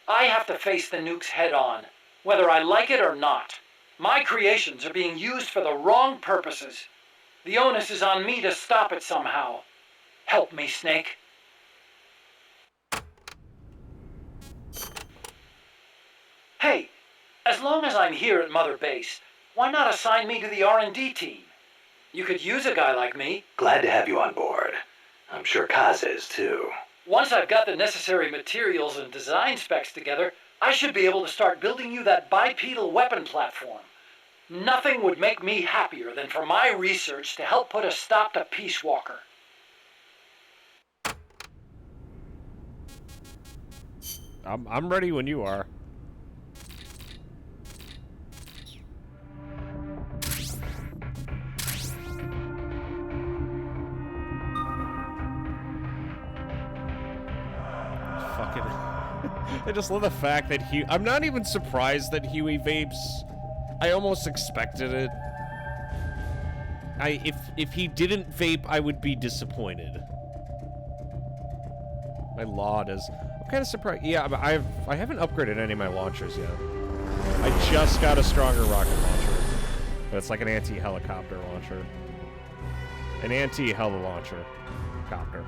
I have to face the nukes head on, whether I like it or not. My creations are being used for the wrong purposes. The onus is on me to stop it somehow. Help me, Snake. Hey, as long as I'm here at Mother Base, why not assign me to the R&D team? You could use a guy like me. Glad to have you on board. I'm sure Kaz is too. Once I've got the necessary materials and design specs together, I should be able to start building you that bipedal weapon platform. Nothing would make me happier than for my research to help put a stop to Peace Walker. I'm ready when you are. Fucking. I just love the fact that I'm not even surprised that Huey vapes. I almost expected it. If he didn't vape, I would be disappointed. My laud is. I'm kind of surprised. Yeah, but I haven't upgraded any of my launchers yet. I just got a stronger rocket launcher, but it's like an anti-helicopter launcher. An anti-heli launcher. Copter.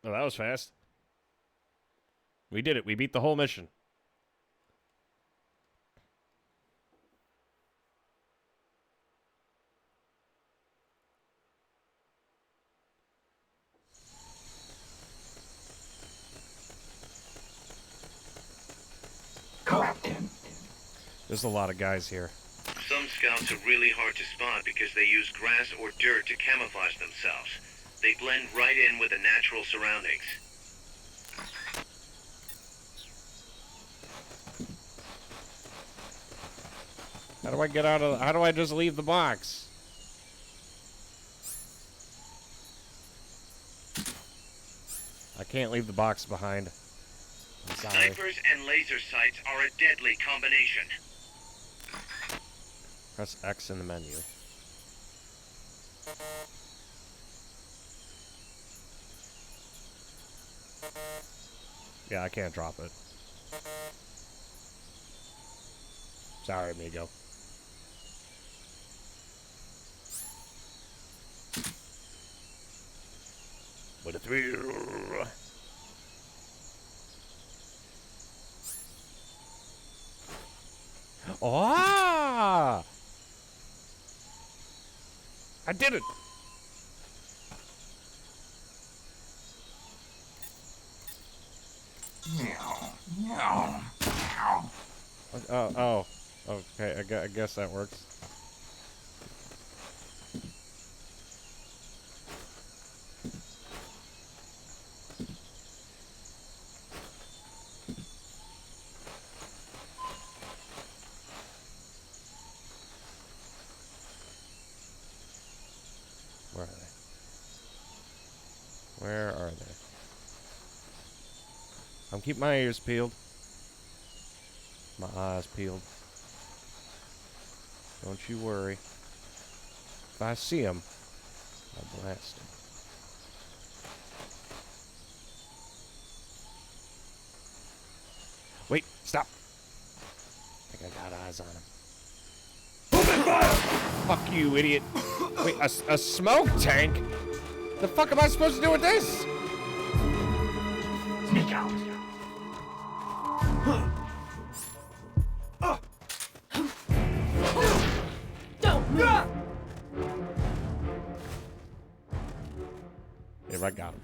Oh, that was fast. We did it. We beat the whole mission. There's a lot of guys here. Some scouts are really hard to spot because they use grass or dirt to camouflage themselves. They blend right in with the natural surroundings. How do I get out of... How do I just leave the box? I can't leave the box behind. I'm sorry. Snipers and laser sights are a deadly combination. Press X in the menu. Yeah, I can't drop it. Sorry, amigo. What a thrill. Ah! I did it! Oh. Okay, I guess that works. Where are they? Where are they? I'm keeping my ears peeled. My eyes peeled. Don't you worry. If I see them, I'll blast them. Wait, stop. I think I got eyes on him. Fuck you, idiot. Wait, a smoke tank? The fuck am I supposed to do with this? Sneak out. Here, I got him.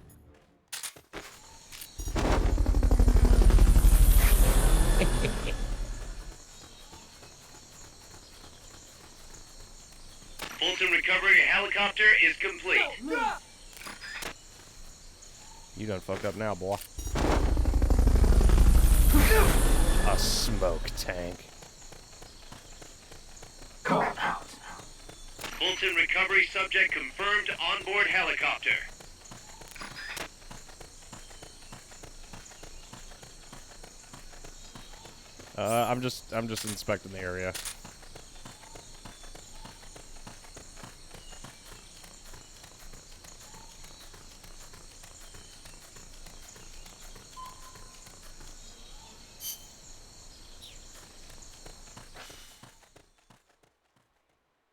Fulton recovery helicopter is complete. You done fucked up now, boy. A smoke tank. Call out. Fulton recovery subject confirmed onboard helicopter. I'm just inspecting the area.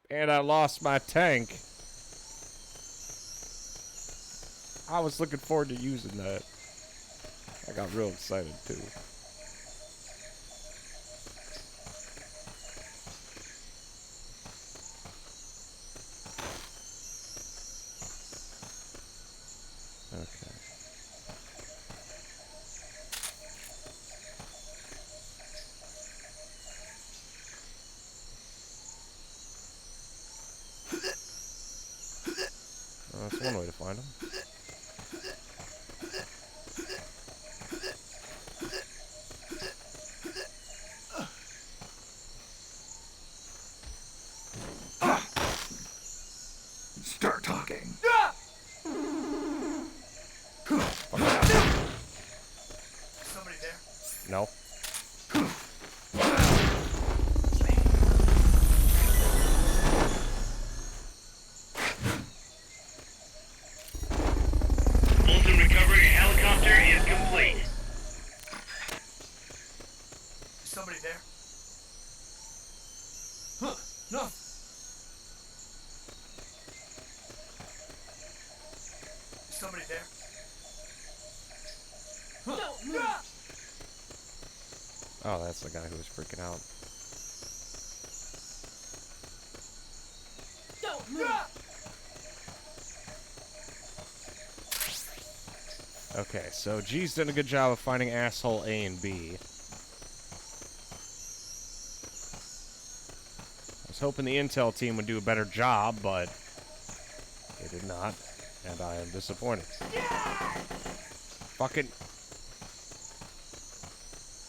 And I lost my tank. I was looking forward to using that. I got real excited too. Okay. That's one way to find them. Start talking. Somebody there? No. Fulton recovery helicopter is complete. Is somebody there? Huh? No. Is somebody there? Huh? Oh, that's the guy who was freaking out. Okay, so G's done a good job of finding asshole A and B. I was hoping the intel team would do a better job, but they did not, and I am disappointed. Fucking...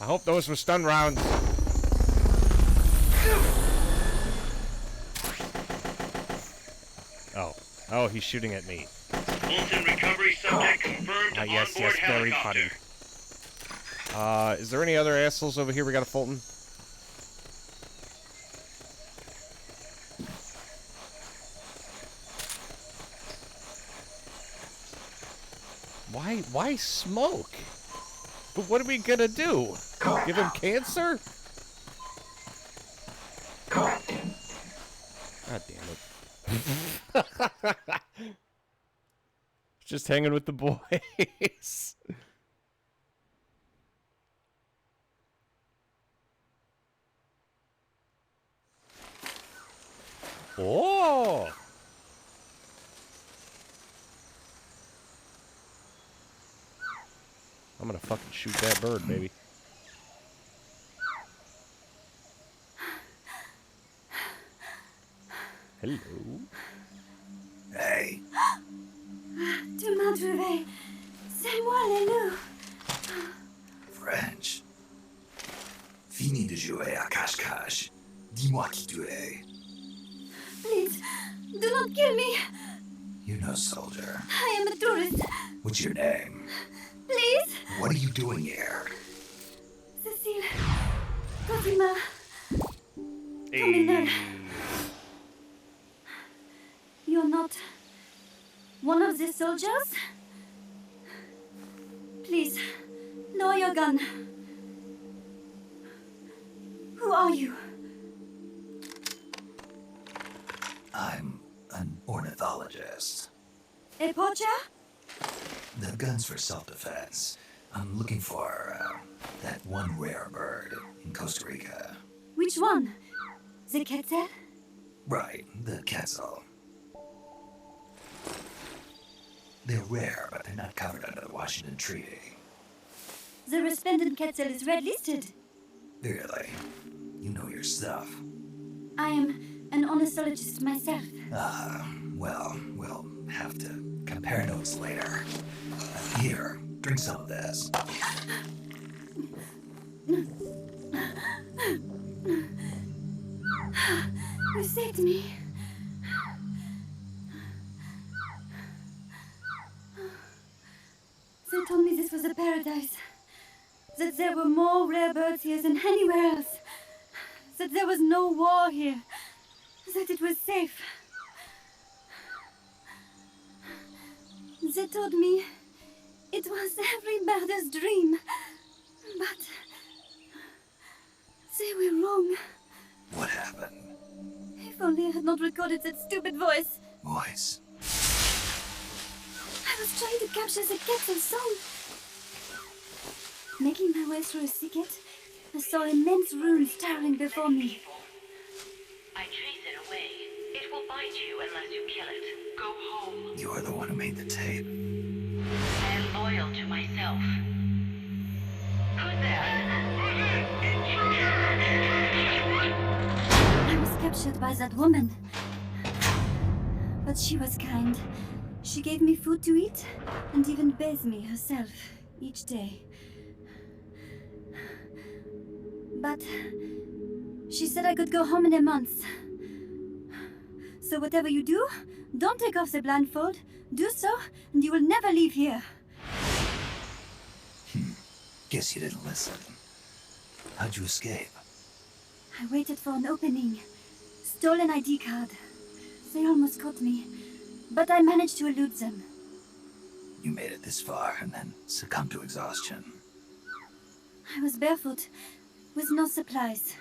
I hope those were stun rounds. Oh. Oh, he's shooting at me. Fulton recovery subject confirmed Yes, onboard very helicopter. funny. Is there any other assholes over here we got a Fulton? Why smoke? But what are we gonna do? Give him cancer? God damn it. Just hanging with the boys. Oh! I'm gonna fucking shoot that bird, baby. Hello. Hey, Tu m'as trouvé. C'est moi, le loup. French. Fini de jouer à cache-cache. Dis-moi qui tu es. Please, do not kill me. You're no soldier. I am a tourist. What's your name? Please. What are you doing here? Cécile. Cosima. Hey. You're not one of the soldiers? Please, lower your gun. Who are you? I'm an ornithologist. A poacher? The gun's for self-defense. I'm looking for that one rare bird in Costa Rica. Which one? The quetzal? Right, the quetzal. They're rare, but they're not covered under the Washington Treaty. The resplendent quetzal is red listed. Really? You know your stuff. I am an ornithologist myself. Well, we'll have to compare notes later. Here, drink some of this. You saved me. They told me this was a paradise. That there were more rare birds here than anywhere else. That there was no war here. That it was safe. They told me it was every birder's dream. But they were wrong. What happened? If only I had not recorded that stupid voice. Voice. I was trying to capture the quetzal song. Making my way through a thicket, I saw immense runes towering before me. I chase it away. It will bite you unless you kill it. Go home. You're the one who made the tape. I am loyal to myself. Who's there? I was captured by that woman. But she was kind. She gave me food to eat and even bathed me herself each day. But she said I could go home in a month. So whatever you do, don't take off the blindfold. Do so, and you will never leave here. Guess you didn't listen. How'd you escape? I waited for an opening. Stole an ID card. They almost caught me, but I managed to elude them. You made it this far and then succumbed to exhaustion. I was barefoot, with no supplies.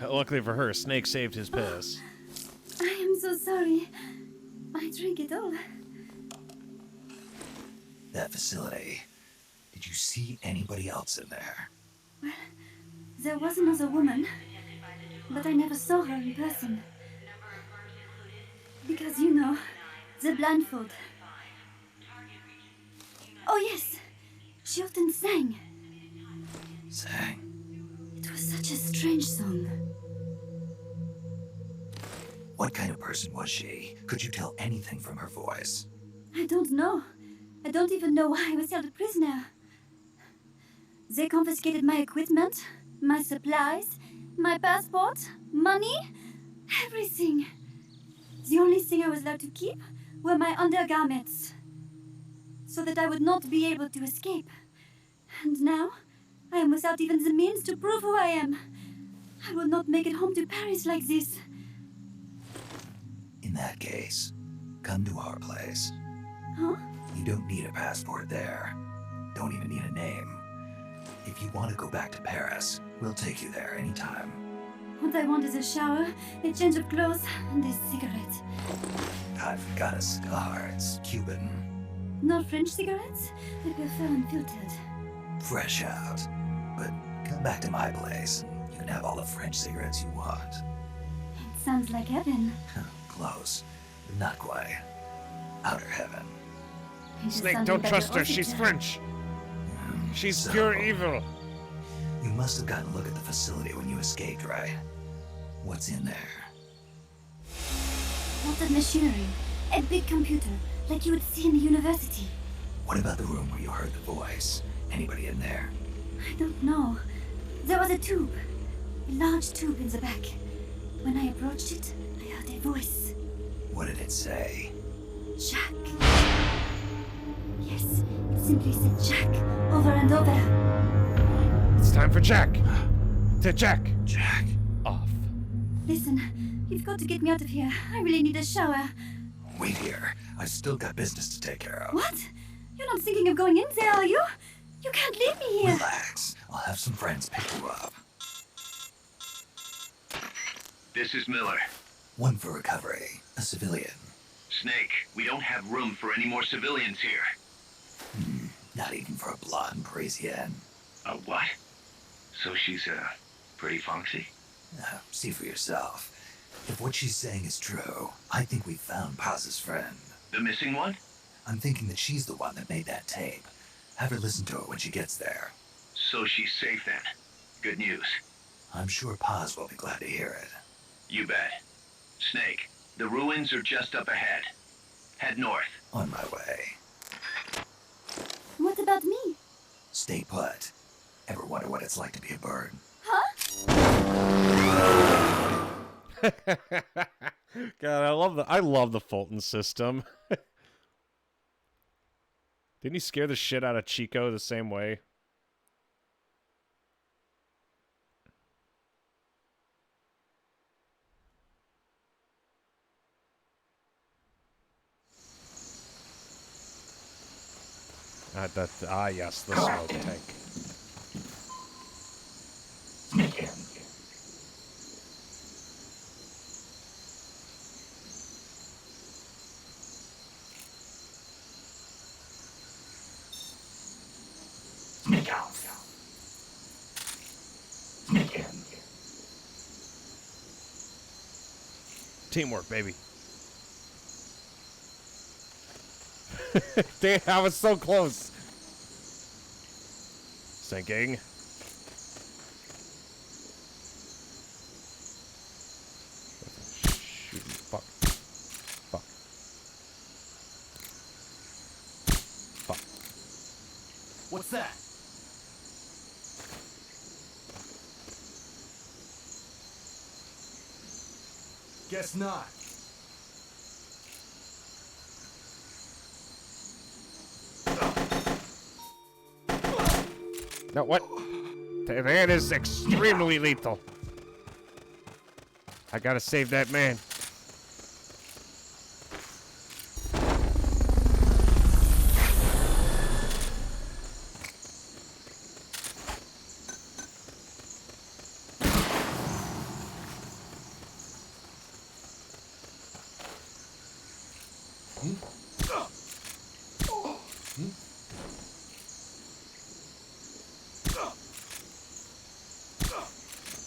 Luckily for her, Snake saved his piss. I am so sorry. I drank it all. That facility. Did you see anybody else in there? Well, there was another woman, but I never saw her in person. Because, you know, the blindfold. Oh yes, she often sang. Sang? It was such a strange song. What kind of person was she? Could you tell anything from her voice? I don't know. I don't even know why I was held a prisoner. They confiscated my equipment, my supplies, my passport, money, everything. The only thing I was allowed to keep were my undergarments, so that I would not be able to escape. And now, I am without even the means to prove who I am. I will not make it home to Paris like this. In that case, come to our place. Huh? You don't need a passport there. Don't even need a name. If you want to go back to Paris, we'll take you there anytime. What I want is a shower, a change of clothes, and a cigarette. I've got a cigar. It's Cuban. Not French cigarettes? I prefer unfiltered. Fresh out. But come back to my place, and you can have all the French cigarettes you want. It sounds like heaven. Close, but not quite. Outer heaven. Snake, don't trust her. She's French. She's So, pure evil. You must have gotten a look at the facility when you escaped, right? What's in there? Lots of machinery. A big computer, like you would see in the university. What about the room where you heard the voice? Anybody in there? I don't know. There was a tube. A large tube in the back. When I approached it, I heard a voice. What did it say? Jack. Yes, it simply said Jack over and over. It's time for Jack. To Jack. Jack. Off. Listen, you've got to get me out of here. I really need a shower. Wait here. I've still got business to take care of. What? You're not thinking of going in there, are you? You can't leave me here. Relax. I'll have some friends pick you up. This is Miller. One for recovery. A civilian. Snake, we don't have room for any more civilians here. Not even for a blonde Parisienne. A what? So she's, pretty foxy? See for yourself. If what she's saying is true, I think we found Paz's friend. The missing one? I'm thinking that she's the one that made that tape. Have her listen to it when she gets there. So she's safe then. Good news. I'm sure Paz will be glad to hear it. You bet. Snake, the ruins are just up ahead. Head north. On my way. What about me? Stay put. Ever wonder what it's like to be a bird? Huh? God, I love the Fulton system. Didn't he scare the shit out of Chico the same way? Yes, the smoke tank. Sneak out. Sneak in. Teamwork, baby. Damn, I was so close. Sinking. Shoot, fuck. Fuck. Fuck. What's that? Guess not. No, what? That is extremely lethal. I gotta save that man.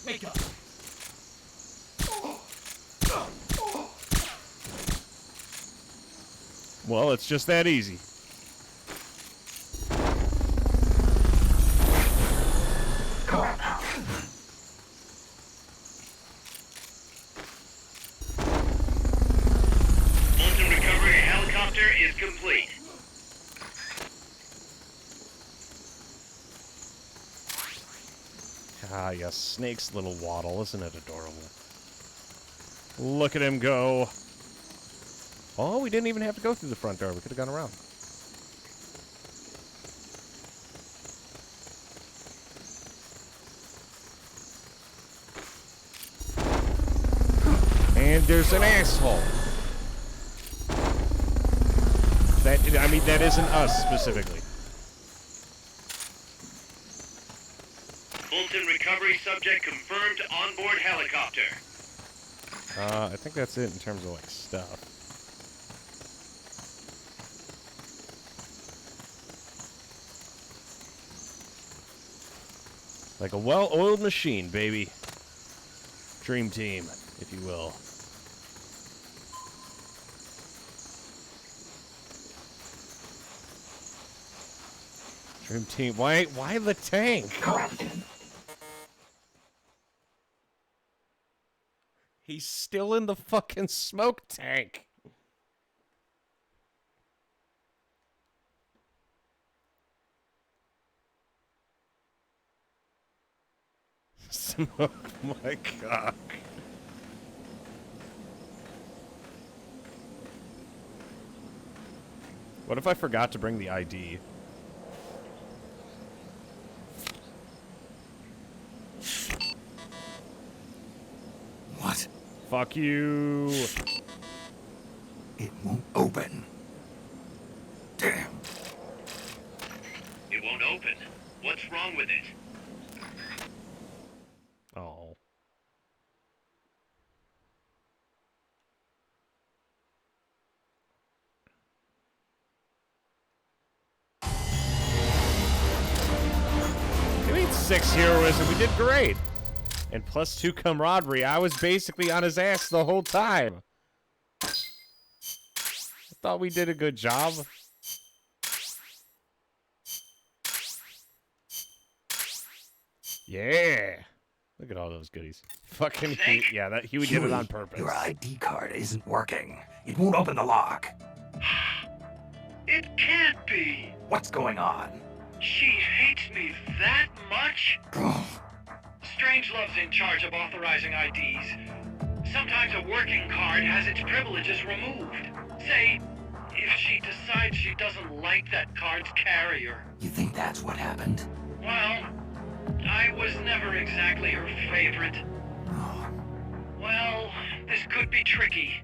Wake up. Well, it's just that easy. Fulton recovery helicopter is complete. Ah, yes, Snake's little waddle. Isn't it adorable? Look at him go. Oh, we didn't even have to go through the front door. We could have gone around. And there's an asshole. That isn't us specifically. Fulton recovery subject confirmed onboard helicopter. I think that's it in terms of, like, stuff. Like a well-oiled machine, baby. Dream team, if you will. Dream team. Why the tank? He's still in the fucking smoke tank. Smoke my cock. What if I forgot to bring the ID? What? Fuck you. It won't open. Damn. It won't open. What's wrong with it? Oh. You mean 6 heroism? We did great. And +2 camaraderie. I was basically on his ass the whole time. I thought we did a good job. Yeah. Look at all those goodies. Fucking yeah, that Huey did it on purpose. Your ID card isn't working. It won't open the lock. It can't be. What's going on? She hates me that much? Strangelove's in charge of authorizing IDs. Sometimes a working card has its privileges removed. Say, if she decides she doesn't like that card's carrier. You think that's what happened? Well, I was never exactly her favorite. Well, this could be tricky.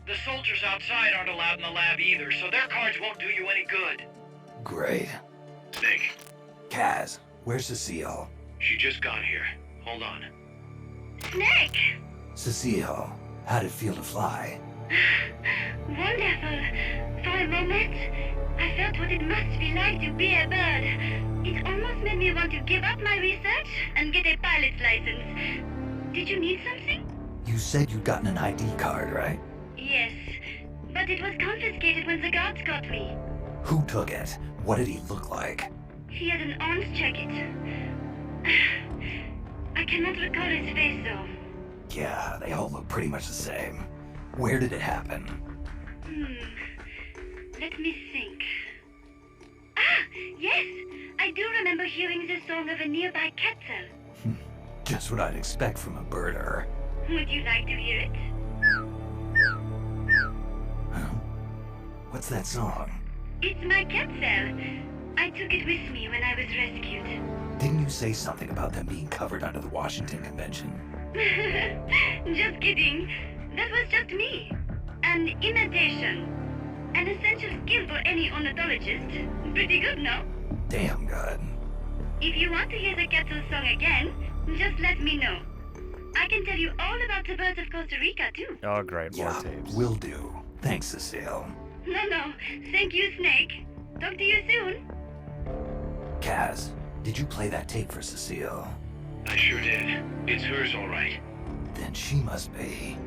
The soldiers outside aren't allowed in the lab either, so their cards won't do you any good. Great. Snake. Kaz, where's Cecile? She just got here. Hold on. Snake! Cecile, how'd it feel to fly? Wonderful. For a moment, I felt what it must be like to be a bird. It almost made me want to give up my research and get a pilot's license. Did you need something? You said you'd gotten an ID card, right? Yes, but it was confiscated when the guards got me. Who took it? What did he look like? He had an orange jacket. I cannot recall his face, though. Yeah, they all look pretty much the same. Where did it happen? Let me think. Ah, yes! I do remember hearing the song of a nearby quetzal. Just what I'd expect from a birder. Would you like to hear it? Huh? What's that song? It's my quetzal. I took it with me when I was rescued. Didn't you say something about them being covered under the Washington Convention? Just kidding. That was just me. An imitation. An essential skill for any ornithologist. Pretty good, no? Damn good. If you want to hear the quetzal song again, just let me know. I can tell you all about the birds of Costa Rica, too. Oh, great. More Yeah, tapes. will do. Thanks, Cecile. No. Thank you, Snake. Talk to you soon. Kaz, did you play that tape for Cecile? I sure did. It's hers, all right. Then she must be...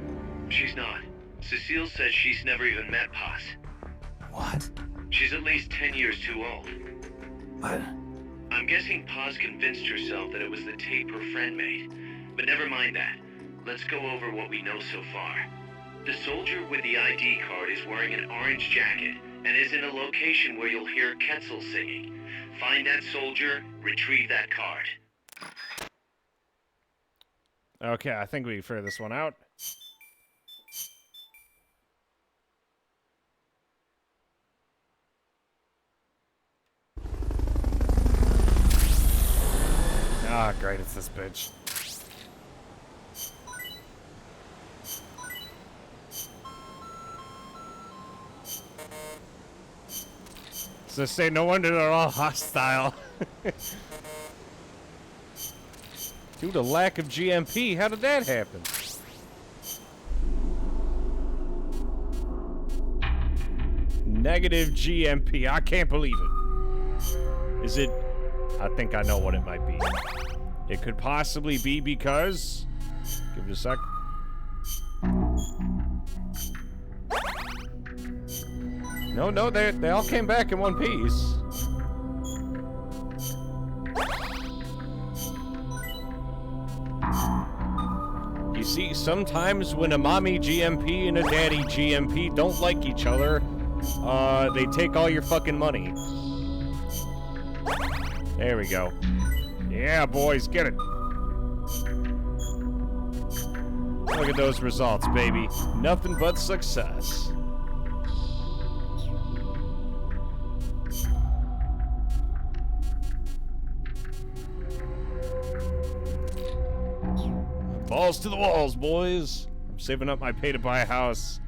She's not. Cecile says she's never even met Paz. What? She's at least 10 years too old. What? I'm guessing Paz convinced herself that it was the tape her friend made. But never mind that. Let's go over what we know so far. The soldier with the ID card is wearing an orange jacket and is in a location where you'll hear Quetzal singing. Find that soldier, retrieve that card. Okay, I think we figured this one out. Ah, great, it's this bitch. So say no wonder they're all hostile. Due to lack of GMP, how did that happen? Negative GMP, I can't believe it. Is it? I think I know what it might be. It could possibly be because... Give it a sec. No, they all came back in one piece. You See, sometimes when a mommy GMP and a daddy GMP don't like each other, they take all your fucking money. There we go. Yeah, boys, get it. Look at those results, baby. Nothing but success. Balls to the walls, boys. I'm saving up my pay to buy a house.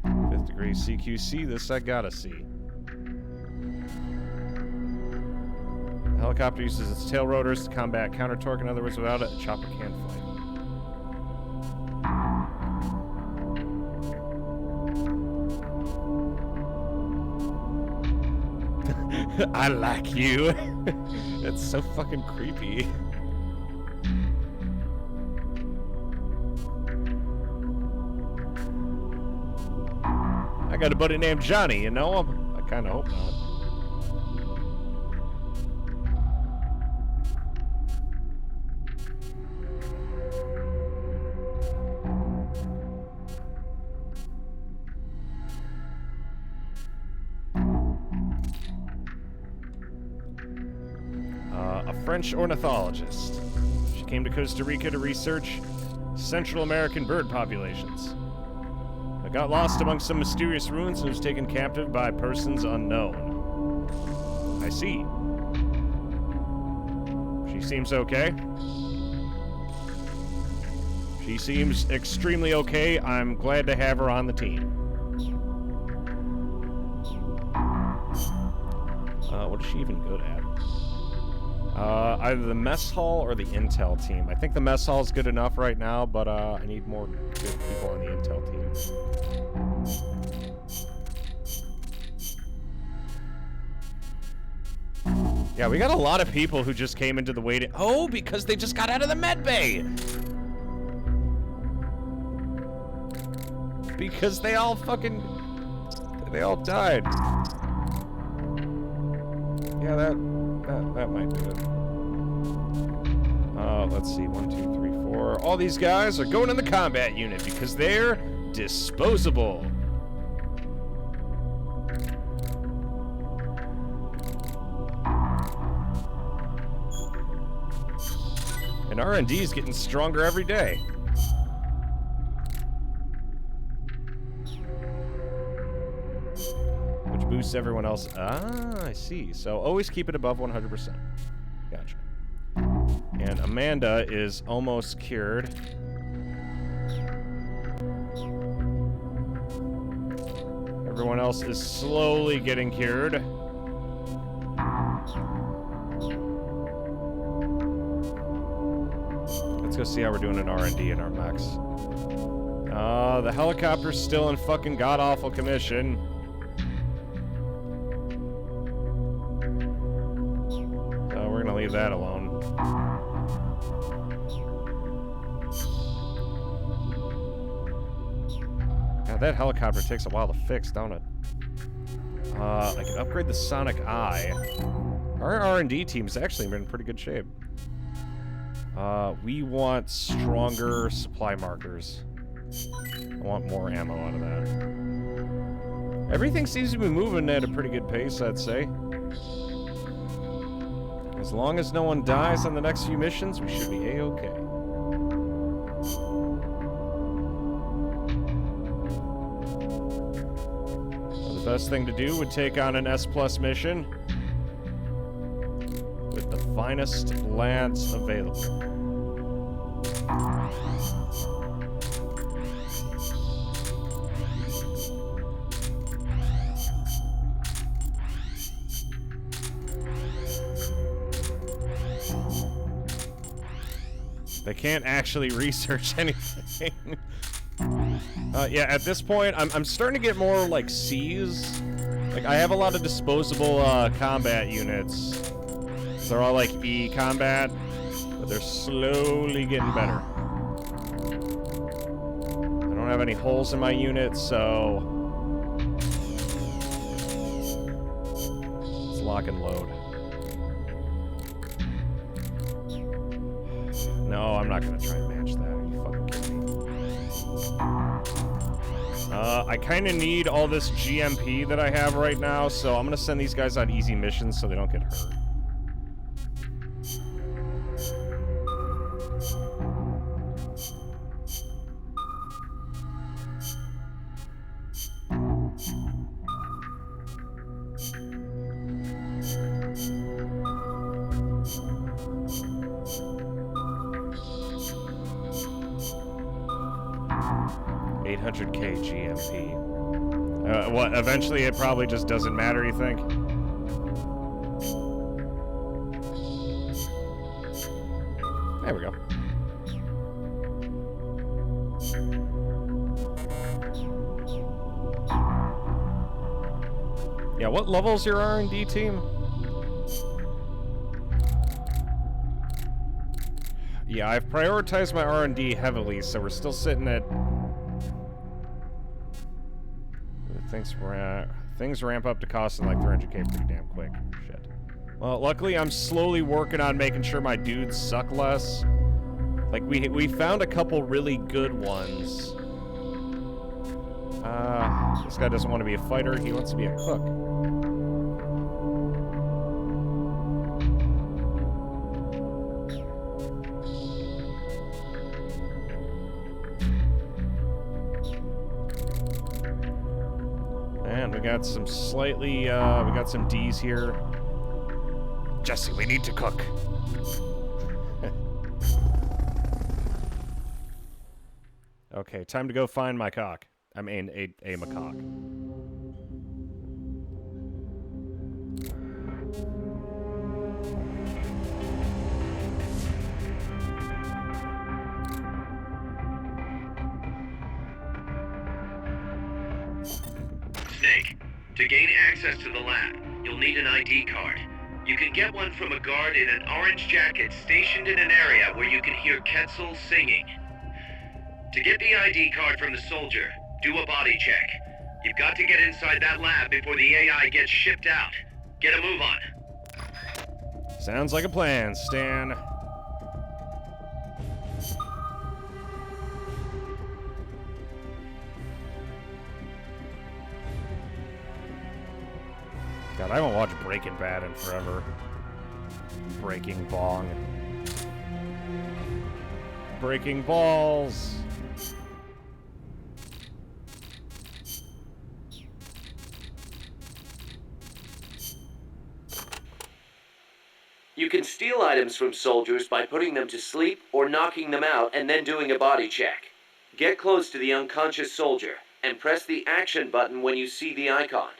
5th degree CQC, this I gotta see. The helicopter uses its tail rotors to combat counter torque. In other words, without it, a chopper can't fly. I like you. It's so fucking creepy. I got a buddy named Johnny, you know him? I kind of hope not. A French ornithologist. She came to Costa Rica to research Central American bird populations. I got lost among some mysterious ruins and was taken captive by persons unknown. I see. She seems okay. She seems extremely okay. I'm glad to have her on the team. What is she even good at? Either the mess hall or the intel team. I think the mess hall is good enough right now, but I need more good people on the intel team. Yeah, we got a lot of people who just came into the waiting... Oh, because they just got out of the med bay! Because they all fucking... They all died. Yeah, that might do it. Let's see. 1, 2, 3, 4. All these guys are going in the combat unit because they're disposable. And R&D is getting stronger every day. Which boosts everyone else. Ah, I see. So always keep it above 100%. Gotcha. And Amanda is almost cured. Everyone else is slowly getting cured. Let's go see how we're doing in R&D in our mechs. The helicopter's still in fucking god-awful commission. So we're gonna leave that alone. God, that helicopter takes a while to fix, don't it? I can upgrade the Sonic Eye. Our R&D team's actually been in pretty good shape. We want stronger supply markers. I want more ammo out of that. Everything seems to be moving at a pretty good pace, I'd say. As long as no one dies on the next few missions, we should be A-okay. The best thing to do would take on an S+ mission with the finest lads available. They can't actually research anything. Yeah, at this point, I'm starting to get more, like, C's. Like, I have a lot of disposable, combat units. They're all, like, E combat, but they're slowly getting better. I don't have any holes in my unit, so... Let's lock and load. No, I'm not gonna try and match that. Are you fucking kidding me? I kind of need all this GMP that I have right now, so I'm gonna send these guys on easy missions so they don't get hurt. $800K GMP. What? Eventually, it probably just doesn't matter. You think? There we go. Yeah. What level's your R&D team? Yeah, I've prioritized my R&D heavily, so we're still sitting at. Things ramp up to costing like 300K pretty damn quick. Shit. Well, luckily I'm slowly working on making sure my dudes suck less. Like we found a couple really good ones. This guy doesn't want to be a fighter, he wants to be a cook. And we got some we got some D's here. Jesse, we need to cook. Okay, time to go find my cock. I mean, a macaque. Snake, to gain access to the lab, you'll need an ID card. You can get one from a guard in an orange jacket stationed in an area where you can hear Quetzal singing. To get the ID card from the soldier, do a body check. You've got to get inside that lab before the AI gets shipped out. Get a move on. Sounds like a plan, Stan. God, I haven't watched Breaking Bad in forever. Breaking Bong. Breaking Balls. You can steal items from soldiers by putting them to sleep or knocking them out and then doing a body check. Get close to the unconscious soldier and press the action button when you see the icon.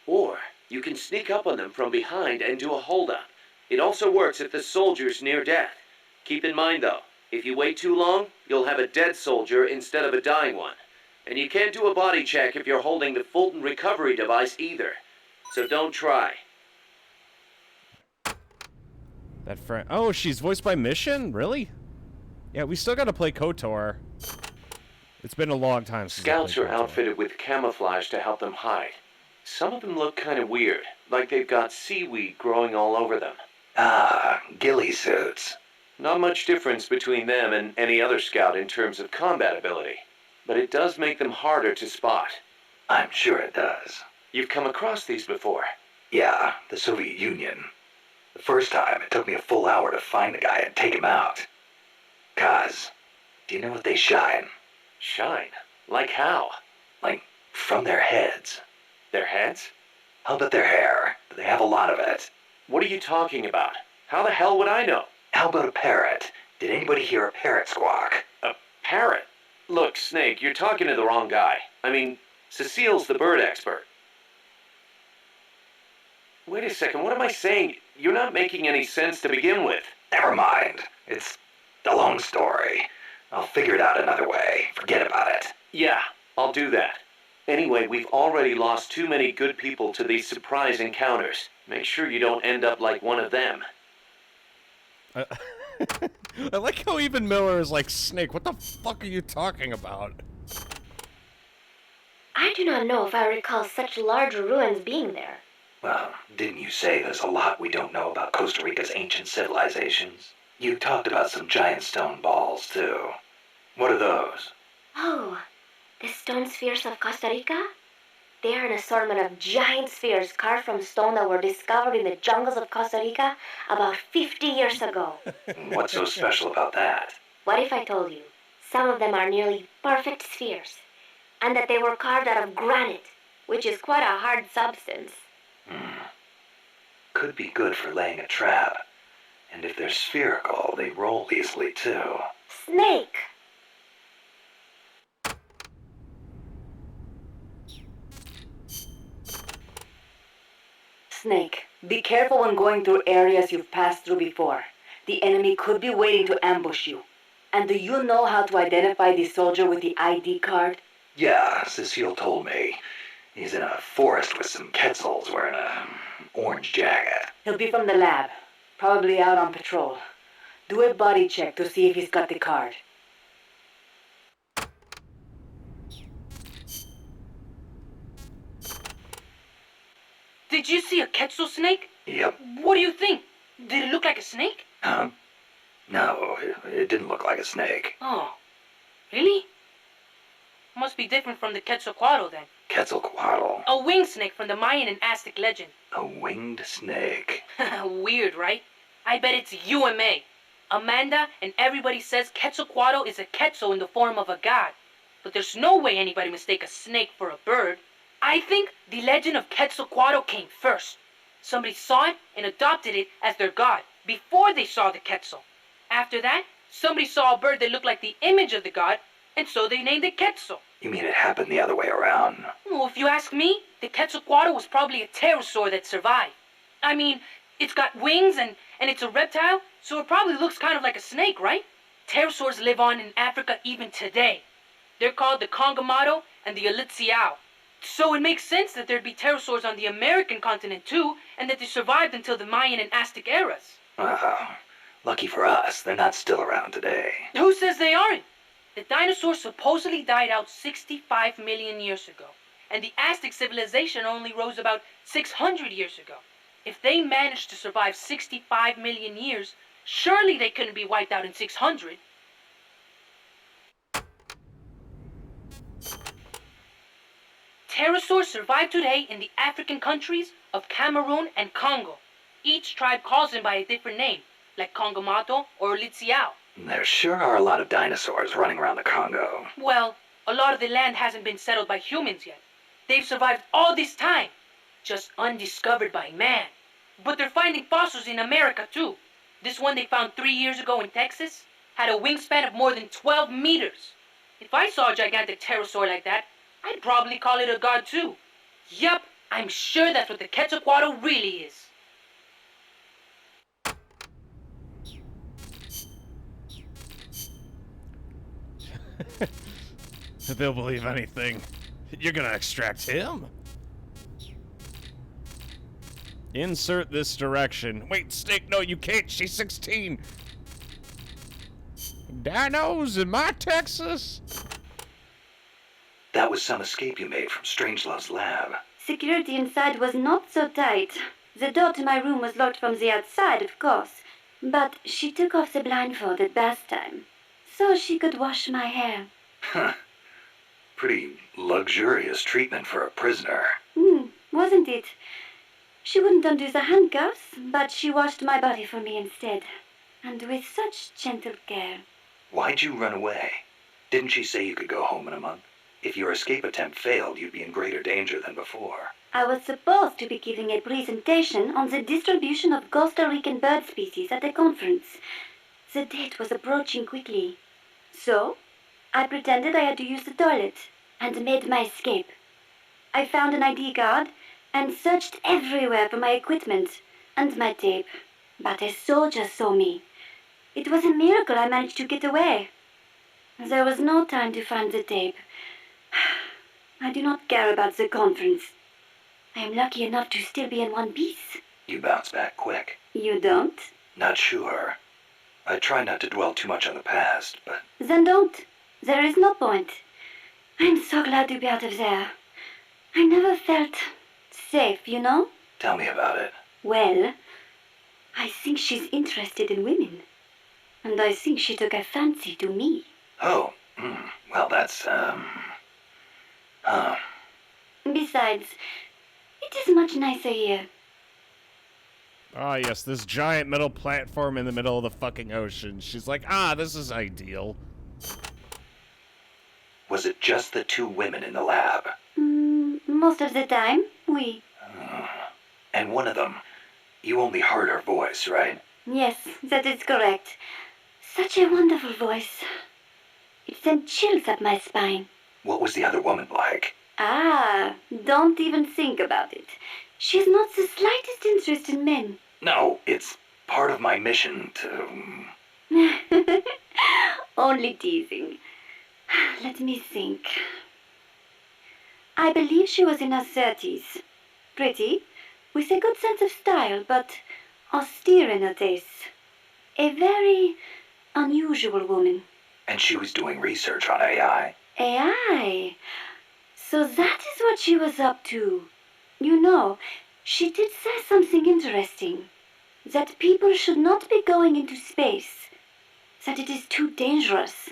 Or you can sneak up on them from behind and do a hold-up. It also works if the soldier's near death. Keep in mind though, if you wait too long, you'll have a dead soldier instead of a dying one. And you can't do a body check if you're holding the Fulton recovery device either. So don't try. That friend. Oh, she's voiced by Mission? Really? Yeah, we still gotta play KOTOR. It's been a long time since Scouts I are played KOTOR. outfitted with camouflage to help them hide. Some of them look kind of weird, like they've got seaweed growing all over them. Ah, ghillie suits. Not much difference between them and any other scout in terms of combat ability, but it does make them harder to spot. I'm sure it does. You've come across these before? Yeah, the Soviet Union. The first time, it took me a full hour to find the guy and take him out. Kaz, do you know what they shine? Shine? Like how? Like, from their heads. Their heads? How about their hair? They have a lot of it. What are you talking about? How the hell would I know? How about a parrot? Did anybody hear a parrot squawk? A parrot? Look, Snake, you're talking to the wrong guy. I mean, Cecile's the bird expert. Wait a second, what am I saying? You're not making any sense to begin with. Never mind. It's a long story. I'll figure it out another way. Forget about it. Yeah, I'll do that. Anyway, we've already lost too many good people to these surprise encounters. Make sure you don't end up like one of them. I like how even Miller is like, Snake, what the fuck are you talking about? I do not know if I recall such large ruins being there. Well, didn't you say there's a lot we don't know about Costa Rica's ancient civilizations? You talked about some giant stone balls, too. What are those? Oh, the stone spheres of Costa Rica? They are an assortment of giant spheres carved from stone that were discovered in the jungles of Costa Rica about 50 years ago. What's so special about that? What if I told you some of them are nearly perfect spheres, and that they were carved out of granite, which is quite a hard substance? Could be good for laying a trap. And if they're spherical, they roll easily too. Snake! Snake, be careful when going through areas you've passed through before. The enemy could be waiting to ambush you. And do you know how to identify the soldier with the ID card? Yeah, Cecile told me. He's in a forest with some Quetzals wearing a orange jacket. He'll be from the lab, probably out on patrol. Do a body check to see if he's got the card. Did you see a Quetzal snake? Yep. What do you think? Did it look like a snake? No, it didn't look like a snake. Oh, really? Must be different from the Quetzalcoatl then. Quetzalcoatl. A winged snake from the Mayan and Aztec legend. A winged snake. Weird, right? I bet it's UMA. Amanda and everybody says Quetzalcoatl is a Quetzal in the form of a god. But there's no way anybody mistake a snake for a bird. I think the legend of Quetzalcoatl came first. Somebody saw it and adopted it as their god before they saw the Quetzal. After that, somebody saw a bird that looked like the image of the god, and so they named it Quetzal. You mean it happened the other way around? Well, if you ask me, the Quetzalcoatl was probably a pterosaur that survived. I mean, it's got wings and it's a reptile, so it probably looks kind of like a snake, right? Pterosaurs live on in Africa even today. They're called the Congamato and the Elitsiao. So it makes sense that there'd be pterosaurs on the American continent too, and that they survived until the Mayan and Aztec eras. Lucky for us, they're not still around today. Who says they aren't? The dinosaurs supposedly died out 65 million years ago, and the Aztec civilization only rose about 600 years ago. If they managed to survive 65 million years, surely they couldn't be wiped out in 600. Pterosaurs survive today in the African countries of Cameroon and Congo. Each tribe calls them by a different name, like Congamato or Litsiao. There sure are a lot of dinosaurs running around the Congo. Well, a lot of the land hasn't been settled by humans yet. They've survived all this time, just undiscovered by man. But they're finding fossils in America too. This one they found 3 years ago in Texas had a wingspan of more than 12 meters. If I saw a gigantic pterosaur like that, I'd probably call it a god too. Yup, I'm sure that's what the Quetzalcoatl really is. They'll believe anything. You're gonna extract him? Insert this direction. Wait, Snake, no, you can't. She's 16. Dinos in my Texas? That was some escape you made from Strangelove's lab. Security inside was not so tight. The door to my room was locked from the outside, of course, but she took off the blindfold at bath time, so she could wash my hair. Pretty luxurious treatment for a prisoner. Wasn't it? She wouldn't undo the handcuffs, but she washed my body for me instead, and with such gentle care. Why'd you run away? Didn't she say you could go home in a month? If your escape attempt failed, you'd be in greater danger than before. I was supposed to be giving a presentation on the distribution of Costa Rican bird species at a conference. The date was approaching quickly. So, I pretended I had to use the toilet and made my escape. I found an ID card and searched everywhere for my equipment and my tape. But a soldier saw me. It was a miracle I managed to get away. There was no time to find the tape. I do not care about the conference. I am lucky enough to still be in one piece. You bounce back quick. You don't? Not sure. I try not to dwell too much on the past, but... Then don't. There is no point. I'm so glad to be out of there. I never felt safe, you know? Tell me about it. Well, I think she's interested in women. And I think she took a fancy to me. Oh, well, that's, Besides, it is much nicer here. Ah, yes, this giant metal platform in the middle of the fucking ocean. She's like, this is ideal. Was it just the two women in the lab? Most of the time, we. And one of them, you only heard her voice, right? Yes, that is correct. Such a wonderful voice. It sent chills up my spine. What was the other woman like? Don't even think about it. She has not the slightest interest in men. No, it's part of my mission to... Only teasing. Let me think. I believe she was in her 30s. Pretty, with a good sense of style, but austere in her tastes. A very unusual woman. And she was doing research on AI. AI? So that is what she was up to. You know, she did say something interesting. That people should not be going into space. That it is too dangerous.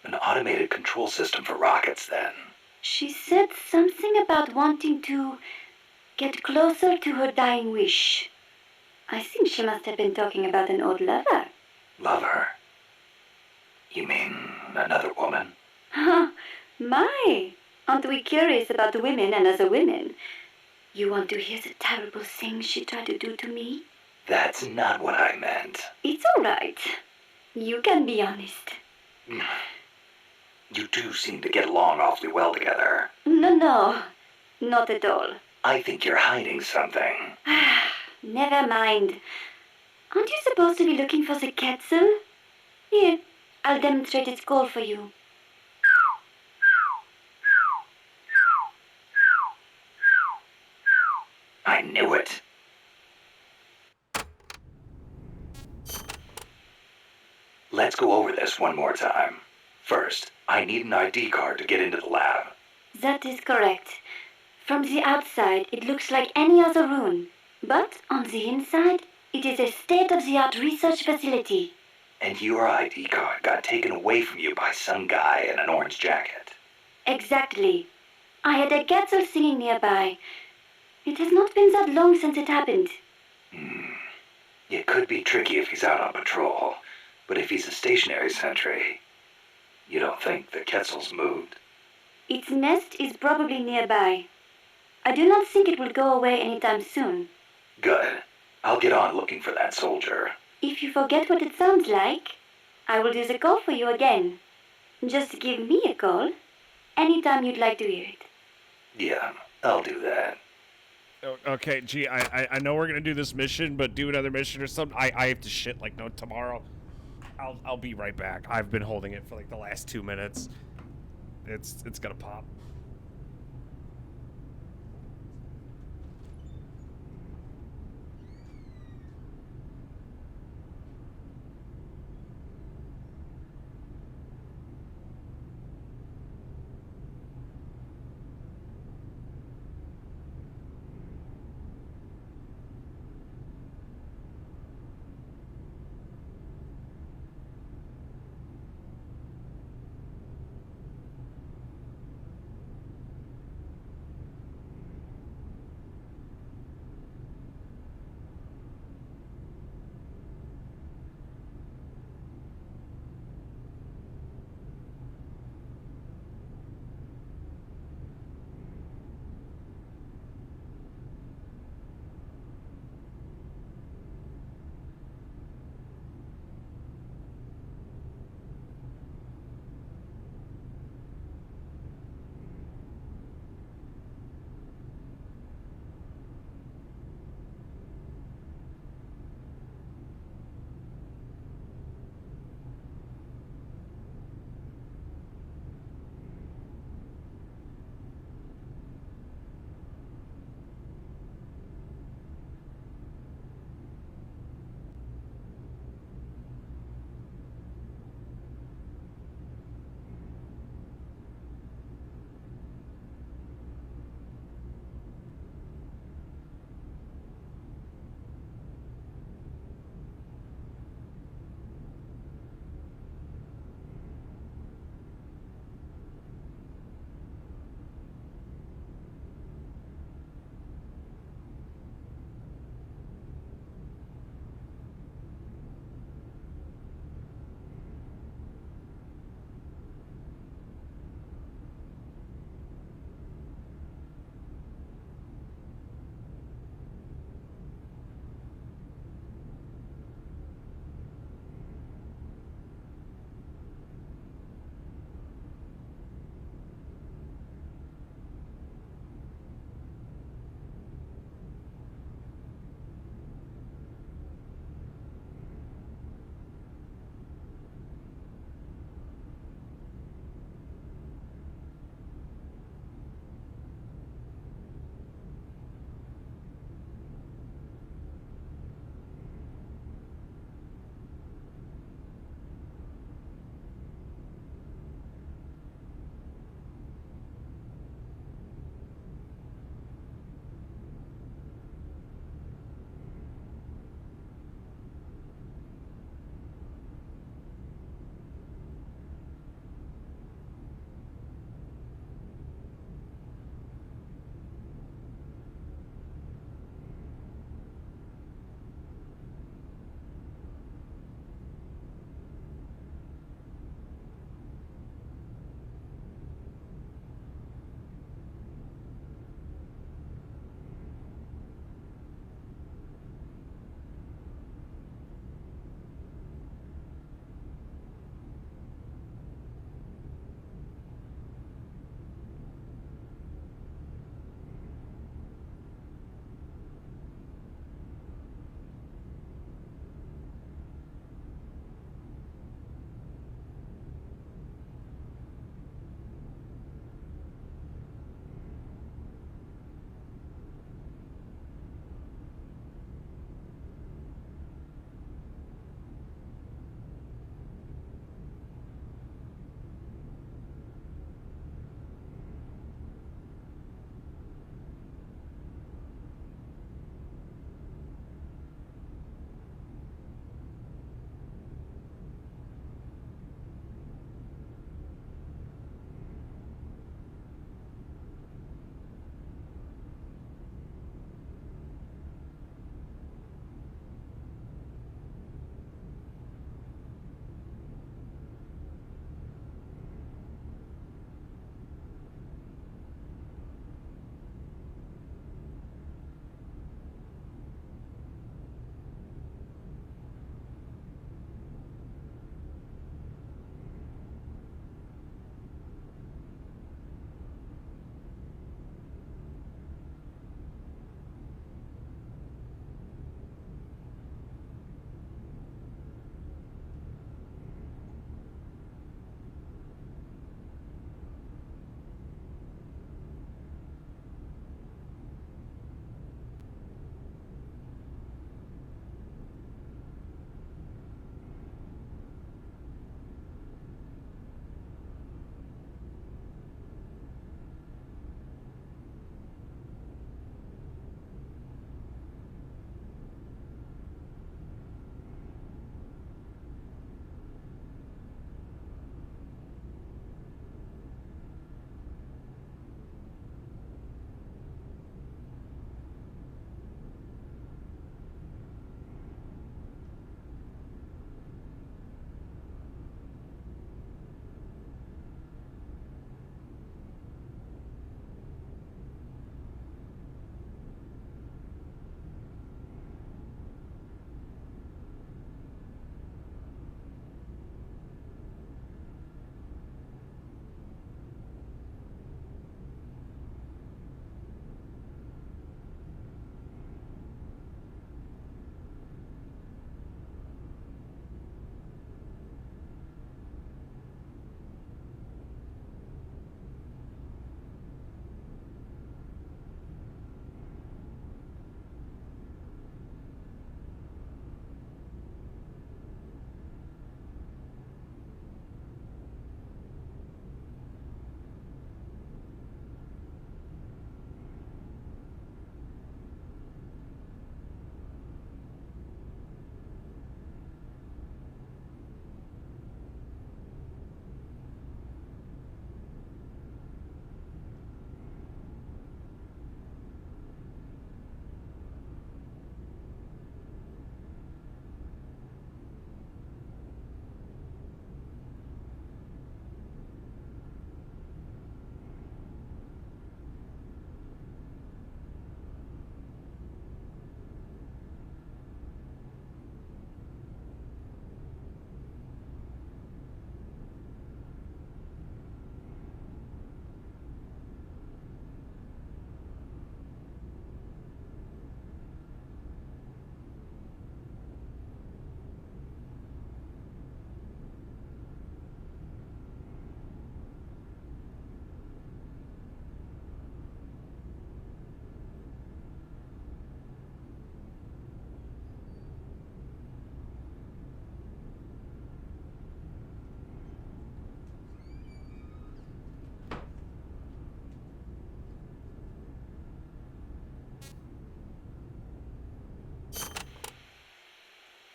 An automated control system for rockets, then. She said something about wanting to get closer to her dying wish. I think she must have been talking about an old lover. Lover? You mean another woman? My! Aren't we curious about women and other women? You want to hear the terrible things she tried to do to me? That's not what I meant. It's all right. You can be honest. You two seem to get along awfully well together. No, not at all. I think you're hiding something. Never mind. Aren't you supposed to be looking for the Quetzal? Here, I'll demonstrate its call for you. I knew it. Let's go over this one more time. First, I need an ID card to get into the lab. That is correct. From the outside, it looks like any other room. But on the inside, it is a state-of-the-art research facility. And your ID card got taken away from you by some guy in an orange jacket. Exactly. I had a Quetzal singing nearby. It has not been that long since it happened. It could be tricky if he's out on patrol, but if he's a stationary sentry, you don't think the Quetzal's moved? Its nest is probably nearby. I do not think it will go away anytime soon. Good. I'll get on looking for that soldier. If you forget what it sounds like, I will do the call for you again. Just give me a call anytime you'd like to hear it. Yeah, I'll do that. Okay, gee, I know we're gonna do this mission, but do another mission or something. I have to shit like no tomorrow. I'll be right back. I've been holding it for like the last 2 minutes. It's gonna pop.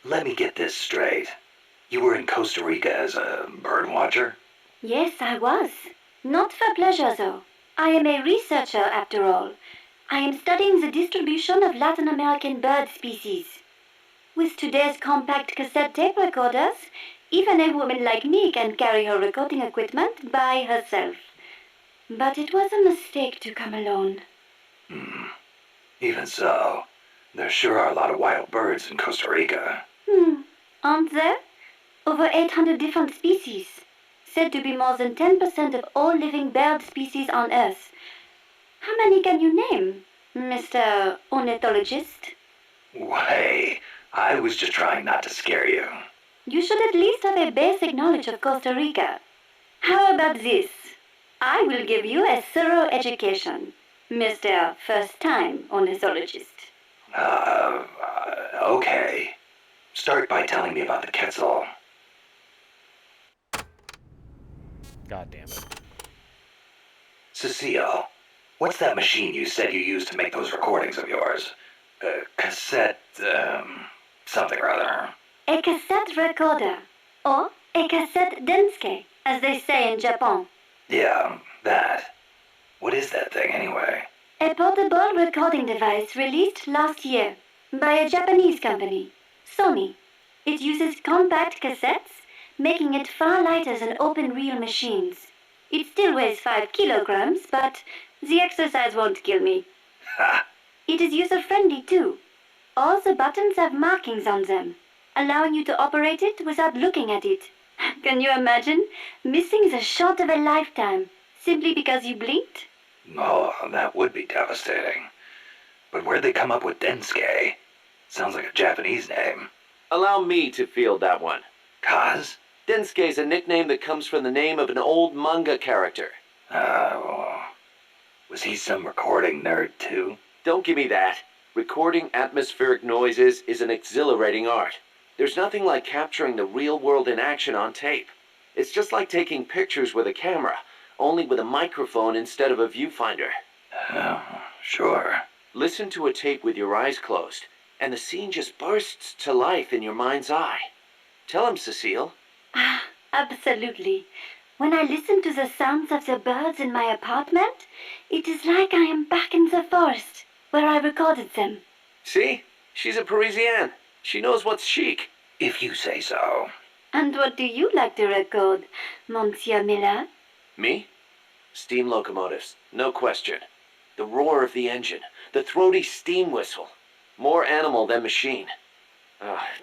Let me get this straight. You were in Costa Rica as a bird watcher? Yes, I was. Not for pleasure, though. I am a researcher, after all. I am studying the distribution of Latin American bird species. With today's compact cassette tape recorders, even a woman like me can carry her recording equipment by herself. But it was a mistake to come alone. Even so, there sure are a lot of wild birds in Costa Rica. Aren't there? Over 800 different species. Said to be more than 10% of all living bird species on Earth. How many can you name, Mr. Ornithologist? Hey, I was just trying not to scare you. You should at least have a basic knowledge of Costa Rica. How about this? I will give you a thorough education, Mr. First-Time Ornithologist. Okay. Start by telling me about the Quetzal. God damn it. Cecile, what's that machine you said you used to make those recordings of yours? Cassette, something or other. A cassette recorder, or a cassette denske, as they say in Japan. Yeah, that. What is that thing anyway? A portable recording device released last year by a Japanese company, Sony. It uses compact cassettes, making it far lighter than open-reel machines. It still weighs 5 kilograms, but the exercise won't kill me. Ha! It is user-friendly too. All the buttons have markings on them, allowing you to operate it without looking at it. Can you imagine missing the shot of a lifetime simply because you blinked? Oh, that would be devastating. But where'd they come up with Densuke? Sounds like a Japanese name. Allow me to field that one. Kaz? Densuke is a nickname that comes from the name of an old manga character. Was he some recording nerd too? Don't give me that. Recording atmospheric noises is an exhilarating art. There's nothing like capturing the real world in action on tape. It's just like taking pictures with a camera, only with a microphone instead of a viewfinder. Oh, sure. Listen to a tape with your eyes closed, and the scene just bursts to life in your mind's eye. Tell him, Cecile. Absolutely. When I listen to the sounds of the birds in my apartment, it is like I am back in the forest, where I recorded them. See? She's a Parisienne. She knows what's chic. If you say so. And what do you like to record, Monsieur Miller? Me? Steam locomotives, no question. The roar of the engine, the throaty steam whistle. More animal than machine.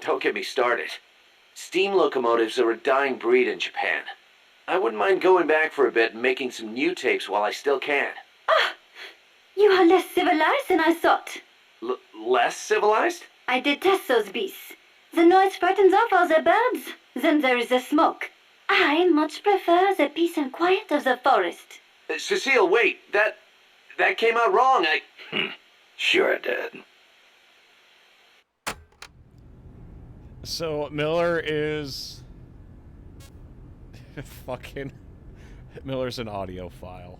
Don't get me started. Steam locomotives are a dying breed in Japan. I wouldn't mind going back for a bit and making some new tapes while I still can. You are less civilized than I thought. Less civilized? I detest those beasts. The noise frightens off all the birds. Then there is the smoke. I much prefer the peace and quiet of the forest. Cecile, wait. That came out wrong. Sure it did. So Miller is fucking Miller's an audiophile.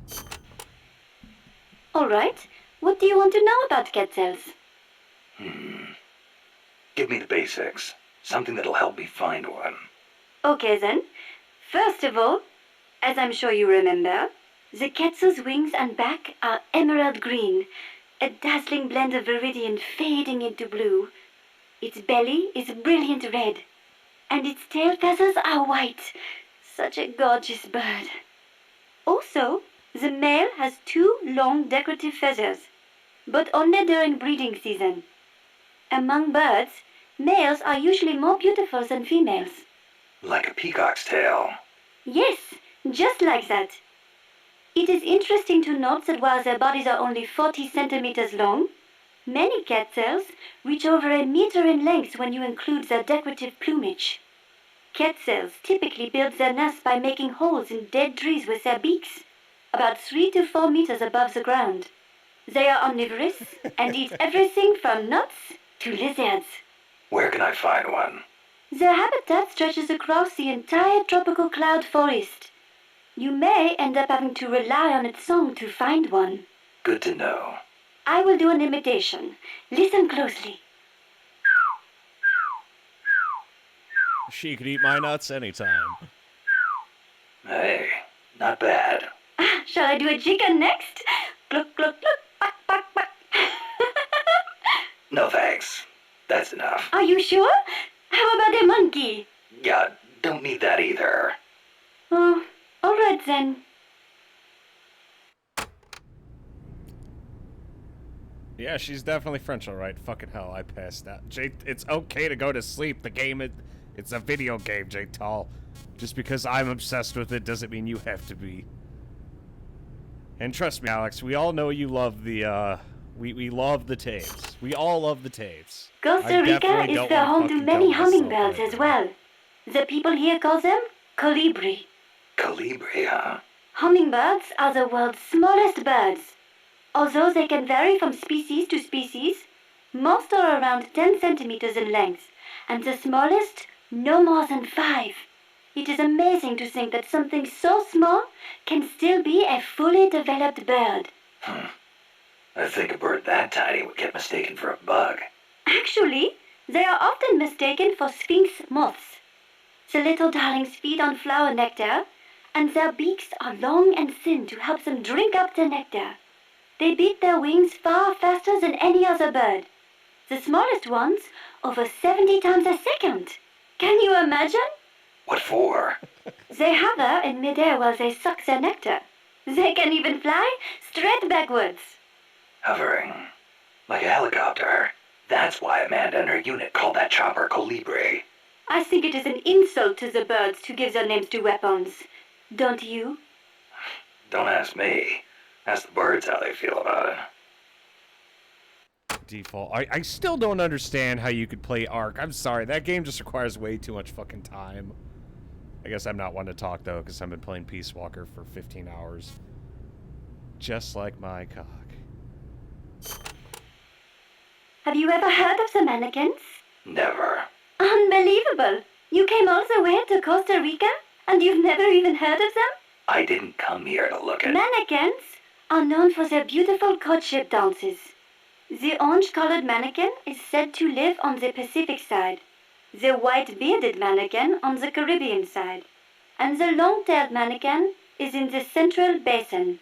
All right. What do you want to know about quetzals? Give me the basics. Something that'll help me find one. Okay then. First of all, as I'm sure you remember, the quetzal's wings and back are emerald green, a dazzling blend of viridian fading into blue. Its belly is brilliant red, and its tail feathers are white. Such a gorgeous bird. Also, the male has 2 long decorative feathers, but only during breeding season. Among birds, males are usually more beautiful than females. Like a peacock's tail. Yes, just like that. It is interesting to note that while their bodies are only 40 centimeters long, many quetzals reach over 1 meter in length when you include their decorative plumage. Quetzals typically build their nests by making holes in dead trees with their beaks, about 3 to 4 meters above the ground. They are omnivorous and eat everything from nuts to lizards. Where can I find one? Their habitat stretches across the entire tropical cloud forest. You may end up having to rely on its song to find one. Good to know. I will do an imitation. Listen closely. She could eat my nuts anytime. Hey, not bad. Shall I do a chicken next? Cluck, cluck, cluck, quack, quack, quack. No thanks. That's enough. Are you sure? How about a monkey? Yeah, don't need that either. Oh, all right then. Yeah, she's definitely French, alright. Fucking hell, I passed out. Jay, it's okay to go to sleep. The game, it's a video game, Jay Tall. Just because I'm obsessed with it doesn't mean you have to be. And trust me, Alex, we all know you love the, we love the tapes. We all love the tapes. Costa Rica is the home to many hummingbirds as well. The people here call them colibri. Colibri, huh? Hummingbirds are the world's smallest birds. Although they can vary from species to species, most are around 10 centimeters in length, and the smallest no more than 5. It is amazing to think that something so small can still be a fully developed bird. I think a bird that tiny would get mistaken for a bug. Actually, they are often mistaken for sphinx moths. The little darlings feed on flower nectar, and their beaks are long and thin to help them drink up the nectar. They beat their wings far faster than any other bird. The smallest ones over 70 times a second. Can you imagine? What for? They hover in midair while they suck their nectar. They can even fly straight backwards. Hovering. Like a helicopter. That's why Amanda and her unit called that chopper Colibri. I think it is an insult to the birds to give their names to weapons. Don't you? Don't ask me. Ask the birds how they feel about it. Default. I still don't understand how you could play Ark. I'm sorry, that game just requires way too much fucking time. I guess I'm not one to talk, though, because I've been playing Peace Walker for 15 hours. Just like my cock. Have you ever heard of the mannequins? Never. Unbelievable! You came all the way to Costa Rica, and you've never even heard of them? I didn't come here to look at... Mannequins are known for their beautiful courtship dances. The orange-colored mannequin is said to live on the Pacific side, the white-bearded mannequin on the Caribbean side, and the long-tailed mannequin is in the Central Basin.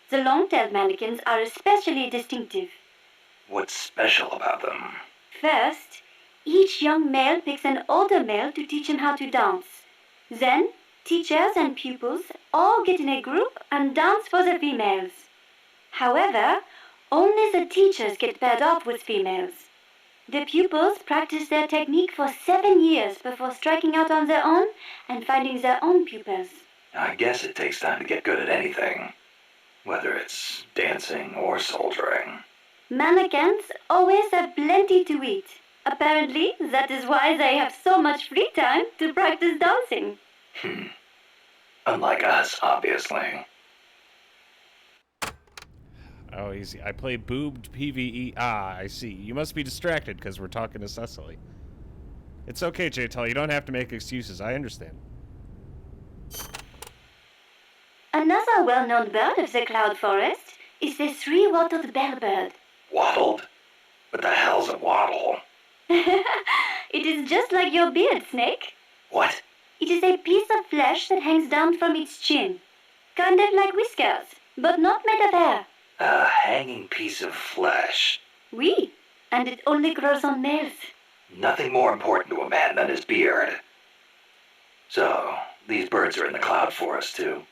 The long-tailed mannequins are especially distinctive. What's special about them? First, each young male picks an older male to teach him how to dance. Then, teachers and pupils all get in a group and dance for the females. However, only the teachers get paired off with females. The pupils practice their technique for 7 years before striking out on their own and finding their own pupils. I guess it takes time to get good at anything. Whether it's dancing or soldiering. Mannequins always have plenty to eat. Apparently, that is why they have so much free time to practice dancing. Unlike us, obviously. Oh, easy. I play boobed PvE. Ah, I see. You must be distracted because we're talking to Cecily. It's okay, J-Tal. You don't have to make excuses. I understand. Another well-known bird of the cloud forest is the three-wattled bellbird. Wattled? What the hell's a wattle? It is just like your beard, Snake. What? It is a piece of flesh that hangs down from its chin. Kind of like whiskers, but not made of hair. A hanging piece of flesh. Oui, and it only grows on males. Nothing more important to a man than his beard. So, these birds are in the cloud forest too?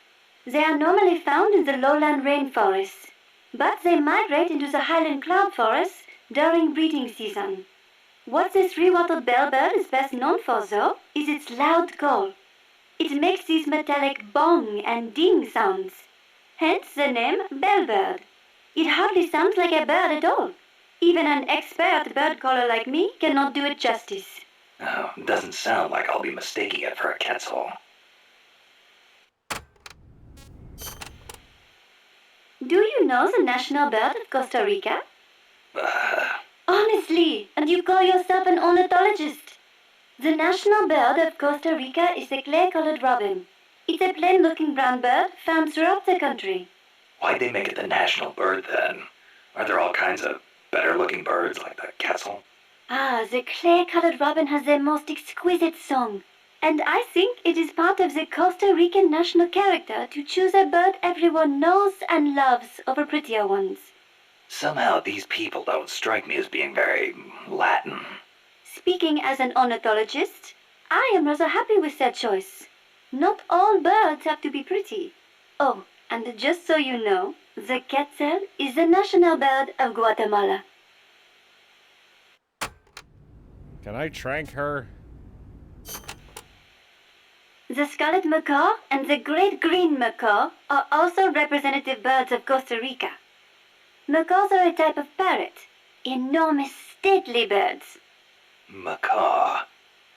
They are normally found in the lowland rainforests, but they migrate into the highland cloud forests during breeding season. What the three-wattled bellbird is best known for, though, is its loud call. It makes these metallic bong and ding sounds, hence the name bellbird. It hardly sounds like a bird at all. Even an expert bird caller like me cannot do it justice. Oh, doesn't sound like I'll be mistaking it for a quetzal. Do you know the national bird of Costa Rica? Honestly, and you call yourself an ornithologist? The national bird of Costa Rica is the clay-colored robin. It's a plain-looking brown bird found throughout the country. Why'd they make it the national bird then? Are there all kinds of better-looking birds like the quetzal? Ah, the clay-colored robin has the most exquisite song. And I think it is part of the Costa Rican national character to choose a bird everyone knows and loves over prettier ones. Somehow these people don't strike me as being very Latin. Speaking as an ornithologist, I am rather happy with that choice. Not all birds have to be pretty. Oh, and just so you know, the quetzal is the national bird of Guatemala. Can I trank her? The scarlet macaw and the great green macaw are also representative birds of Costa Rica. Macaws are a type of parrot, enormous, stately birds. Macaw.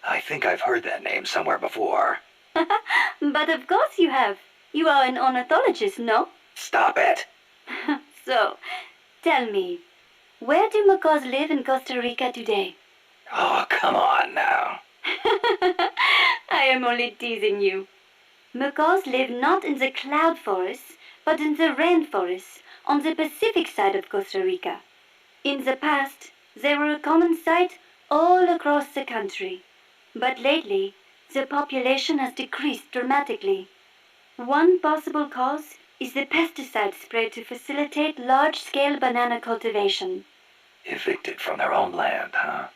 I think I've heard that name somewhere before. But of course you have. You are an ornithologist, no? Stop it. So, tell me, where do macaws live in Costa Rica today? Oh, come on now. I am only teasing you. Macaws live not in the cloud forests, but in the rainforests on the Pacific side of Costa Rica. In the past, they were a common sight all across the country. But lately, the population has decreased dramatically. One possible cause is the pesticide sprayed to facilitate large-scale banana cultivation. Evicted from their own land, huh?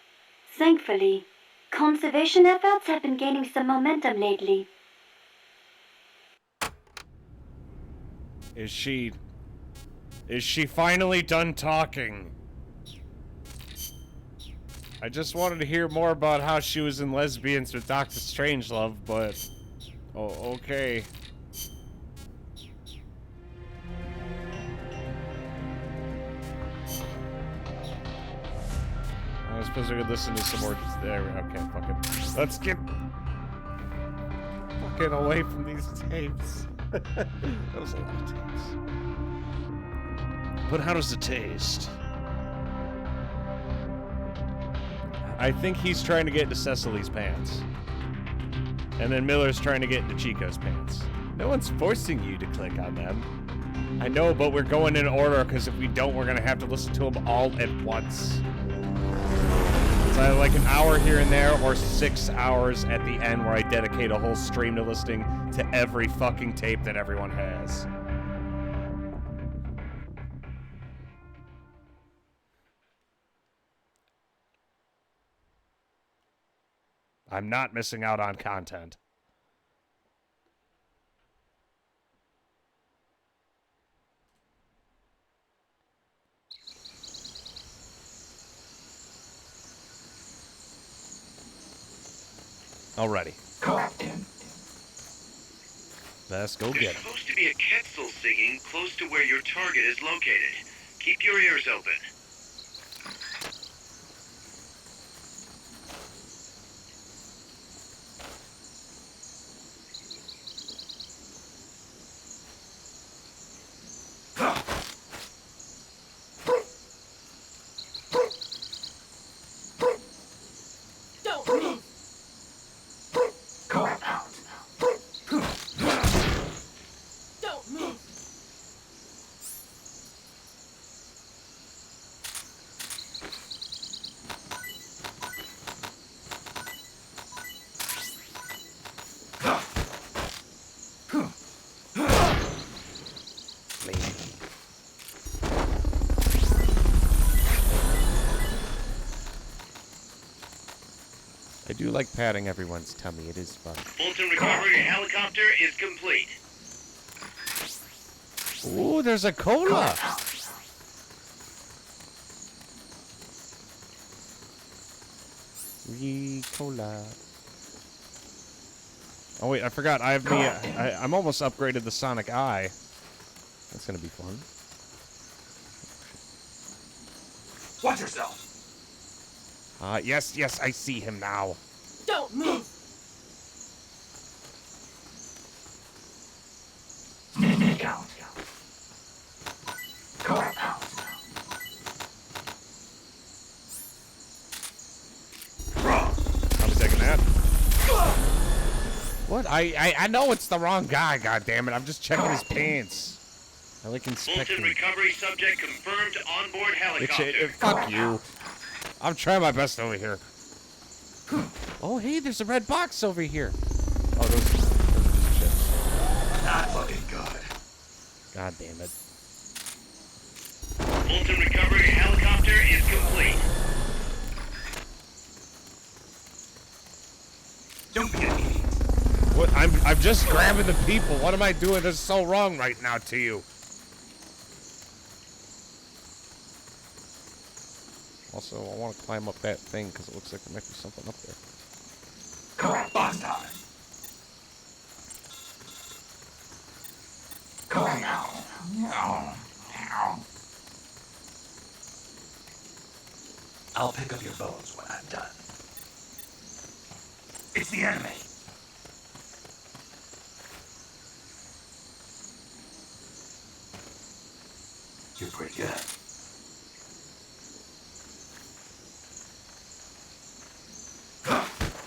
Thankfully, conservation efforts have been gaining some momentum lately. Is she finally done talking? I just wanted to hear more about how she was in Lesbians with Dr. Strangelove, but... Oh, okay. I suppose we could listen to some more... There we go. Okay, fuck it. Let's get... fucking away from these tapes. That was a lot of tapes. But how does it taste? I think he's trying to get into Cecily's pants. And then Miller's trying to get into Chico's pants. No one's forcing you to click on them. I know, but we're going in order, because if we don't, we're going to have to listen to them all at once. It's either like an hour here and there, or 6 hours at the end where I dedicate a whole stream to listening to every fucking tape that everyone has. I'm not missing out on content. Alrighty. Captain. Let's go There's get it. supposed to be a quetzal singing close to where your target is located. Keep your ears open. Don't move. Call out. Don't move. I do like patting everyone's tummy. It is fun. Fulton recovery helicopter is complete. Ooh, there's a cola. Cola. Oh wait, I forgot. I have the. I'm almost upgraded the Sonic Eye. That's gonna be fun. Watch yourself. Yes, yes, I see him now. Don't move. Count. Call out. I'm taking that. What? I know it's the wrong guy. God damn it! I'm just checking his pants. I like Fulton inspecting. recovery subject confirmed onboard helicopter. Fuck you. I'm trying my best over here. Oh, hey, there's a red box over here. Oh, those are just chips. Not looking good. God damn it. Fulton recovery helicopter is complete. Don't be an idiot. What? I'm just grabbing the people. What am I doing that's so wrong right now to you? Also, I want to climb up that thing because it looks like there might be something up there. Come on, boss time. Come on now. I'll pick up your bones when I'm done. It's the enemy. You're pretty good.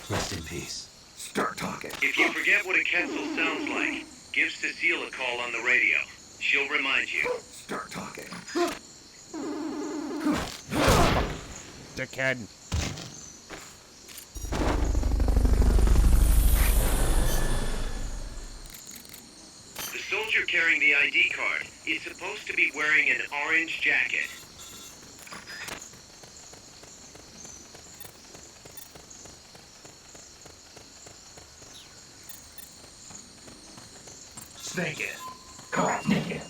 Rest in peace. Start talking. If you forget what a Quetzal sounds like, give Cecile a call on the radio. She'll remind you. Start talking. Dickhead. The soldier carrying the ID card is supposed to be wearing an orange jacket. Snake in. Come on, snake in.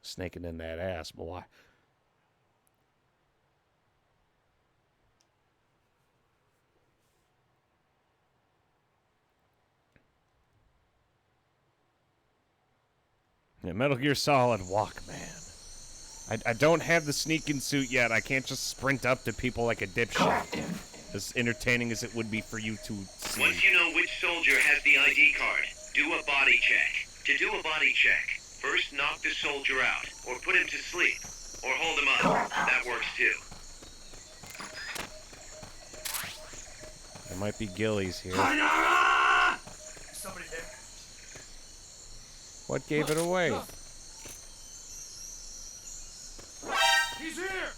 Snaking in that ass, boy. Yeah, Metal Gear Solid Walkman. I don't have the sneaking suit yet. I can't just sprint up to people like a dipshit. As entertaining as it would be for you to see. Once you know which soldier has the ID card, do a body check. To do a body check, first knock the soldier out, or put him to sleep, or hold him up. That works too. There might be ghillies here. Somebody there? What gave it away? He's here!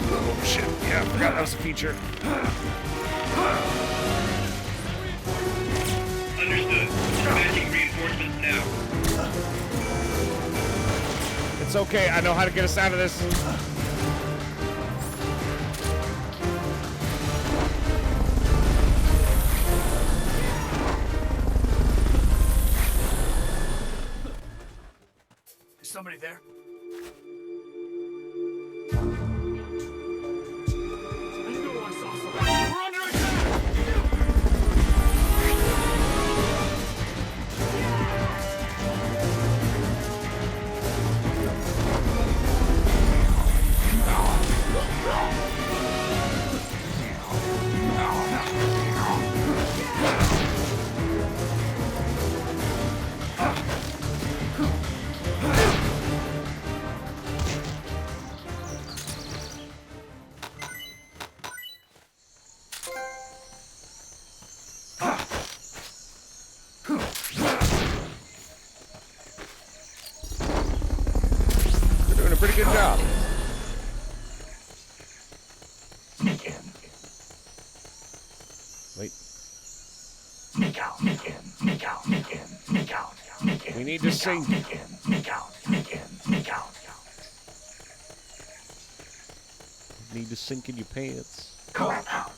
Oh shit, yeah, I forgot that was a feature. Understood. Dispatching reinforcements now. It's okay, I know how to get us out of this. Is somebody there? I knew I saw something. We're under attack! We're doing a pretty good job. Sneak in. Wait, Sneak out. Sneak in. Sneak out. Sneak in. Sneak out. Sneak in. we need to Sneak out, sing. Sneak in. Sneak out. Sneak in. Sneak out. Need to sink in your pants. Come on out.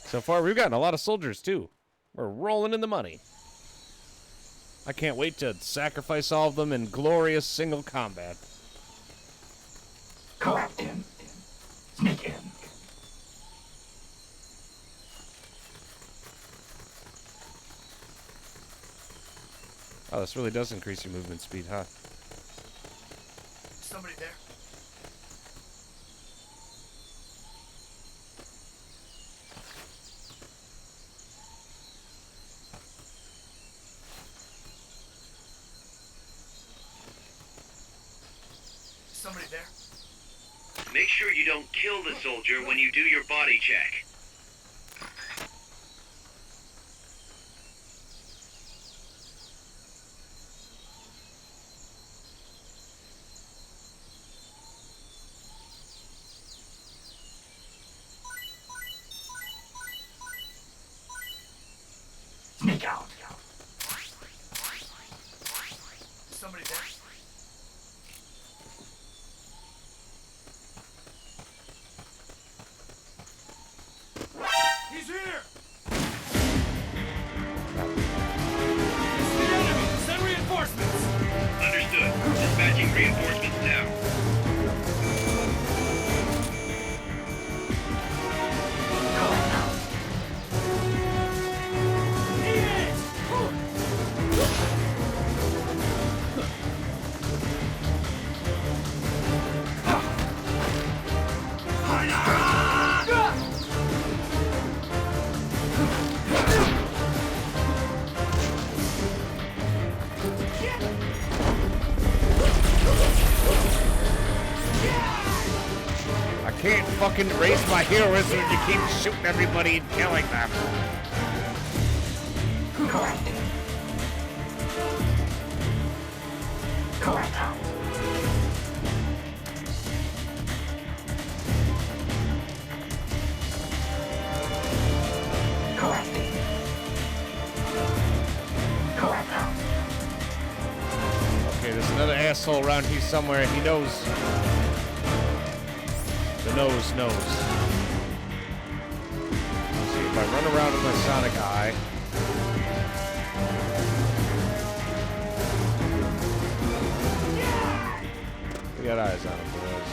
So far, we've gotten a lot of soldiers, too. We're rolling in the money. I can't wait to sacrifice all of them in glorious single combat. Come on in. Sneak in. Oh, this really does increase your movement speed, huh? Somebody there? there? Make sure you don't kill the soldier when you do your body check. Sneak out. Somebody there? He's here! It's the enemy! Send reinforcements! Understood. Dispatching reinforcements now. I can't fucking raise my heroism if you keep shooting everybody and killing them. Okay, there's another asshole around here somewhere. He knows. The nose knows. Let's see if I run around with my Sonic Eye. We got eyes on him, boys.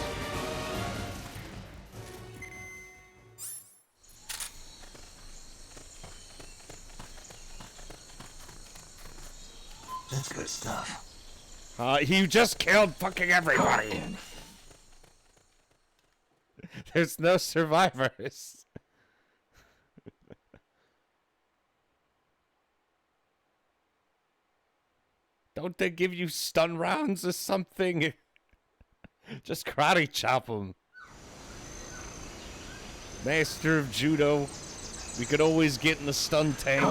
That's good stuff. You just killed fucking everybody. There's no survivors. Don't they give you stun rounds or something? Just karate chop them. Master of Judo. We could always get in the stun tank.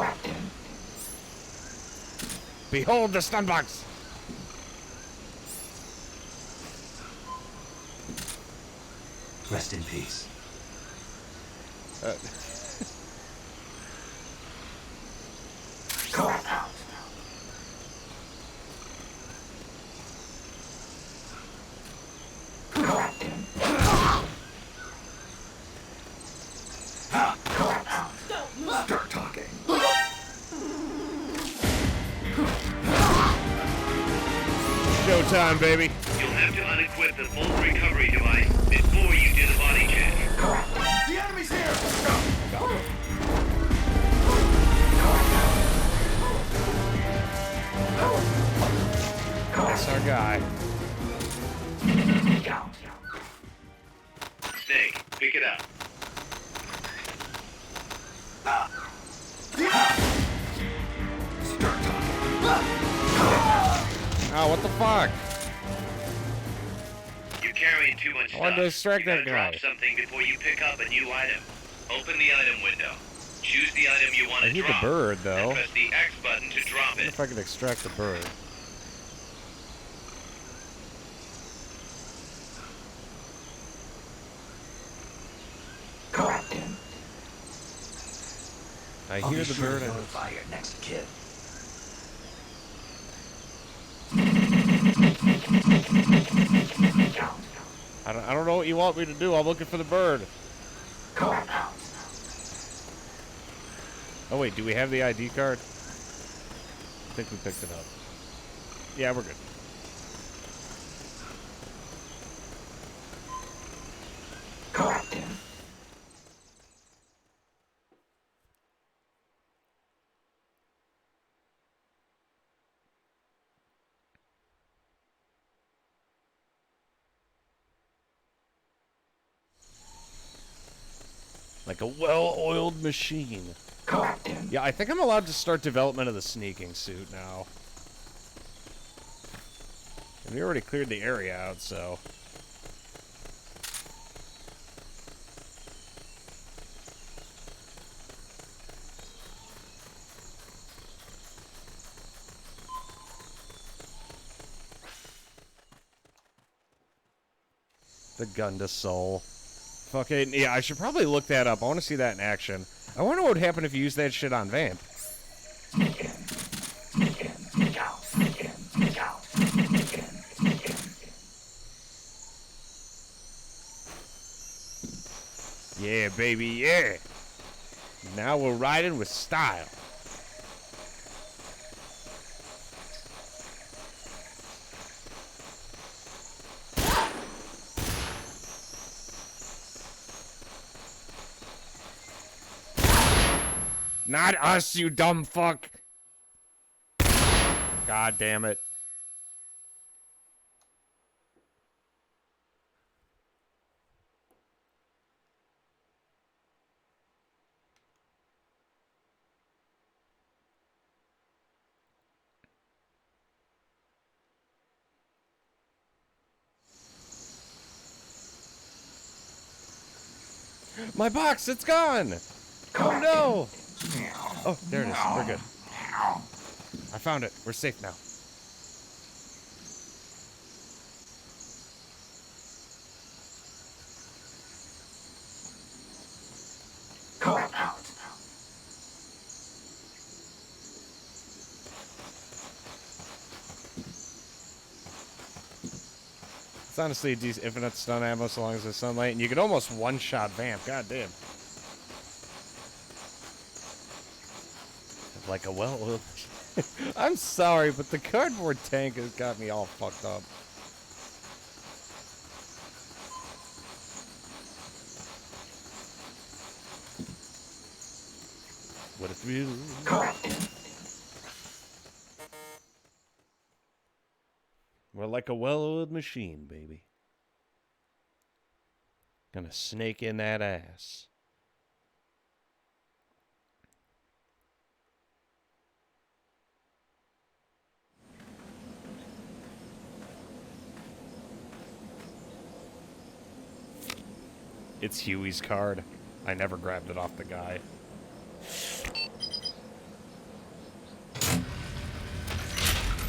Behold the stun box. Rest in peace. Start talking. Showtime, baby. You'll have to unequip the bolt recovery device before you do the body check. The enemy's here! Go! That's our guy. Snake, pick it up. Start talking. Oh, what the fuck? You're carrying too much I stuff. wanted to distract You gotta that guy. drop something before you pick up a new item. Open the item window. Choose the item you want I to need drop. the bird, though. And press the X button to drop I wonder it. if I can extract the bird. I I'll hear be the sure bird. to notify your next kid. I don't know what you want me to do. I'm looking for the bird. Oh wait, do we have the ID card? I think we picked it up. Yeah, we're good. Like a well-oiled machine. Yeah, I think I'm allowed to start development of the sneaking suit now. And we already cleared the area out, so... The gun to soul. Fucking, yeah, I should probably look that up. I want to see that in action. I wonder what would happen if you used that shit on Vamp. Yeah, baby, yeah. Now we're riding with style. Not us, you dumb fuck. God damn it. My box, it's gone! Oh no! Oh, there it is. We're good. I found it. We're safe now. It's honestly a decent infinite stun ammo so long as there's sunlight, and you can almost one-shot Vamp. God damn. Like a well. I'm sorry, but the cardboard tank has got me all fucked up. What if we... We're like a well-oiled machine, baby. Gonna snake in that ass. It's Huey's card. I never grabbed it off the guy.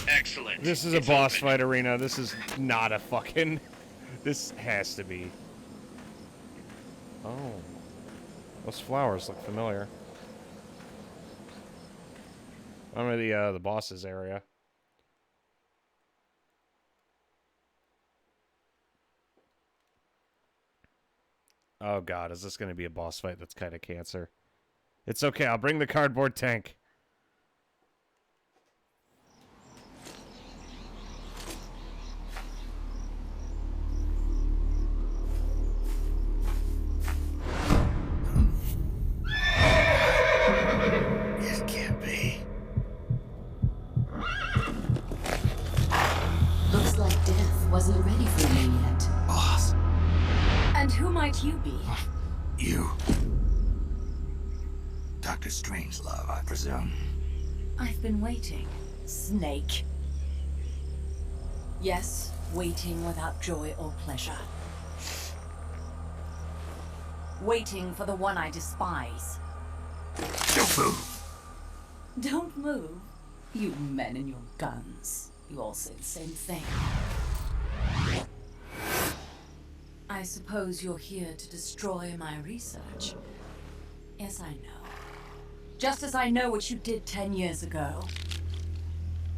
Excellent. This is a boss fight arena. This is not a fucking... This has to be. Oh. Those flowers look familiar. I'm in the boss's area. Oh god, is this going to be a boss fight that's kind of cancer? It's okay, I'll bring the cardboard tank. It can't be. Looks like death wasn't ready for me yet. Boss. And who might you be? You. Dr. Strangelove, I presume. I've been waiting, Snake. Yes, waiting without joy or pleasure. Waiting for the one I despise. Don't move. Don't move. You men and your guns. You all say the same thing. I suppose you're here to destroy my research. Yes, I know. Just as I know what you did 10 years ago.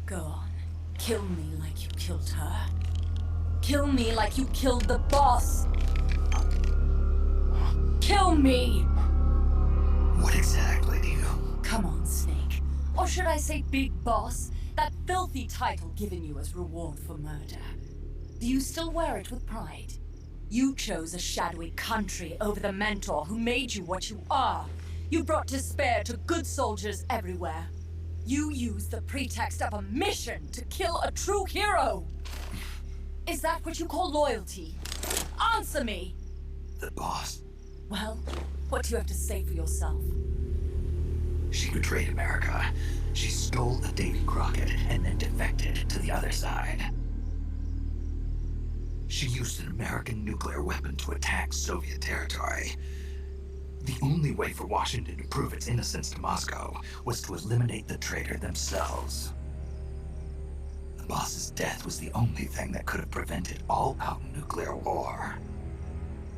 Go on. Kill me like you killed her. Kill me like you killed the boss. Kill me! What exactly do you... Come on, Snake. Or should I say Big Boss? That filthy title given you as reward for murder. Do you still wear it with pride? You chose a shadowy country over the mentor who made you what you are. You brought despair to good soldiers everywhere. You used the pretext of a mission to kill a true hero. Is that what you call loyalty? Answer me! The boss. Well, what do you have to say for yourself? She betrayed America. She stole a Davy Crockett and then defected to the other side. She used an American nuclear weapon to attack Soviet territory. The only way for Washington to prove its innocence to Moscow was to eliminate the traitor themselves. The boss's death was the only thing that could have prevented all-out nuclear war.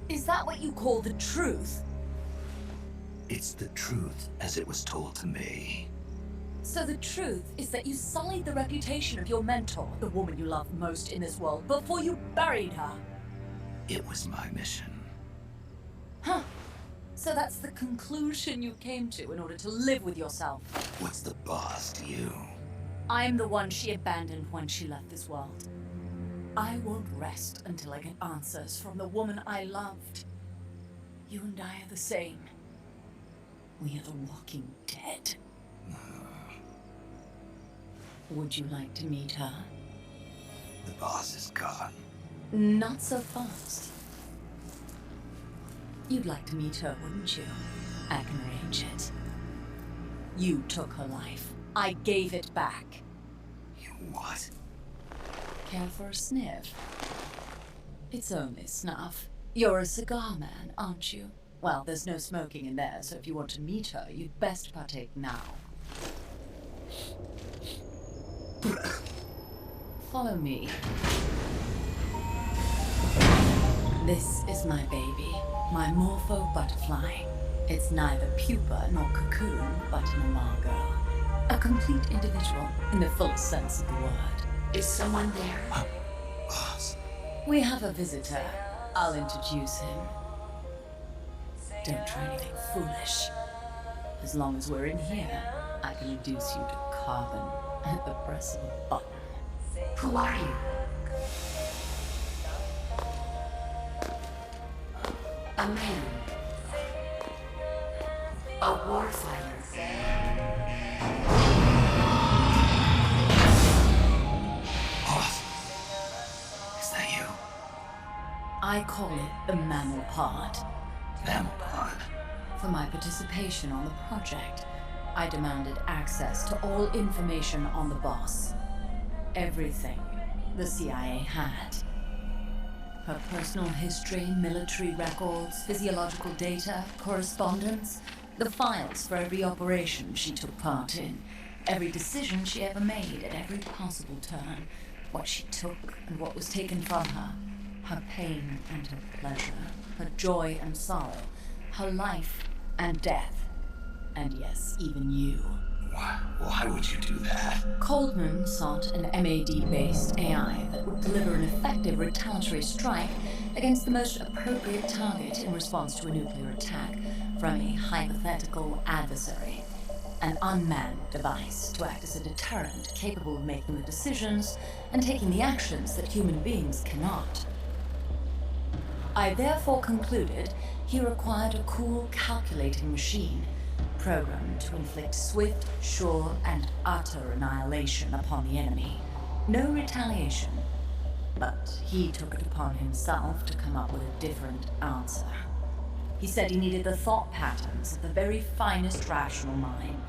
Is that what you call the truth? It's the truth as it was told to me. So the truth is that you sullied the reputation of your mentor, the woman you loved most in this world, before you buried her. It was my mission. Huh. So that's the conclusion you came to in order to live with yourself. What's the boss to you? I'm the one she abandoned when she left this world. I won't rest until I get answers from the woman I loved. You and I are the same. We are the walking dead. Would you like to meet her? The boss is gone. Not so fast. You'd like to meet her, wouldn't you? I can arrange it. You took her life. I gave it back. You what? Care for a sniff? It's only snuff. You're a cigar man, aren't you? Well, there's no smoking in there, so if you want to meet her, you'd best partake now. Follow me. This is my baby, my morpho butterfly. It's neither pupa nor cocoon, but an imago. A complete individual, in the fullest sense of the word. Is someone there? Boss. We have a visitor. I'll introduce him. Don't try anything foolish. As long as we're in here, I can reduce you to carbon at the press of a button. Who are you? A man. A warfighter. Boss. Is that you? I call it the mammal pod. Mammal pod? For my participation on the project, I demanded access to all information on the boss. Everything the CIA had. Her personal history, military records, physiological data, correspondence, the files for every operation she took part in, every decision she ever made at every possible turn, what she took and what was taken from her pain and her pleasure, her joy and sorrow, her life and death, and yes, even you. Why would you do that? Coldman sought an MAD-based AI that would deliver an effective retaliatory strike against the most appropriate target in response to a nuclear attack from a hypothetical adversary. An unmanned device to act as a deterrent capable of making the decisions and taking the actions that human beings cannot. I therefore concluded he required a cool, calculating machine programmed to inflict swift, sure, and utter annihilation upon the enemy. No retaliation, but he took it upon himself to come up with a different answer. He said he needed the thought patterns of the very finest rational mind,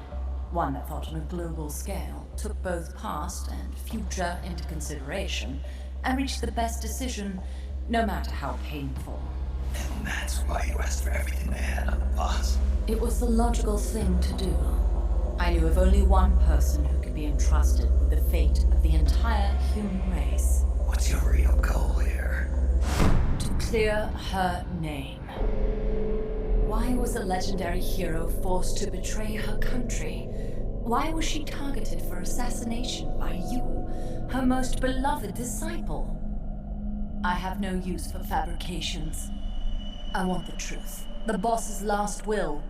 one that thought on a global scale, took both past and future into consideration, and reached the best decision, no matter how painful. And that's why you asked for everything they had on the boss. It was the logical thing to do. I knew of only one person who could be entrusted with the fate of the entire human race. What's your real goal here? To clear her name. Why was a legendary hero forced to betray her country? Why was she targeted for assassination by you, her most beloved disciple? I have no use for fabrications. I want the truth. The boss's last will.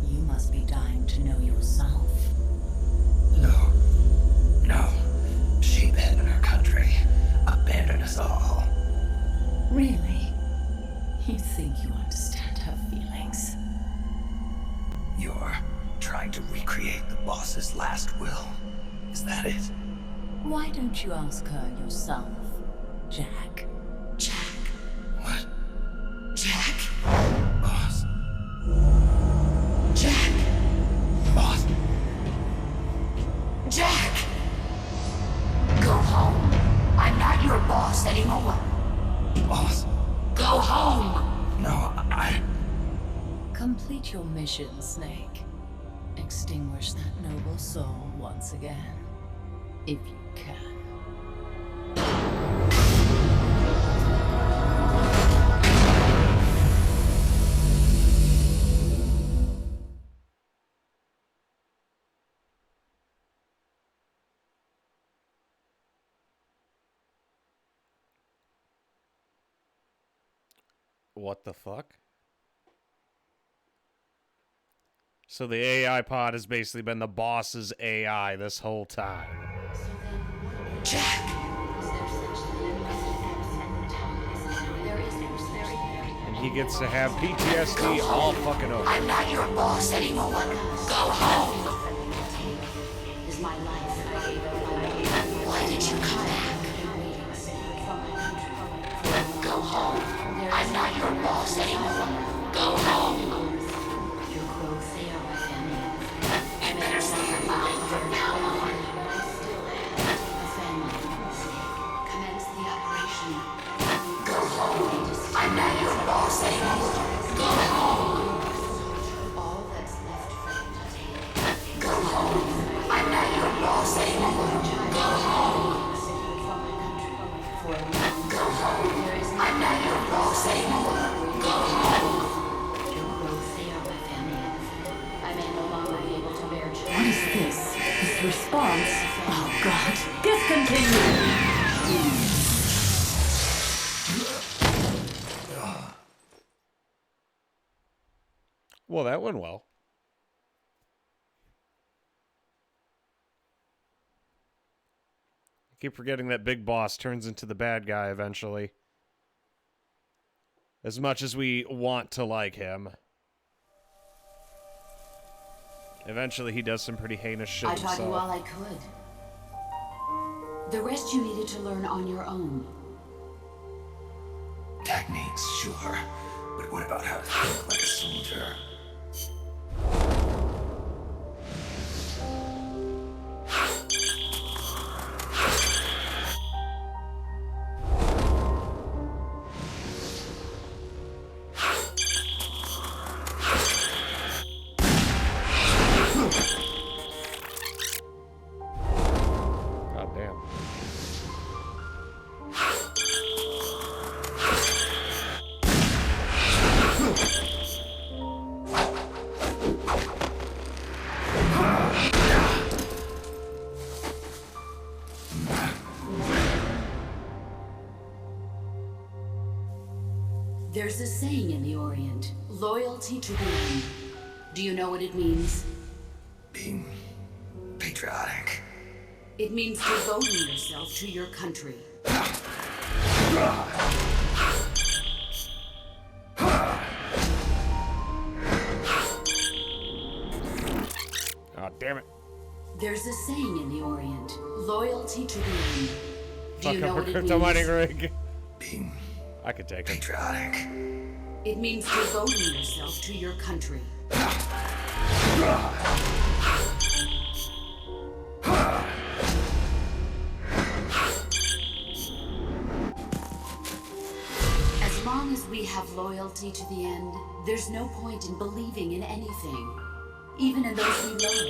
You must be dying to know yourself. No. She abandoned her country. Abandoned us all. Really? You think you understand her feelings? You're trying to recreate the boss's last will. Is that it? Why don't you ask her yourself, Jack? Jack. What? Jack? Boss. Jack! Boss. Jack! Go home. I'm not your boss anymore. Boss. Go home! No, Complete your mission, Snake. Extinguish that noble soul once again, if you can. What the fuck? So the AI pod has basically been the boss's AI this whole time. And he gets to have PTSD all fucking over. I'm not your boss anymore. Go home. Is my life. Why did you come back? Go home. I'm not your boss anymore. Go home. Your growth, they are my family. You better stay your mouth from now on. A family mistake. Commence the operation. Go home. I'm not your boss anymore. Go home. All that's left for them to take. Go home. I'm not your boss anymore. Go home. Go home. I'm not your boss anymore. Go home. Your growth, they are my family. I may no longer be able to bear children. What is this? This response? Oh god. Discontinue! Well, that went well. I keep forgetting that Big Boss turns into the bad guy eventually. As much as we want to like him. Eventually he does some pretty heinous shit I taught you himself. all I could. The rest you needed to learn on your own. Techniques, sure. But what about how to think like a soldier? God damn. There's a saying in the Orient, loyalty to the end. Do you know what it means? Being patriotic. It means devoting yourself to your country. God damn it. There's a saying in the Orient, loyalty to the end. Do Fuck you know up what a it crypto means? mining rig. Being I could take it. patriotic. It means devoting yourself to your country. As long as we have loyalty to the end, there's no point in believing in anything, even in those we love.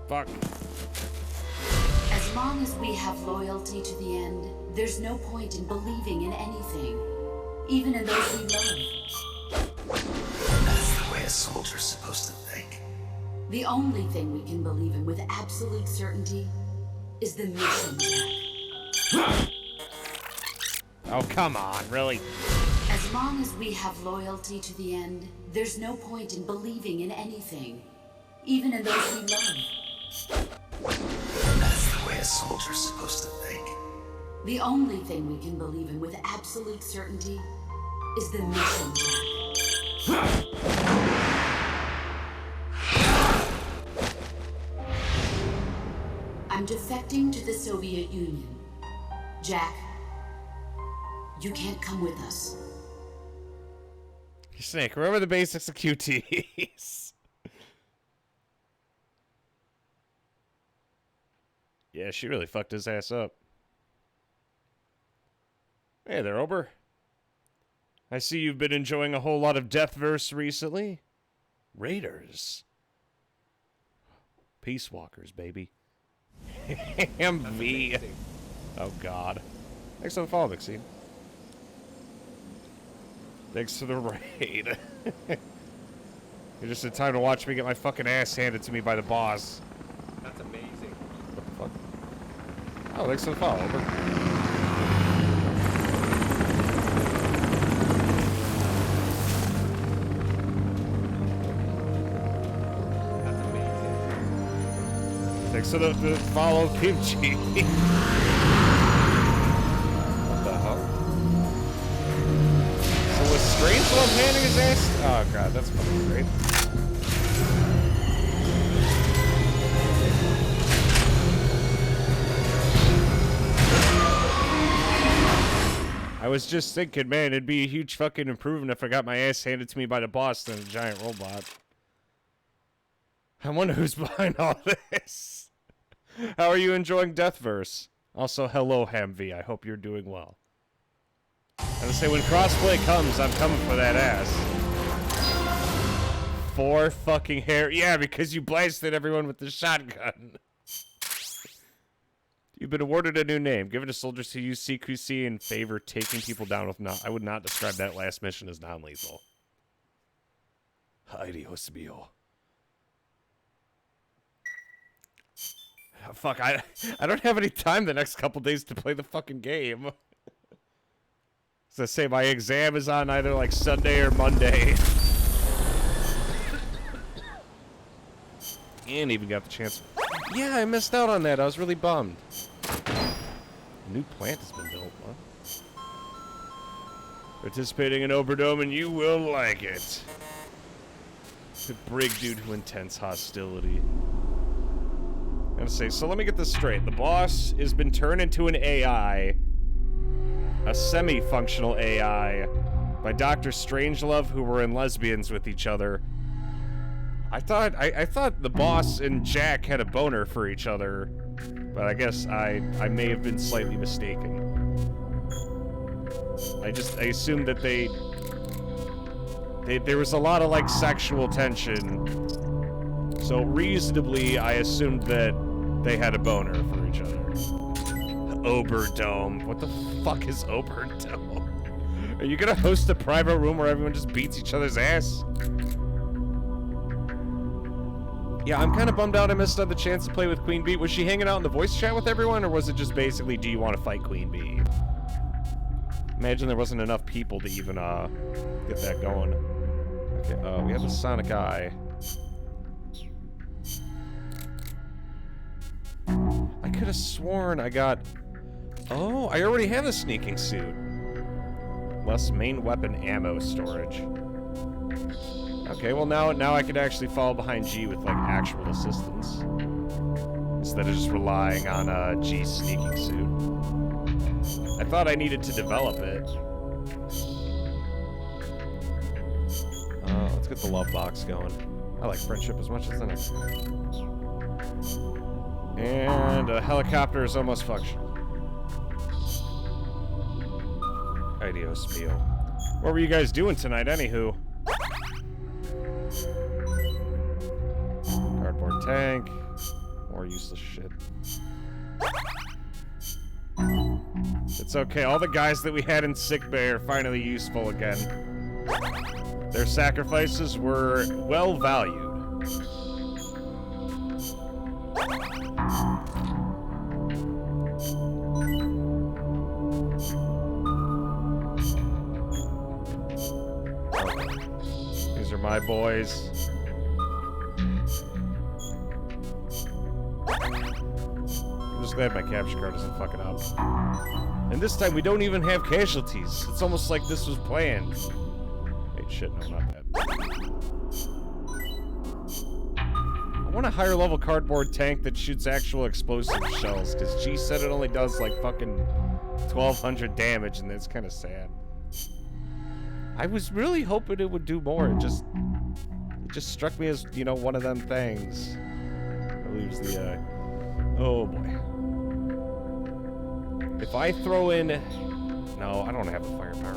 Fuck. As long as we have loyalty to the end, there's no point in believing in anything, even in those we love. That's the way a soldier's supposed to think. The only thing we can believe in with absolute certainty is the mission, Jack. Oh, come on, really? As long as we have loyalty to the end, there's no point in believing in anything, even in those we love. That's the way a soldier's supposed to think. The only thing we can believe in with absolute certainty is the mission, Jack. I'm defecting to the Soviet Union. Jack, you can't come with us. Snake, remember the basics of QTs. Yeah, she really fucked his ass up. Hey there, Ober. I see you've been enjoying a whole lot of Deathverse recently. Raiders. Peace Walkers, baby. MV. Oh, God. Thanks for the follow, Maxine. Thanks for the raid. You're just in time to watch me get my fucking ass handed to me by the boss. That's amazing. What the fuck? Oh, thanks for the follow, Ober. Thanks for the follow, Kimchi. What the hell? So was Strangelove handing his ass? Oh god, that's fucking great. I was just thinking, man, it'd be a huge fucking improvement if I got my ass handed to me by the boss than a giant robot. I wonder who's behind all this. How are you enjoying Deathverse? Also, hello, Hamv. I hope you're doing well. I'm gonna say, when crossplay comes, I'm coming for that ass. 4 fucking hair. Yeah, because you blasted everyone with the shotgun. You've been awarded a new name. Given to soldiers who use CQC in favor taking people down with I would not describe that last mission as non-lethal. Adios, mío. Oh, fuck, I don't have any time the next couple days to play the fucking game. So I say my exam is on either like Sunday or Monday. And even got the chance. Yeah, I missed out on that. I was really bummed. A new plant has been built. What? Participating in Oberdome and you will like it. The brig due to intense hostility. I'm gonna say, so let me get this straight. The boss has been turned into an AI. A semi-functional AI. By Dr. Strangelove, who were in lesbians with each other. I thought the boss and Jack had a boner for each other. But I guess I may have been slightly mistaken. I assumed that there was a lot of like sexual tension. So reasonably, I assumed that they had a boner for each other. Oberdome. What the fuck is Oberdome? Are you gonna host a private room where everyone just beats each other's ass? Yeah, I'm kind of bummed out I missed out the chance to play with Queen Bee. Was she hanging out in the voice chat with everyone, or was it just basically, do you want to fight Queen Bee? Imagine there wasn't enough people to even get that going. Okay, we have the Sonic Eye. I could have sworn I got... Oh, I already have a sneaking suit. Less main weapon ammo storage. Okay, well now I could actually fall behind G with like actual assistance. Instead of just relying on G's sneaking suit. I thought I needed to develop it. Let's get the love box going. I like friendship as much as the next guy. And a helicopter is almost functional. Adios, mío. What were you guys doing tonight, anywho? Cardboard tank. More useless shit. It's okay, all the guys that we had in sickbay are finally useful again. Their sacrifices were well valued. These are my boys. I'm just glad my capture card doesn't fuck it up. And this time we don't even have casualties. It's almost like this was planned. Wait, shit, no, not that. I want a higher level cardboard tank that shoots actual explosive shells, because G said it only does like fucking 1,200 damage, and that's kind of sad. I was really hoping it would do more. It just struck me as, you know, one of them things. It leaves the, oh boy. If I throw in... No, I don't have the firepower.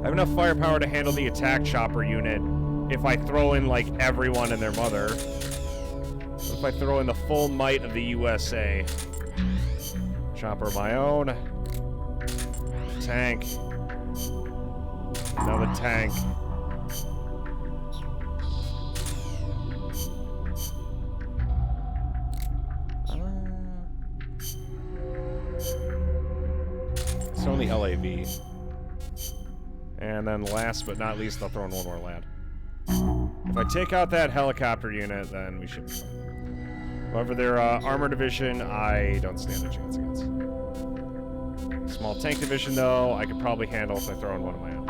I have enough firepower to handle the attack chopper unit if I throw in, like, everyone and their mother. What if I throw in the full might of the USA? Chopper my own. Tank. Another tank. It's only LAV. And then last but not least, I'll throw in one more lad. If I take out that helicopter unit, then we should be fine. However, their armor division, I don't stand a chance against. Small tank division, though, I could probably handle if I throw in one of my own.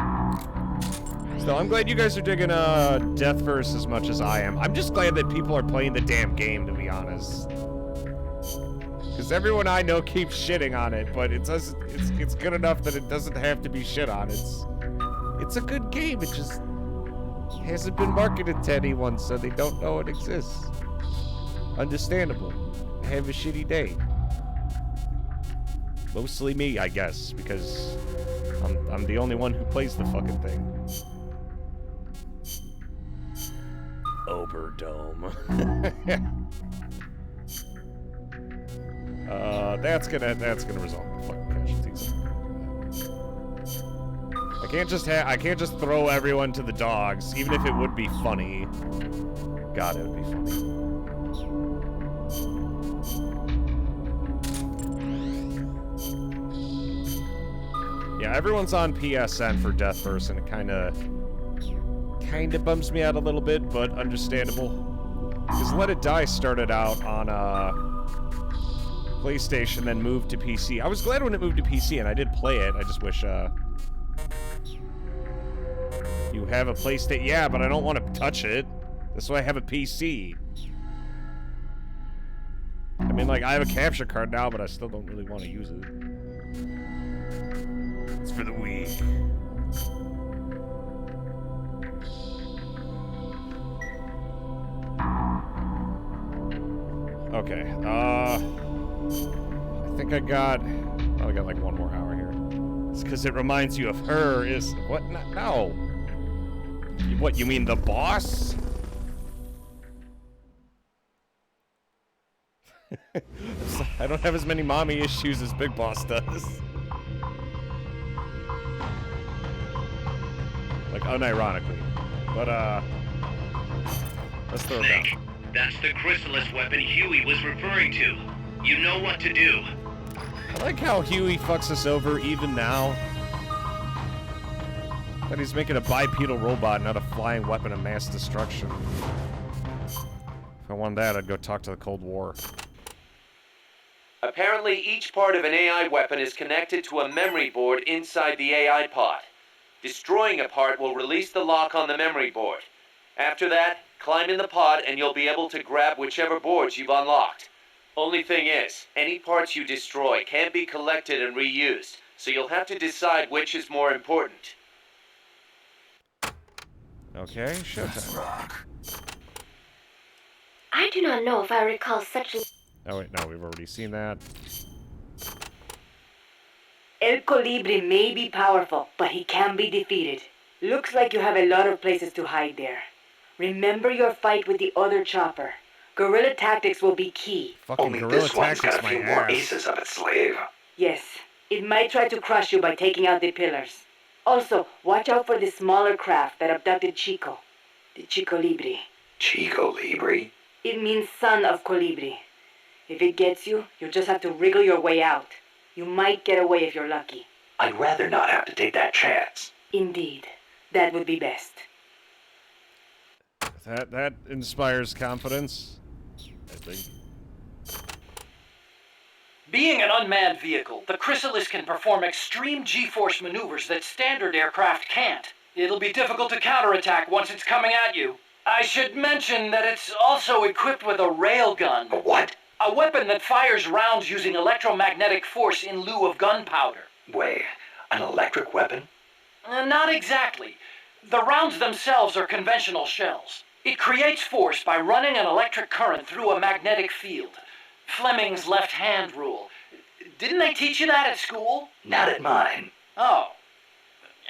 Still, I'm glad you guys are digging Deathverse as much as I am. I'm just glad that people are playing the damn game, to be honest. Because everyone I know keeps shitting on it, but it's good enough that it doesn't have to be shit on. It's a good game. It just hasn't been marketed to anyone, so they don't know it exists. Understandable. Have a shitty day. Mostly me, I guess, because I'm the only one who plays the fucking thing. Oberdome. That's gonna result in fucking casualties. I can't just throw everyone to the dogs, even if it would be funny. God, it would be funny. Yeah, everyone's on PSN for Deathverse, and it kinda bums me out a little bit, but understandable. Because Let It Die started out on PlayStation, then moved to PC. I was glad when it moved to PC, and I did play it. I just wish you have a PlayStation. Yeah, but I don't want to touch it. That's why I have a PC. I mean, like, I have a capture card now, but I still don't really want to use it. It's for the weak. Okay, I think I got like one more hour here. It's because it reminds you of her is... What? No. What, you mean the boss? I don't have as many mommy issues as Big Boss does. Like, unironically. But, let's throw it down. Snake, that's the chrysalis weapon Huey was referring to. You know what to do. I like how Huey fucks us over even now. But he's making a bipedal robot, not a flying weapon of mass destruction. If I won that, I'd go talk to the Cold War. Apparently, each part of an AI weapon is connected to a memory board inside the AI pod. Destroying a part will release the lock on the memory board. After that, climb in the pod and you'll be able to grab whichever boards you've unlocked. Only thing is, any parts you destroy can't be collected and reused, so you'll have to decide which is more important. Okay, showtime. I do not know if I recall such a... Oh wait, no, we've already seen that. El Colibri may be powerful, but he can be defeated. Looks like you have a lot of places to hide there. Remember your fight with the other chopper. Guerrilla tactics will be key. Fucking Only guerrilla this one's tactics, got a my few more ass. aces up its sleeve. Yes, it might try to crush you by taking out the pillars. Also, watch out for the smaller craft that abducted Chico. The Chico Libri. Chico Libri? It means son of Colibri. If it gets you, you'll just have to wriggle your way out. You might get away if you're lucky. I'd rather not have to take that chance. Indeed. That would be best. That inspires confidence, I think. Being an unmanned vehicle, the Chrysalis can perform extreme G-force maneuvers that standard aircraft can't. It'll be difficult to counterattack once it's coming at you. I should mention that it's also equipped with a railgun. A what? A weapon that fires rounds using electromagnetic force in lieu of gunpowder. Wait, an electric weapon? Not exactly. The rounds themselves are conventional shells. It creates force by running an electric current through a magnetic field. Fleming's left-hand rule. Didn't they teach you that at school? Not at mine. Oh.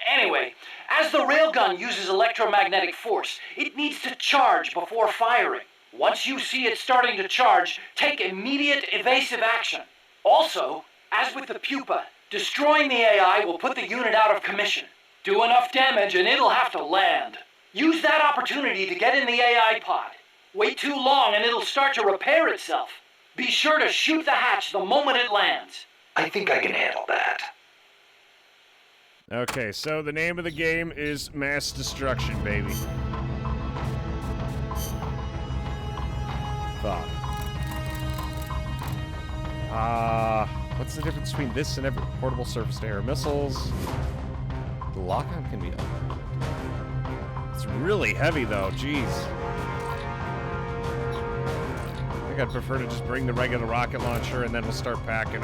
Anyway, as the railgun uses electromagnetic force, it needs to charge before firing. Once you see it starting to charge, take immediate evasive action. Also, as with the pupa, destroying the AI will put the unit out of commission. Do enough damage and it'll have to land. Use that opportunity to get in the AI pod. Wait too long and it'll start to repair itself. Be sure to shoot the hatch the moment it lands. I think I can handle that. Okay, so the name of the game is Mass Destruction, baby. Fuck. What's the difference between this and every portable surface-to-air missiles? The lock-on can be upgraded. It's really heavy, though. Jeez. I think I'd prefer to just bring the regular rocket launcher, and then we'll start packing,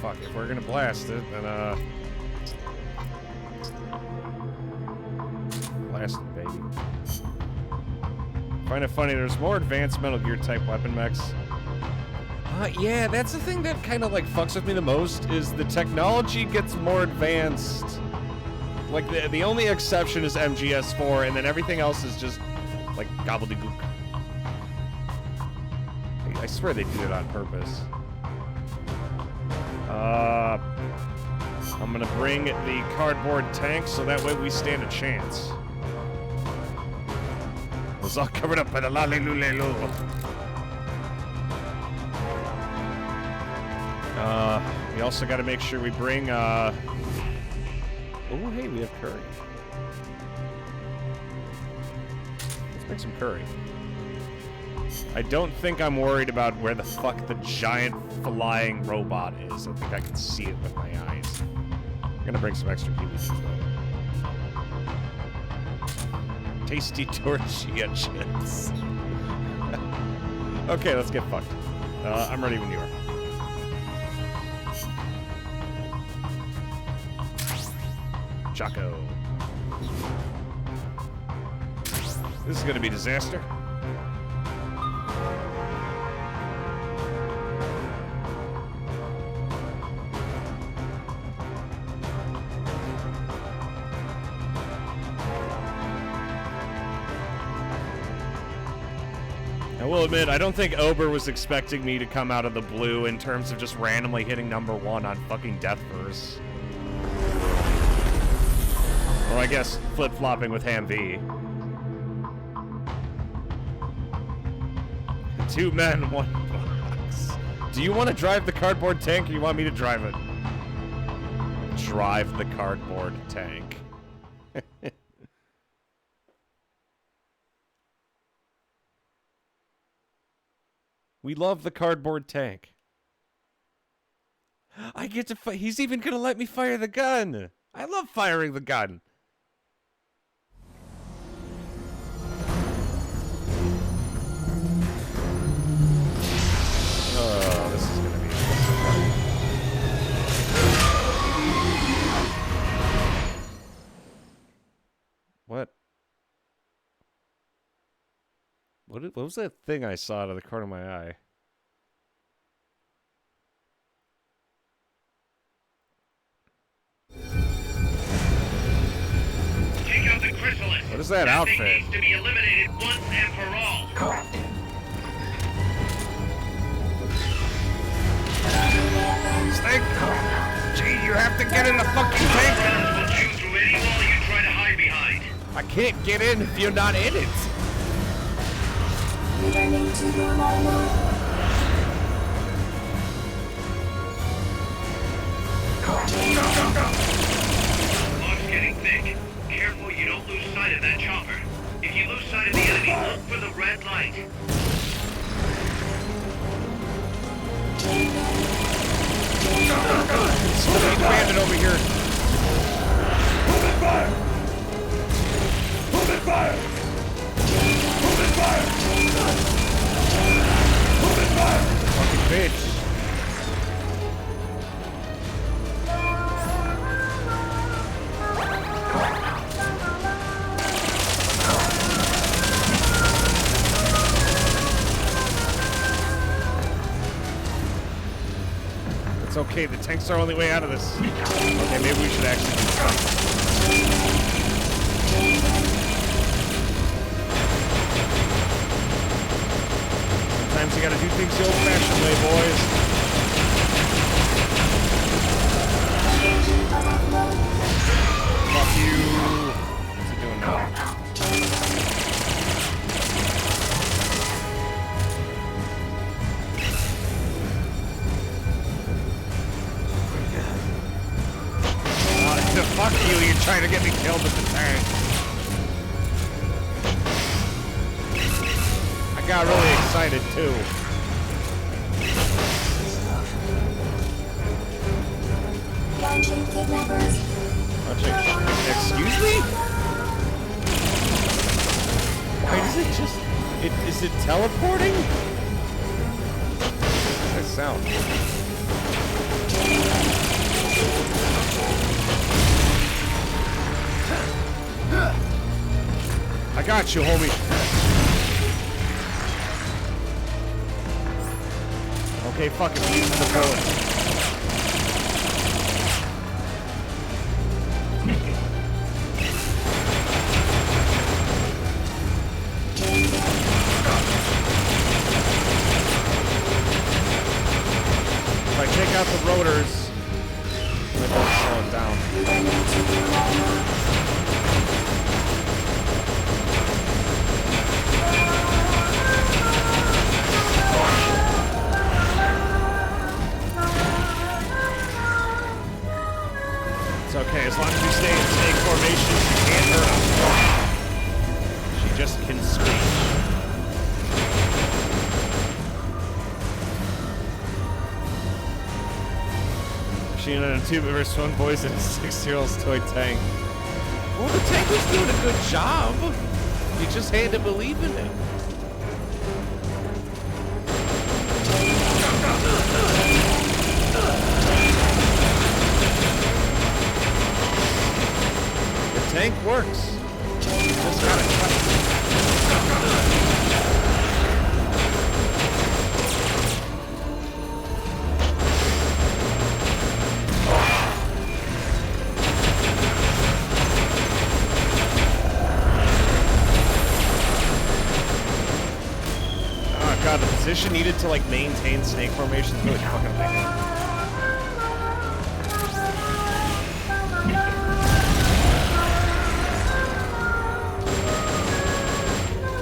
Fuck, if we're gonna blast it, then, blast it, baby. Find it funny, there's more advanced Metal Gear type weapon mechs. Yeah, that's the thing that kind of, like, fucks with me the most, is the technology gets more advanced. Like, the only exception is MGS4, and then everything else is just, like, gobbledygook. I swear they did it on purpose. I'm gonna bring the cardboard tank so that way we stand a chance. It was all covered up by the lalilulelu. We also gotta make sure we bring, oh, hey, we have curry. Let's make some curry. I don't think I'm worried about where the fuck the giant flying robot is. I think I can see it with my eyes. I'm gonna bring some extra kiwis though. Tasty tortilla chips. Okay, let's get fucked. I'm ready when you are. Choco. This is gonna be a disaster. I will admit, I don't think Ober was expecting me to come out of the blue in terms of just randomly hitting #1 on fucking Deathverse. Or I guess flip-flopping with Ham-V. 2 men, 1 box. Do you want to drive the cardboard tank or you want me to drive it? Drive the cardboard tank. We love the cardboard tank. I get to fight. He's even gonna let me fire the gun. I love firing the gun. Oh, this is gonna be What? What was that thing I saw out of the corner of my eye? Take out the chrysalis. What is that outfit? Thing needs to be eliminated once and for all. Snake! Gee, you have to get in the fucking tank! Rounds will chew through any wall you try to hide behind. I can't get in if you're not in it. Fog's getting thick. Careful you don't lose sight of that chopper. If you lose sight of the enemy, look for the red light. Somebody's bandit over here. Open fire! Open fire! Open fire! Open fire! Fucking bitch. It's okay, the tank's our only way out of this. Okay, maybe we should actually do something. Sometimes you gotta do things the old-fashioned way, boys. Fuck you. What's he doing now? gonna get me killed with the tank. I got really excited too. Excuse me? Why does it just... Is it teleporting? What's that sound? I got you, homie. Okay, fuck it. Use the bullet. If I take out the rotors, it won't slow it down. It's okay, as long as you stay in snake formation, you can't hurt her. She just can screech. Machine on a tube versus one boys and a 6-year-old's toy tank. Well, the tank was doing a good job. You just had to believe in it. The tank works. Just gotta trust it. God, the position needed to like maintain snake formation is really fucking amazing.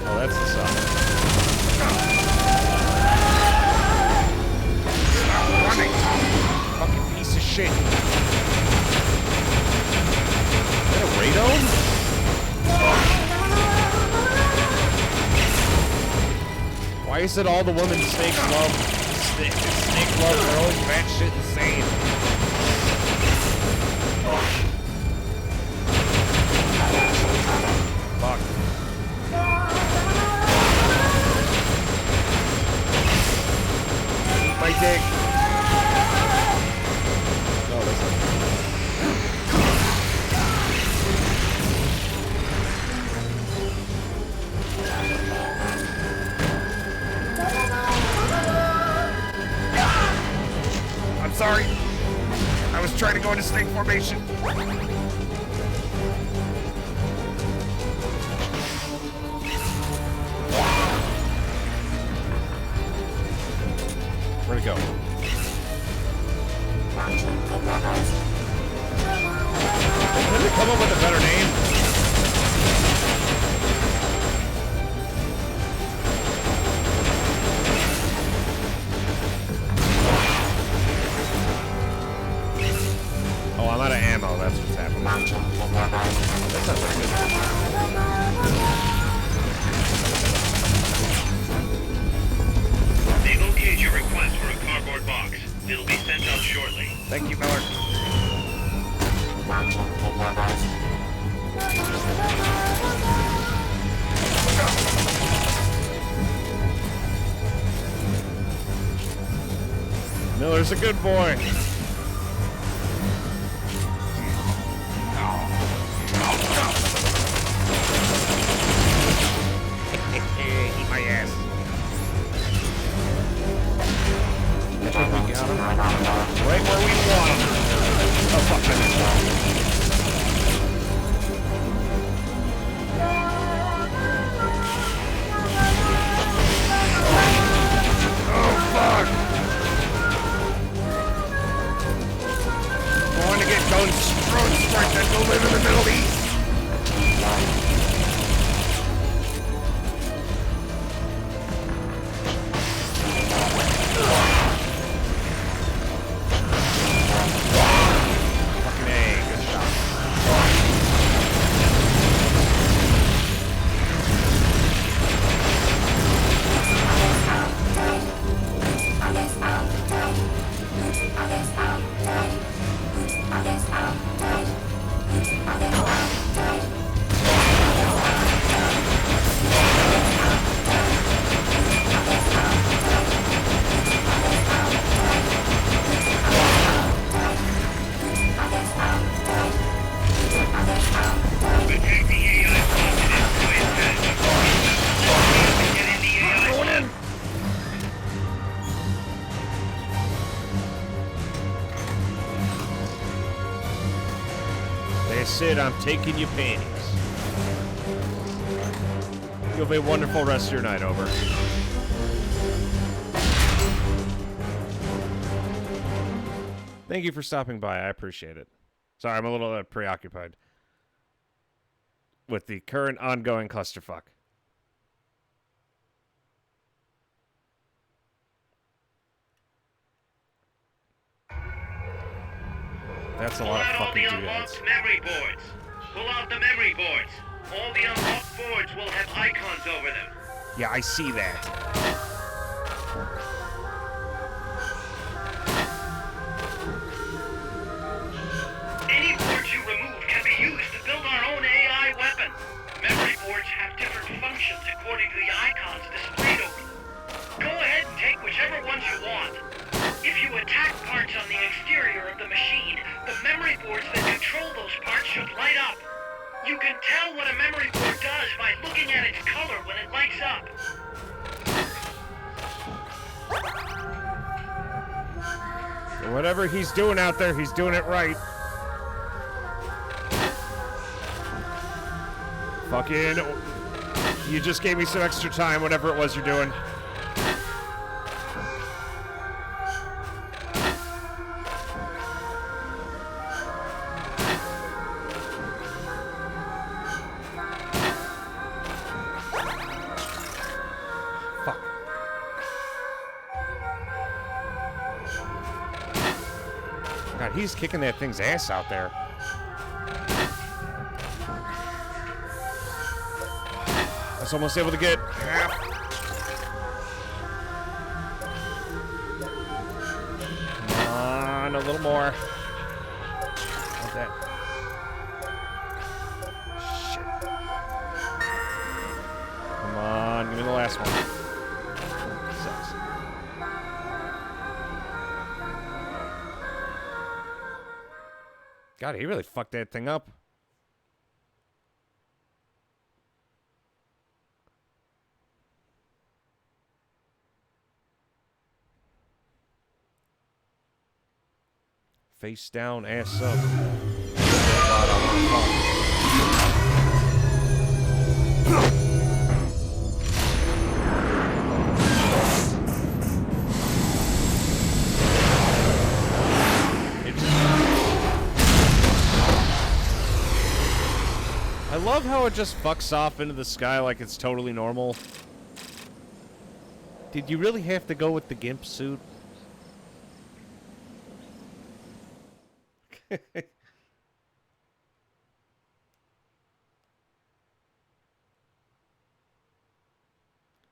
Oh, that's the song. Stop running! Fucking piece of shit. Is that a radome? Why is it all the women snakes love? Snake love girls, that shit insane. Fuck. Eat my dick. Oh, that's not. Sorry. I was trying to go into snake formation. Where'd it go? Couldn't it come up with a better name? Oh, I'm out of ammo, that's what's happening. That's not very good. They've okayed your request for a cardboard box. It'll be sent out shortly. Thank you, Miller. Miller's a good boy. Eat my ass. I think we got him. Right where we want him. Oh, fuck that. Oh, fuck. Going to get those drone strike that will live in the Middle East. Fucking A, good shot. it, I'm taking you panties. You'll have a wonderful rest of your night, over. Thank you for stopping by. I appreciate it. Sorry, I'm a little preoccupied with the current ongoing clusterfuck. That's a lot of fucking doodads. Memory boards. Pull out the memory boards. All the unlocked boards will have icons over them. Yeah, I see that. Any boards you remove can be used to build our own AI weapon. Memory boards have different functions according to the icons displayed over them. Go ahead and take whichever ones you want. If you attack parts on the exterior of the machine, the memory boards that control those parts should light up. You can tell what a memory board does by looking at its color when it lights up. Whatever he's doing out there, he's doing it right. Fucking... You just gave me some extra time, whatever it was you're doing. God, he's kicking that thing's ass out there. I was almost able to get half. Come on, a little more. Like that. Shit. Come on, give me the last one. Sucks. God, he really fucked that thing up. Face down, ass up. I love how it just fucks off into the sky like it's totally normal. Did you really have to go with the GIMP suit?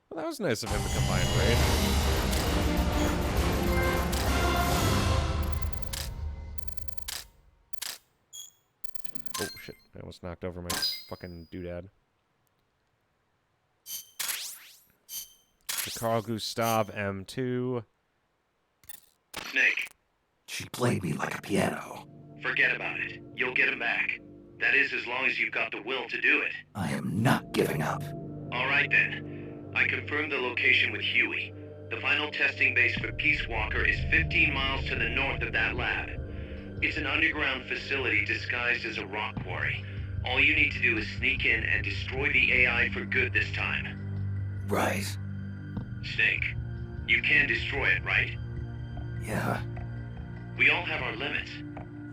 Well, that was nice of him to come by and raid. Oh, shit. I almost knocked over my fucking doodad. The Carl Gustav M2. Snake. She played me like a piano. Forget about it. You'll get him back. That is, as long as you've got the will to do it. I am not giving up. All right, then. I confirmed the location with Huey. The final testing base for Peace Walker is 15 miles to the north of that lab. It's an underground facility disguised as a rock quarry. All you need to do is sneak in and destroy the AI for good this time. Right. Snake, you can destroy it, right? Yeah. We all have our limits.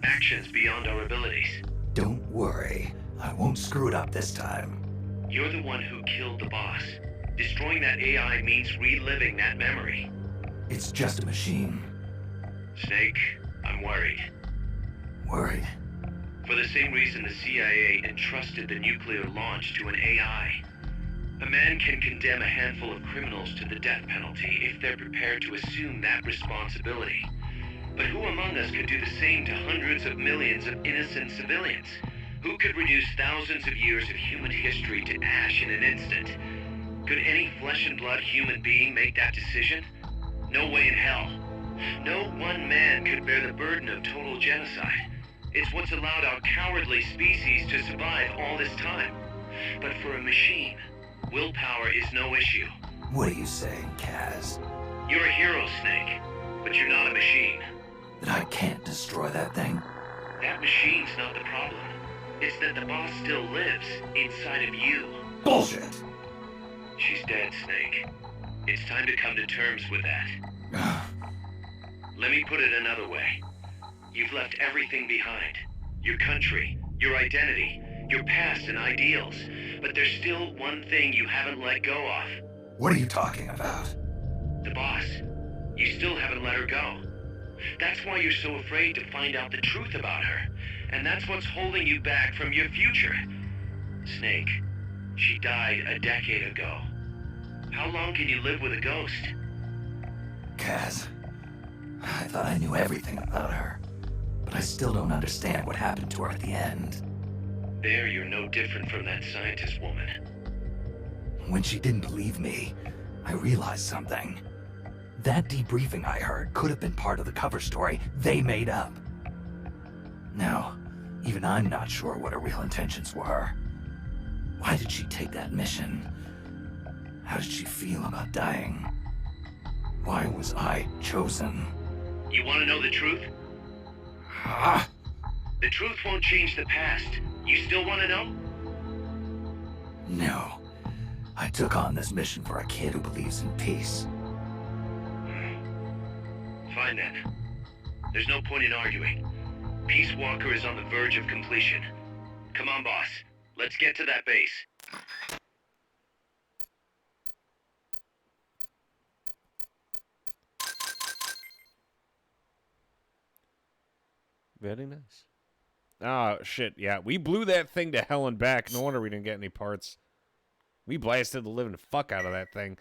Actions beyond our abilities. Don't worry. I won't screw it up this time. You're the one who killed the boss. Destroying that AI means reliving that memory. It's just a machine. Snake, I'm worried. Worried? For the same reason the CIA entrusted the nuclear launch to an AI. A man can condemn a handful of criminals to the death penalty if they're prepared to assume that responsibility. But who among us could do the same to hundreds of millions of innocent civilians? Who could reduce thousands of years of human history to ash in an instant? Could any flesh and blood human being make that decision? No way in hell. No one man could bear the burden of total genocide. It's what's allowed our cowardly species to survive all this time. But for a machine, willpower is no issue. What are you saying, Kaz? You're a hero, Snake, but you're not a machine. That I can't destroy that thing? That machine's not the problem. It's that the boss still lives inside of you. Bullshit! She's dead, Snake. It's time to come to terms with that. Let me put it another way. You've left everything behind. Your country, your identity, your past and ideals. But there's still one thing you haven't let go of. What are you talking about? The boss. You still haven't let her go. That's why you're so afraid to find out the truth about her. And that's what's holding you back from your future. Snake, she died a decade ago. How long can you live with a ghost? Kaz, I thought I knew everything about her, but I still don't understand what happened to her at the end. There, you're no different from that scientist woman. When she didn't believe me, I realized something. That debriefing I heard could have been part of the cover story they made up. Now, even I'm not sure what her real intentions were. Why did she take that mission? How did she feel about dying? Why was I chosen? You want to know the truth? Ah! The truth won't change the past. You still want to know? No. I took on this mission for a kid who believes in peace. Fine then. There's no point in arguing. Peace Walker is on the verge of completion. Come on, boss. Let's get to that base. Very nice. Oh, shit, yeah. We blew that thing to hell and back. No wonder we didn't get any parts. We blasted the living fuck out of that thing.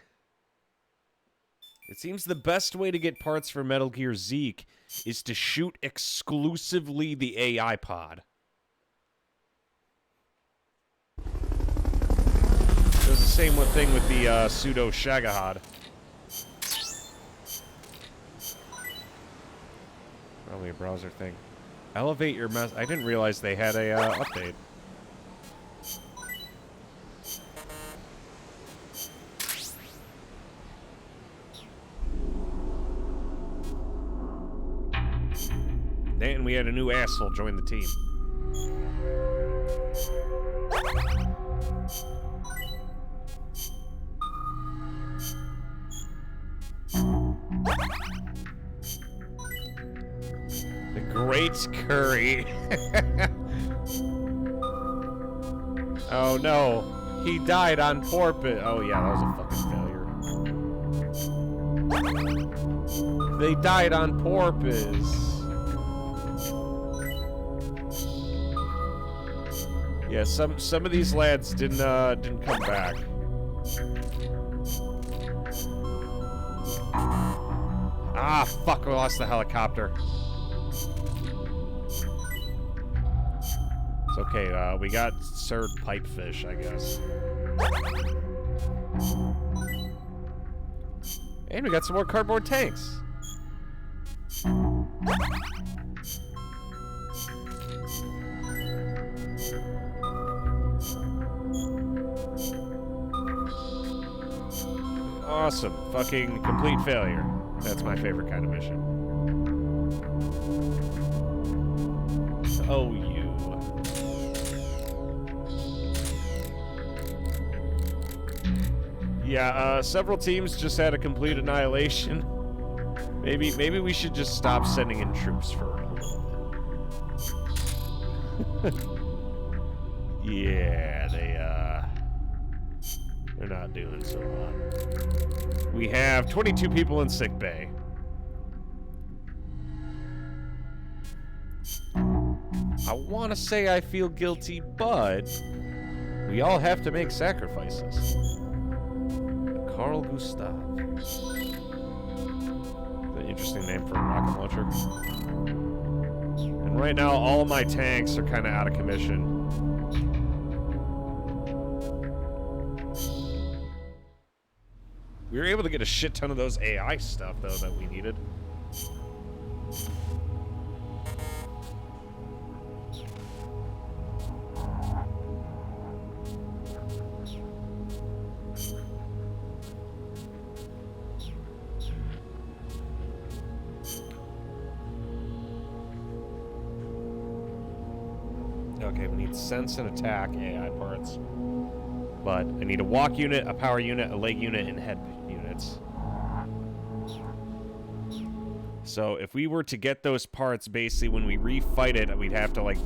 It seems the best way to get parts for Metal Gear Zeke is to shoot exclusively the AI pod. It was the same thing with the pseudo Shagahad. Probably a browser thing. Elevate your mess. I didn't realize they had a update. And we had a new asshole join the team. The Great Curry. Oh no, he died on porpoise. Oh yeah, that was a fucking failure. They died on porpoise. Yeah, some of these lads didn't come back. Ah, fuck! We lost the helicopter. It's okay. We got Sir Pipefish, I guess. And we got some more cardboard tanks. Awesome. Fucking complete failure. That's my favorite kind of mission. Oh, you. Yeah, several teams just had a complete annihilation. Maybe we should just stop sending in troops for a little bit. Yeah, they're not doing so hot. We have 22 people in sickbay. I want to say I feel guilty, but we all have to make sacrifices. Carl Gustav. An interesting name for a rocket launcher. And right now, all of my tanks are kind of out of commission. We were able to get a shit ton of those AI stuff, though, that we needed. Okay, we need sense and attack AI parts. But I need a walk unit, a power unit, a leg unit, and head units. So if we were to get those parts, basically when we refight it, we'd have to, like,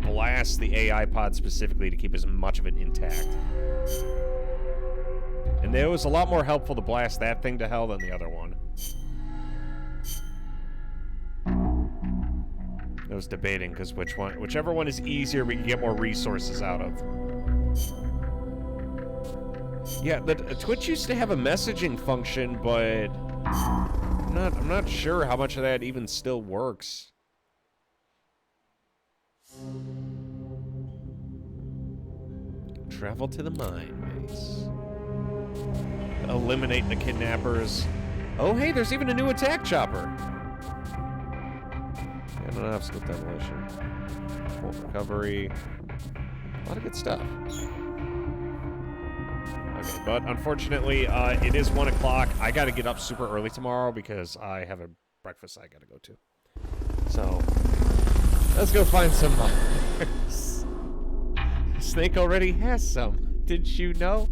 blast the AI pod specifically to keep as much of it intact. And it was a lot more helpful to blast that thing to hell than the other one. I was debating, because whichever one is easier, we can get more resources out of. Yeah, Twitch used to have a messaging function, but I'm not sure how much of that even still works. Travel to the mine base. Eliminate the kidnappers. Oh, hey, there's even a new attack chopper. I don't have skill demolition. Full recovery. A lot of good stuff. Okay, but unfortunately, it is 1 o'clock. I gotta get up super early tomorrow because I have a breakfast I gotta go to. So, let's go find some mines. Snake already has some. Didn't you know?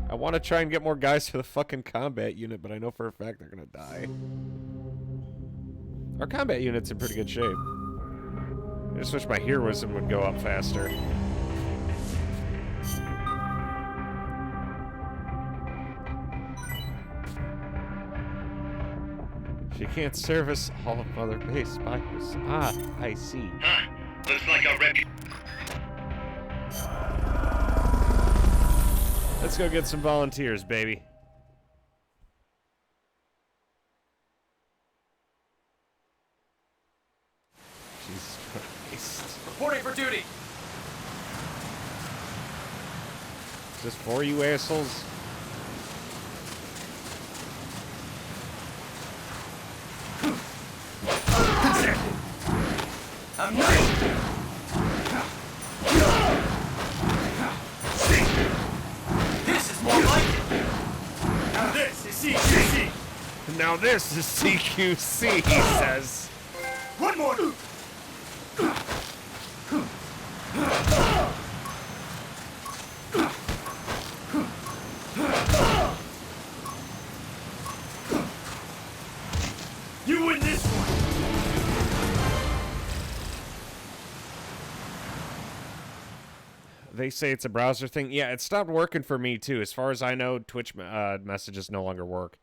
I want to try and get more guys for the fucking combat unit, but I know for a fact they're gonna die. Our combat unit's in pretty good shape. I just wish my heroism would go up faster. She can't service all of Mother Base by herself. Ah, I see. Huh. Looks like our Let's go get some volunteers, baby. Jesus Christ. Reporting for duty. Is this for you assholes? I'm not. This is more like it. Now this is CQC. Now this is CQC, he says. One more. You win this one. They say it's a browser thing. Yeah, it stopped working for me, too. As far as I know, Twitch messages no longer work.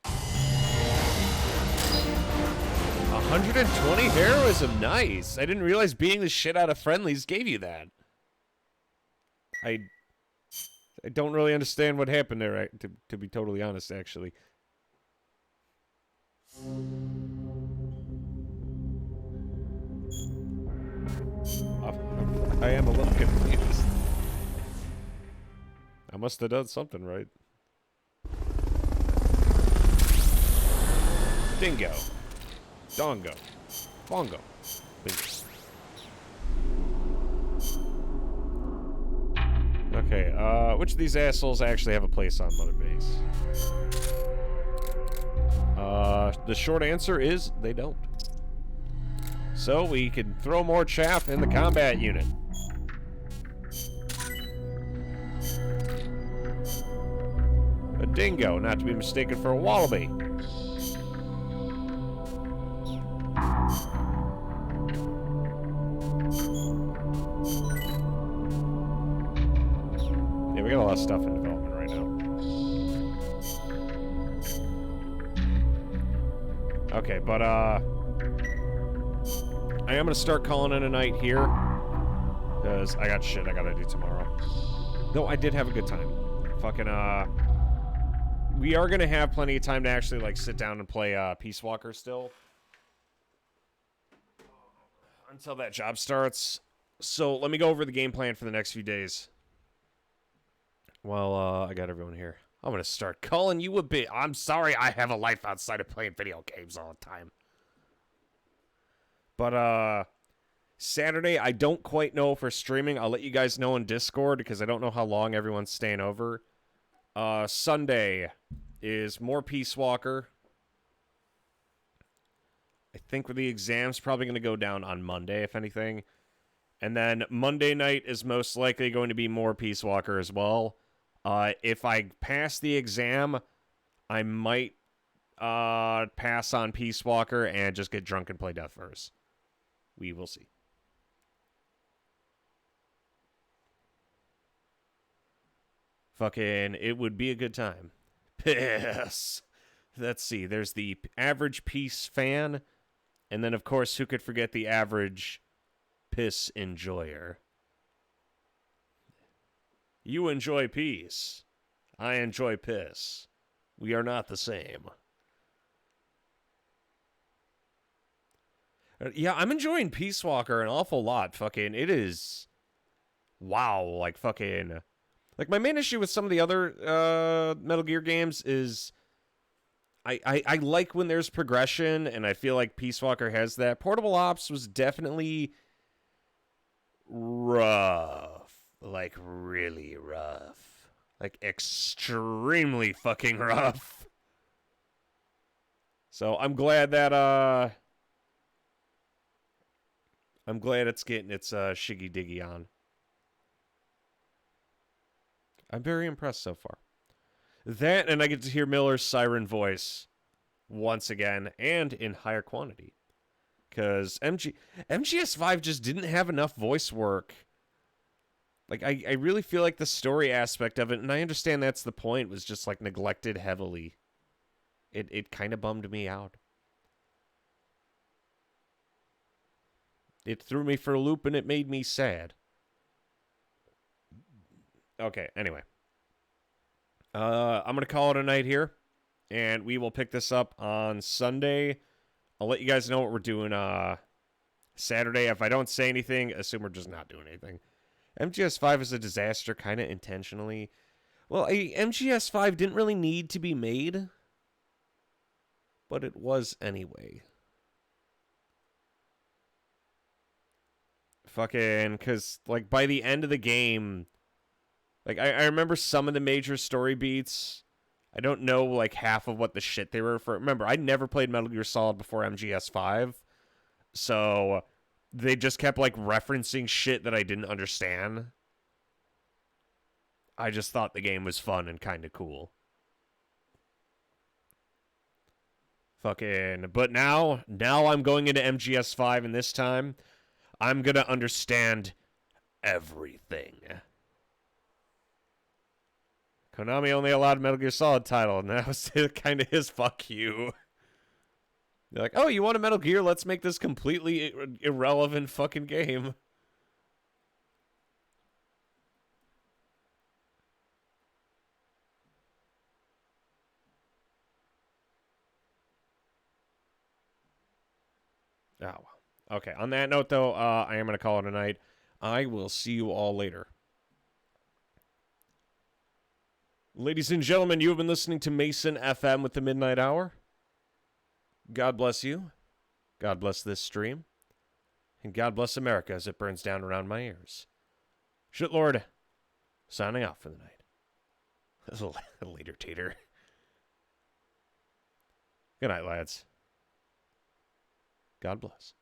120 heroism. Nice. I didn't realize beating the shit out of friendlies gave you that. I don't really understand what happened there, to be totally honest, actually. I am a little confused. I must have done something right. Dingo. Dongo. Bongo. Bingo. Okay, which of these assholes actually have a place on Mother Base? The short answer is they don't. So we can throw more chaff in the combat unit. A dingo, not to be mistaken for a wallaby. Yeah, we got a lot of stuff in development right now. Okay, but I am gonna start calling it a night here because I got shit I gotta do tomorrow. Though I did have a good time. Fucking we are gonna have plenty of time to actually like sit down and play Peace Walker still until that job starts. So let me go over the game plan for the next few days. Well, I got everyone here. I'm gonna start calling you a bit. I'm sorry I have a life outside of playing video games all the time. But Saturday, I don't quite know if we're streaming. I'll let you guys know in Discord because I don't know how long everyone's staying over. Sunday is more Peace Walker. I think the exam's probably going to go down on Monday, if anything. And then Monday night is most likely going to be more Peace Walker as well. If I pass the exam, I might pass on Peace Walker and just get drunk and play Deathverse. We will see. Fucking, it would be a good time. Piss. Let's see. There's the average Peace fan. And then, of course, who could forget the average piss enjoyer? You enjoy peace. I enjoy piss. We are not the same. Yeah, I'm enjoying Peace Walker an awful lot. Fucking, it is... Wow, like fucking... Like, my main issue with some of the other Metal Gear games is... I like when there's progression, and I feel like Peace Walker has that. Portable Ops was definitely rough. Like, really rough. Like, extremely fucking rough. So, I'm glad that, I'm glad it's getting its, shiggy diggy on. I'm very impressed so far. That, and I get to hear Miller's siren voice once again, and in higher quantity. Because MGS5 just didn't have enough voice work. Like, I really feel like the story aspect of it, and I understand that's the point, was just, like, neglected heavily. It kind of bummed me out. It threw me for a loop, and it made me sad. Okay, anyway. I'm going to call it a night here, and we will pick this up on Sunday. I'll let you guys know what we're doing Saturday. If I don't say anything, assume we're just not doing anything. MGS5 is a disaster, kind of intentionally. Well, MGS5 didn't really need to be made, but it was anyway. Fucking, because, like, by the end of the game... Like, I remember some of the major story beats. I don't know, like, half of what the shit they were for. Remember, I never played Metal Gear Solid before MGS5. So, they just kept, like, referencing shit that I didn't understand. I just thought the game was fun and kind of cool. Fucking... But now I'm going into MGS5, and this time, I'm gonna understand everything. Konami only allowed Metal Gear Solid title, and that was kind of his fuck you. They're like, oh, you want a Metal Gear? Let's make this completely irrelevant fucking game. Oh, okay. On that note, though, I am going to call it a night. I will see you all later. Ladies and gentlemen, you have been listening to Mason FM with the Midnight Hour. God bless you. God bless this stream. And God bless America as it burns down around my ears. Shitlord, signing off for the night. Later, Tater. Good night, lads. God bless.